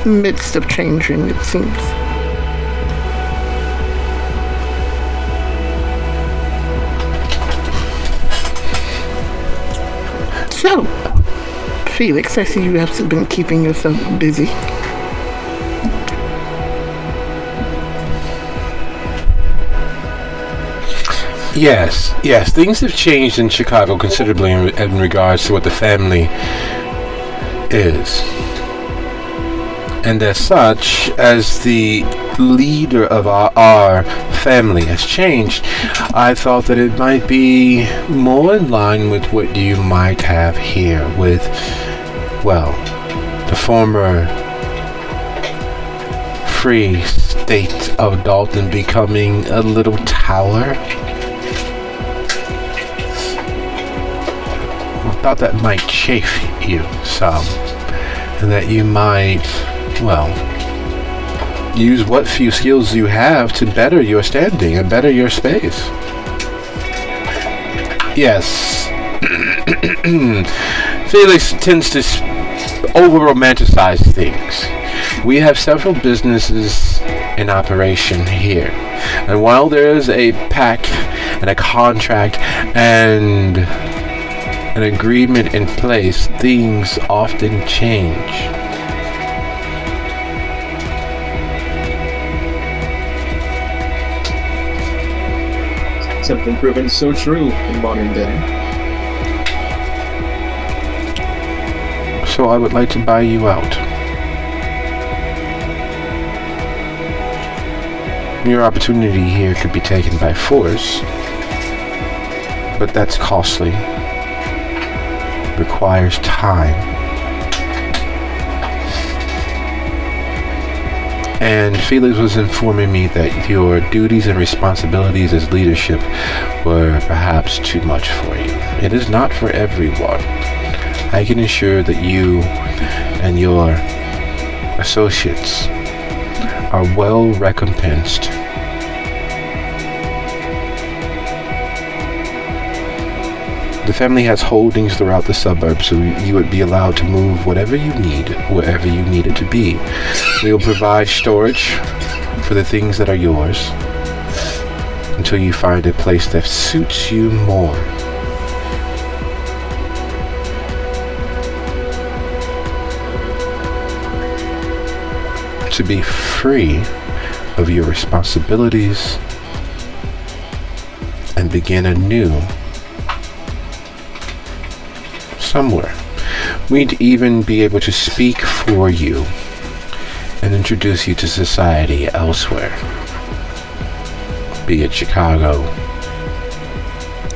midst of changing, it seems. So, Felix, I see you have been keeping yourself busy. Yes, things have changed in Chicago considerably in regards to what the family is. And as such, as the leader of our family has changed, I thought that it might be more in line with what you might have here with, well, the former free state of Dalton becoming a little tower. I thought that might chafe you some, and that you might, well, use what few skills you have to better your standing and better your space. Yes. Felix tends to over-romanticize things. We have several businesses in operation here. And while there is a pact and a contract and an agreement in place, things often change. Something proven so true in modern day. So I would like to buy you out. Your opportunity here could be taken by force, but that's costly. Requires time. And Felix was informing me that your duties and responsibilities as leadership were perhaps too much for you. It is not for everyone. I can assure that you and your associates are well recompensed. The family has holdings throughout the suburbs, so you would be allowed to move whatever you need, wherever you need it to be. We will provide storage for the things that are yours until you find a place that suits you more. To be free of your responsibilities and begin anew somewhere. We'd even be able to speak for you and introduce you to society elsewhere, be it Chicago,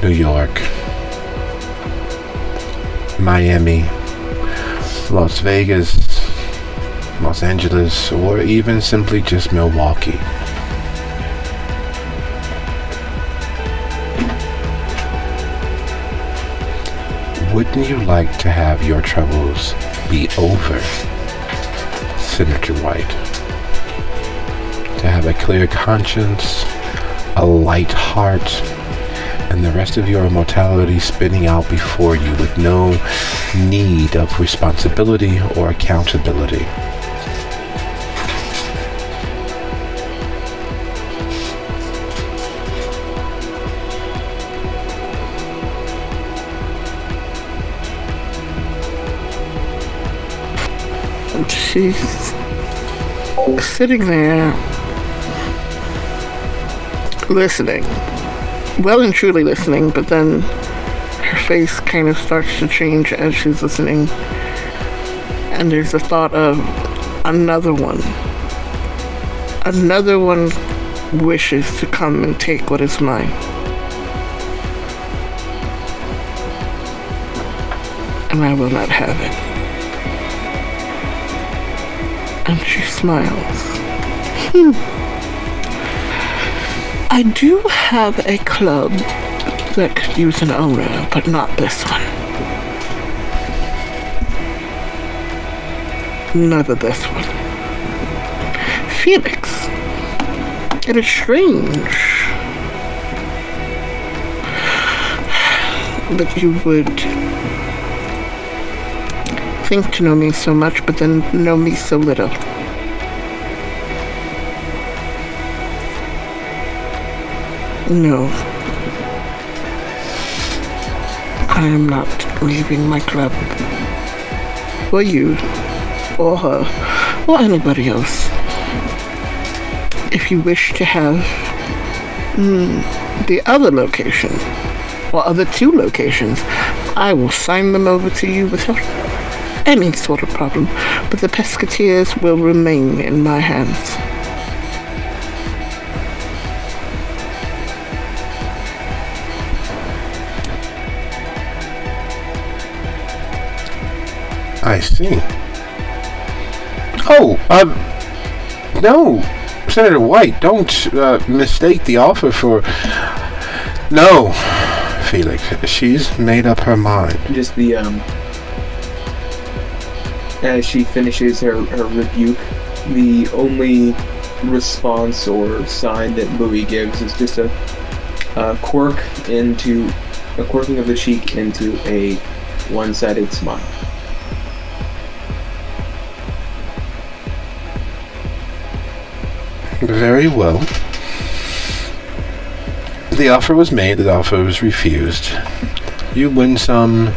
New York, Miami, Las Vegas, Los Angeles, or even simply just Milwaukee. Wouldn't you like to have your troubles be over, Senator White? To have a clear conscience, a light heart, and the rest of your mortality spinning out before you with no need of responsibility or accountability. And she's sitting there, listening. Well and truly listening, but then her face kind of starts to change as she's listening. And there's the thought of another one. Another one wishes to come and take what is mine. And I will not have it. And she smiles. I do have a club that could use an owner, but not this one. Neither this one. Felix, it is strange that you would think to know me so much, but then know me so little. No. I am not leaving my club. Or you. Or her. Or anybody else. If you wish to have the other location, or other 2 locations, I will sign them over to you without any sort of problem, but the Pesketeers will remain in my hands. I see. Oh, no, Senator White, don't mistake the offer for... No, Felix, she's made up her mind. Just the, as she finishes her rebuke, the only response or sign that Louis gives is just a quirking of the cheek into a one-sided smile. Very well. The offer was made, the offer was refused. You win some,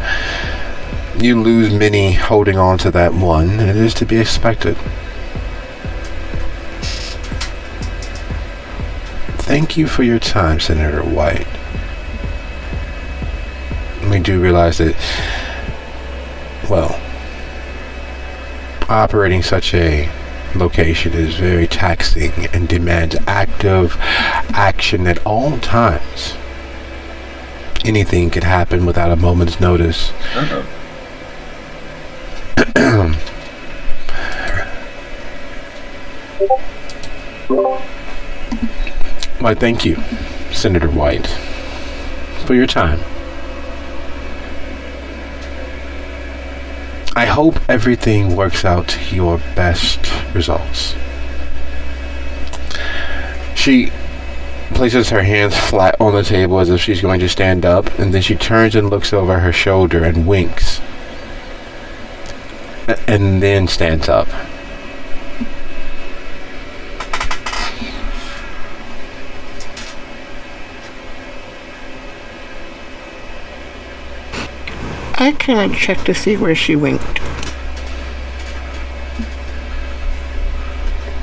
you lose many holding on to that one. It is to be expected. Thank you for your time, Senator White. We do realize that, well, operating such a location is very taxing and demands active action at all times. Anything could happen without a moment's notice. Why, thank you, Senator White, for your time. I hope everything works out to your best results. She places her hands flat on the table as if she's going to stand up, and then she turns and looks over her shoulder and winks. And then stands up. I can't check to see where she winked.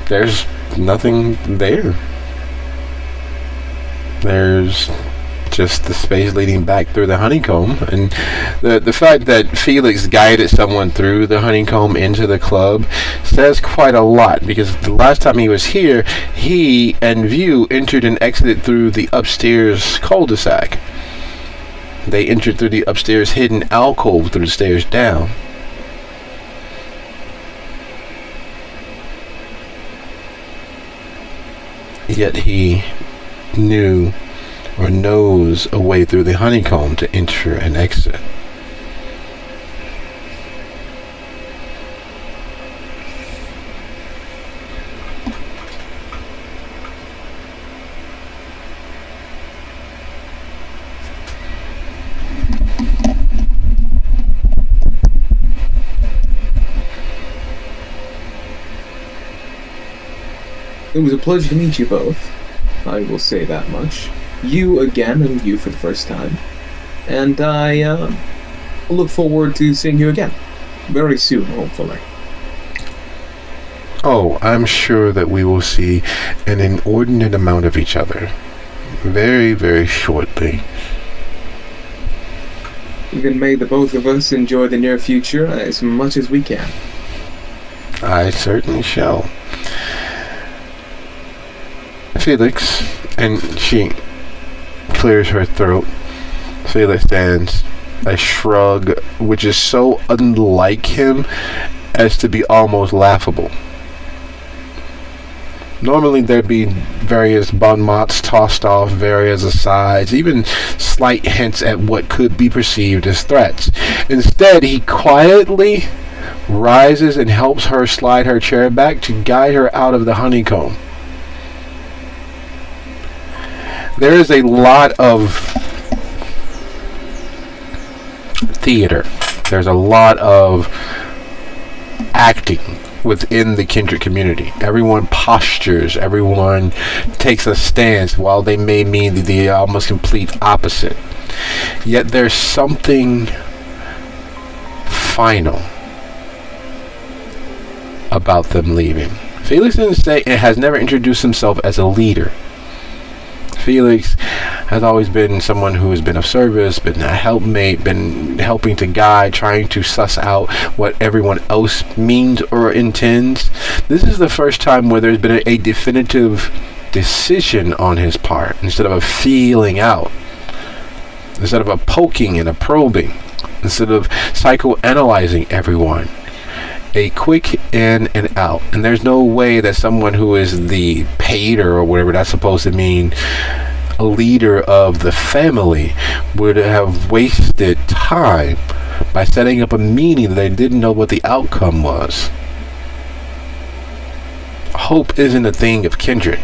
There's nothing there. There's just the space leading back through the honeycomb, and the fact that Felix guided someone through the honeycomb into the club says quite a lot, because the last time he was here, he and View entered and exited through the upstairs cul-de-sac. They entered through the upstairs hidden alcove through the stairs down. Yet he knew or knows a way through the honeycomb to enter and exit. It was a pleasure to meet you both. I will say that much. You again, and you for the first time. And I look forward to seeing you again. Very soon, hopefully. Oh, I'm sure that we will see an inordinate amount of each other very, very shortly. Then may the both of us enjoy the near future as much as we can. I certainly shall. Felix, and she clears her throat. Felix stands, a shrug which is so unlike him as to be almost laughable. Normally there'd be various bon mots tossed off, various asides, even slight hints at what could be perceived as threats. Instead, he quietly rises and helps her slide her chair back to guide her out of the honeycomb. There is a lot of theater. There's a lot of acting within the kindred community. Everyone postures, everyone takes a stance, while they may mean the almost complete opposite. Yet there's something final about them leaving. Felix didn't say, and has never introduced himself as a leader. Felix has always been someone who has been of service, been a helpmate, been helping to guide, trying to suss out what everyone else means or intends. This is the first time where there's been a definitive decision on his part, instead of a feeling out, instead of a poking and a probing, instead of psychoanalyzing everyone. A quick in and out. And there's no way that someone who is the pater or whatever that's supposed to mean, a leader of the family, would have wasted time by setting up a meeting that they didn't know what the outcome was. Hope isn't a thing of kindred.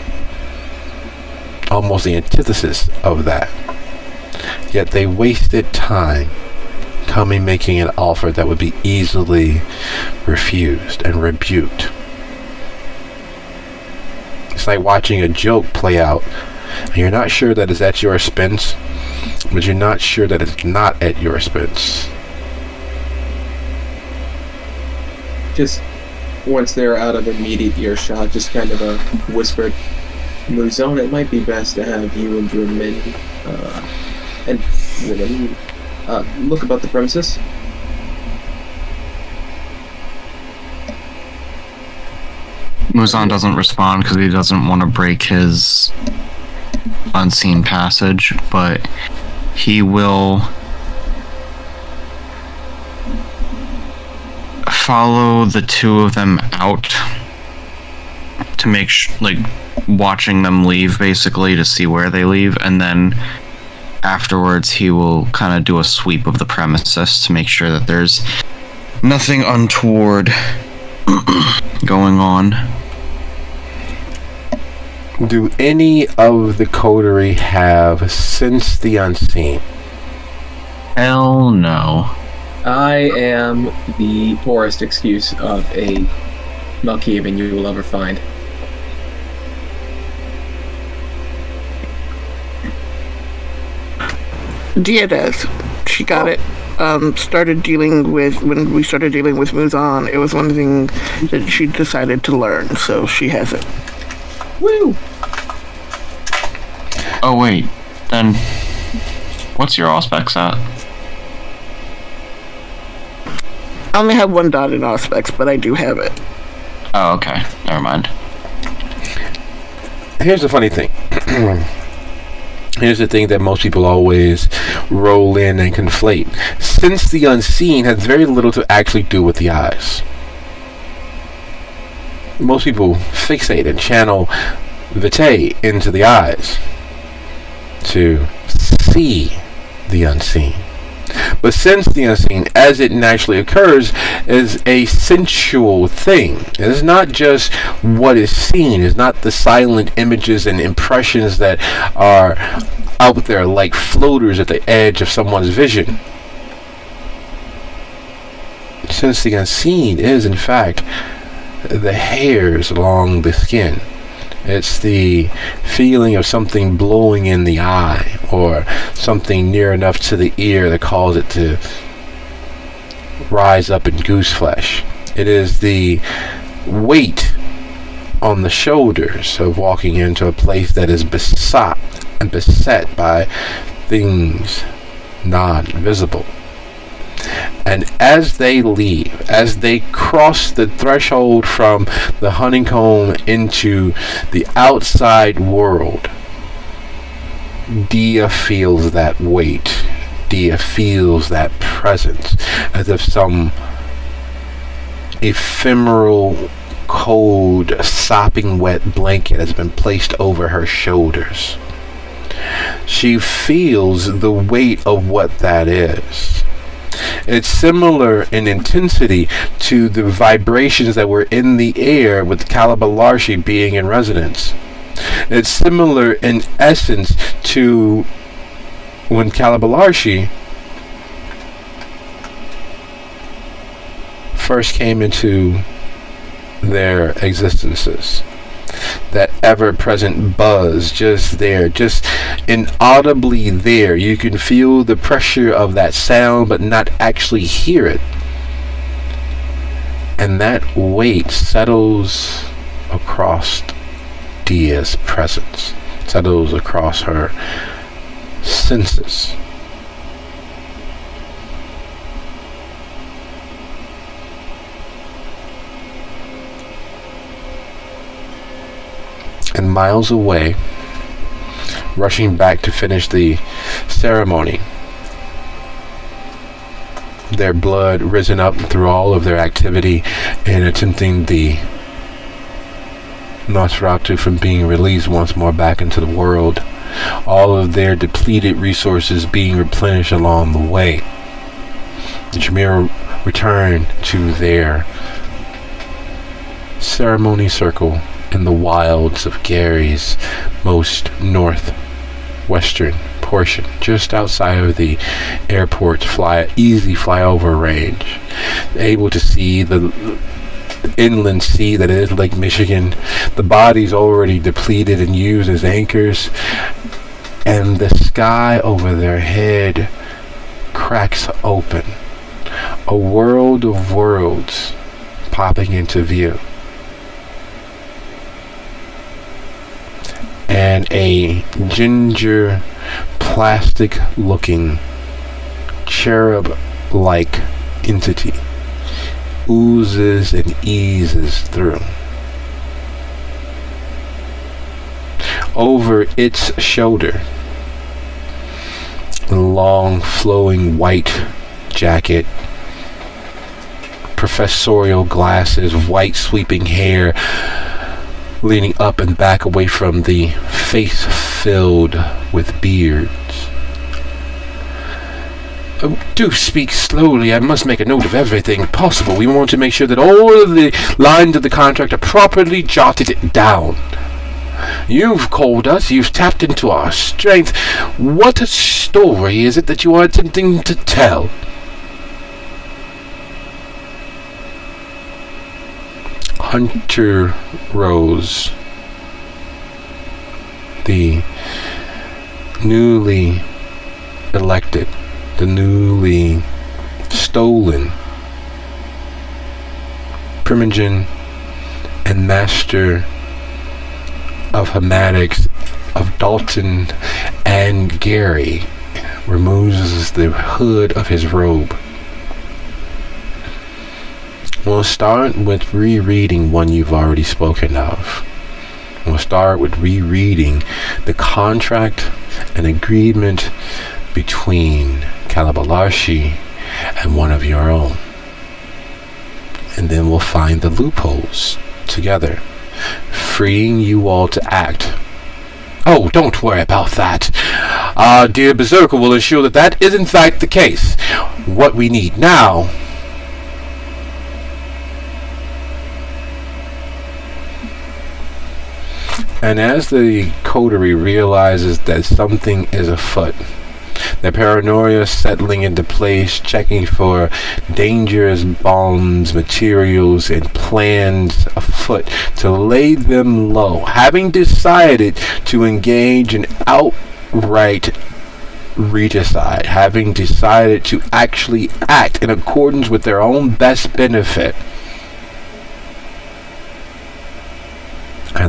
Almost the antithesis of that. Yet they wasted time coming, making an offer that would be easily refused and rebuked. It's like watching a joke play out, and you're not sure that it's at your expense, but you're not sure that it's not at your expense. Just once they're out of immediate earshot, just kind of a whispered, Muzon, it might be best to have you and your men and women look about the premises. Muzan doesn't respond because he doesn't want to break his unseen passage, but he will follow the two of them out to make watching them leave, basically, to see where they leave, and then afterwards he will kind of do a sweep of the premises to make sure that there's nothing untoward going on. Do any of the coterie have Sense the Unseen? Hell no. I am the poorest excuse of a Malkavian you will ever find. Dia does. She got it. Started dealing with, when we started dealing with Muzan, it was one thing that she decided to learn, so she has it. Woo! Oh wait, then what's your Auspex at? I only have one dot in Auspex, but I do have it. Oh, okay. Never mind. Here's the funny thing. Here's the thing that most people always roll in and conflate. Sense the Unseen has very little to actually do with the eyes. Most people fixate and channel vitae into the eyes to see the unseen. But Sense the Unseen, as it naturally occurs, is a sensual thing. It is not just what is seen. It's not the silent images and impressions that are out there like floaters at the edge of someone's vision. Sense the Unseen is, in fact, the hairs along the skin. It's the feeling of something blowing in the eye, or something near enough to the ear that causes it to rise up in goose flesh. It is the weight on the shoulders of walking into a place that is beset by things not visible. And as they leave, as they cross the threshold from the honeycomb into the outside world, Dia feels that weight. Dia feels that presence, as if some ephemeral, cold, sopping wet blanket has been placed over her shoulders. She feels the weight of what that is. It's similar in intensity to the vibrations that were in the air with Calabalarshi being in residence. It's similar in essence to when Calabalarshi first came into their existences. That ever-present buzz, just there, just inaudibly there. You can feel the pressure of that sound but not actually hear it. And that weight settles across Dia's presence, settles across her senses. And miles away, rushing back to finish the ceremony, their blood risen up through all of their activity in attempting the Nosferatu from being released once more back into the world, all of their depleted resources being replenished along the way. The Tremere returned to their ceremony circle in the wilds of Gary's most northwestern portion, just outside of the airport's easy flyover range, able to see the inland sea that is Lake Michigan, the bodies already depleted and used as anchors, and the sky over their head cracks open, a world of worlds popping into view. And a ginger, plastic-looking, cherub-like entity oozes and eases through. Over its shoulder, a long, flowing white jacket, professorial glasses, white sweeping hair, leaning up and back away from the face filled with beards. Oh, do speak slowly. I must make a note of everything possible. We want to make sure that all of the lines of the contract are properly jotted down. You've called us. You've tapped into our strength. What story is it that you are attempting to tell? Hunter Rose, the newly elected, the newly stolen Primogen and Master of Hematics of Dalton and Gary, removes the hood of his robe. We'll start with rereading one you've already spoken of. We'll start with rereading the contract and agreement between Calabalarshi and one of your own. And then we'll find the loopholes together, freeing you all to act. Oh, don't worry about that. Our dear Berserker will ensure that that is in fact the case. What we need now And as the coterie realizes that something is afoot, the paranoia settling into place, checking for dangerous bombs, materials, and plans afoot to lay them low, having decided to engage in outright regicide, having decided to actually act in accordance with their own best benefit.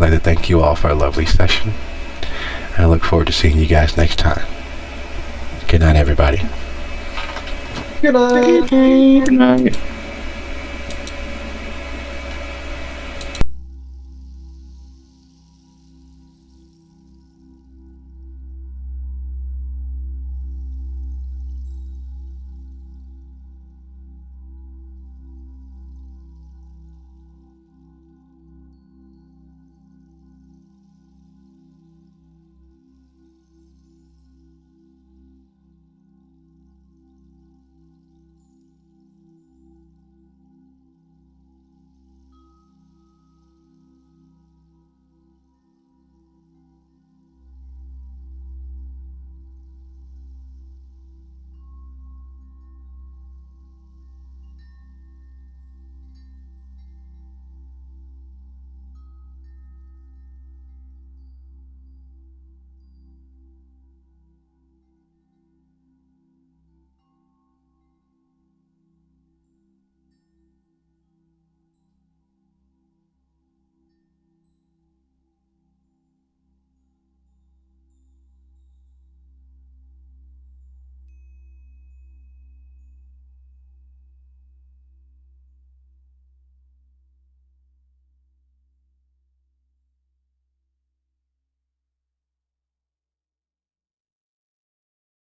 like to thank you all for a lovely session. I look forward to seeing you guys next time. Good night, everybody. Good night. Good night.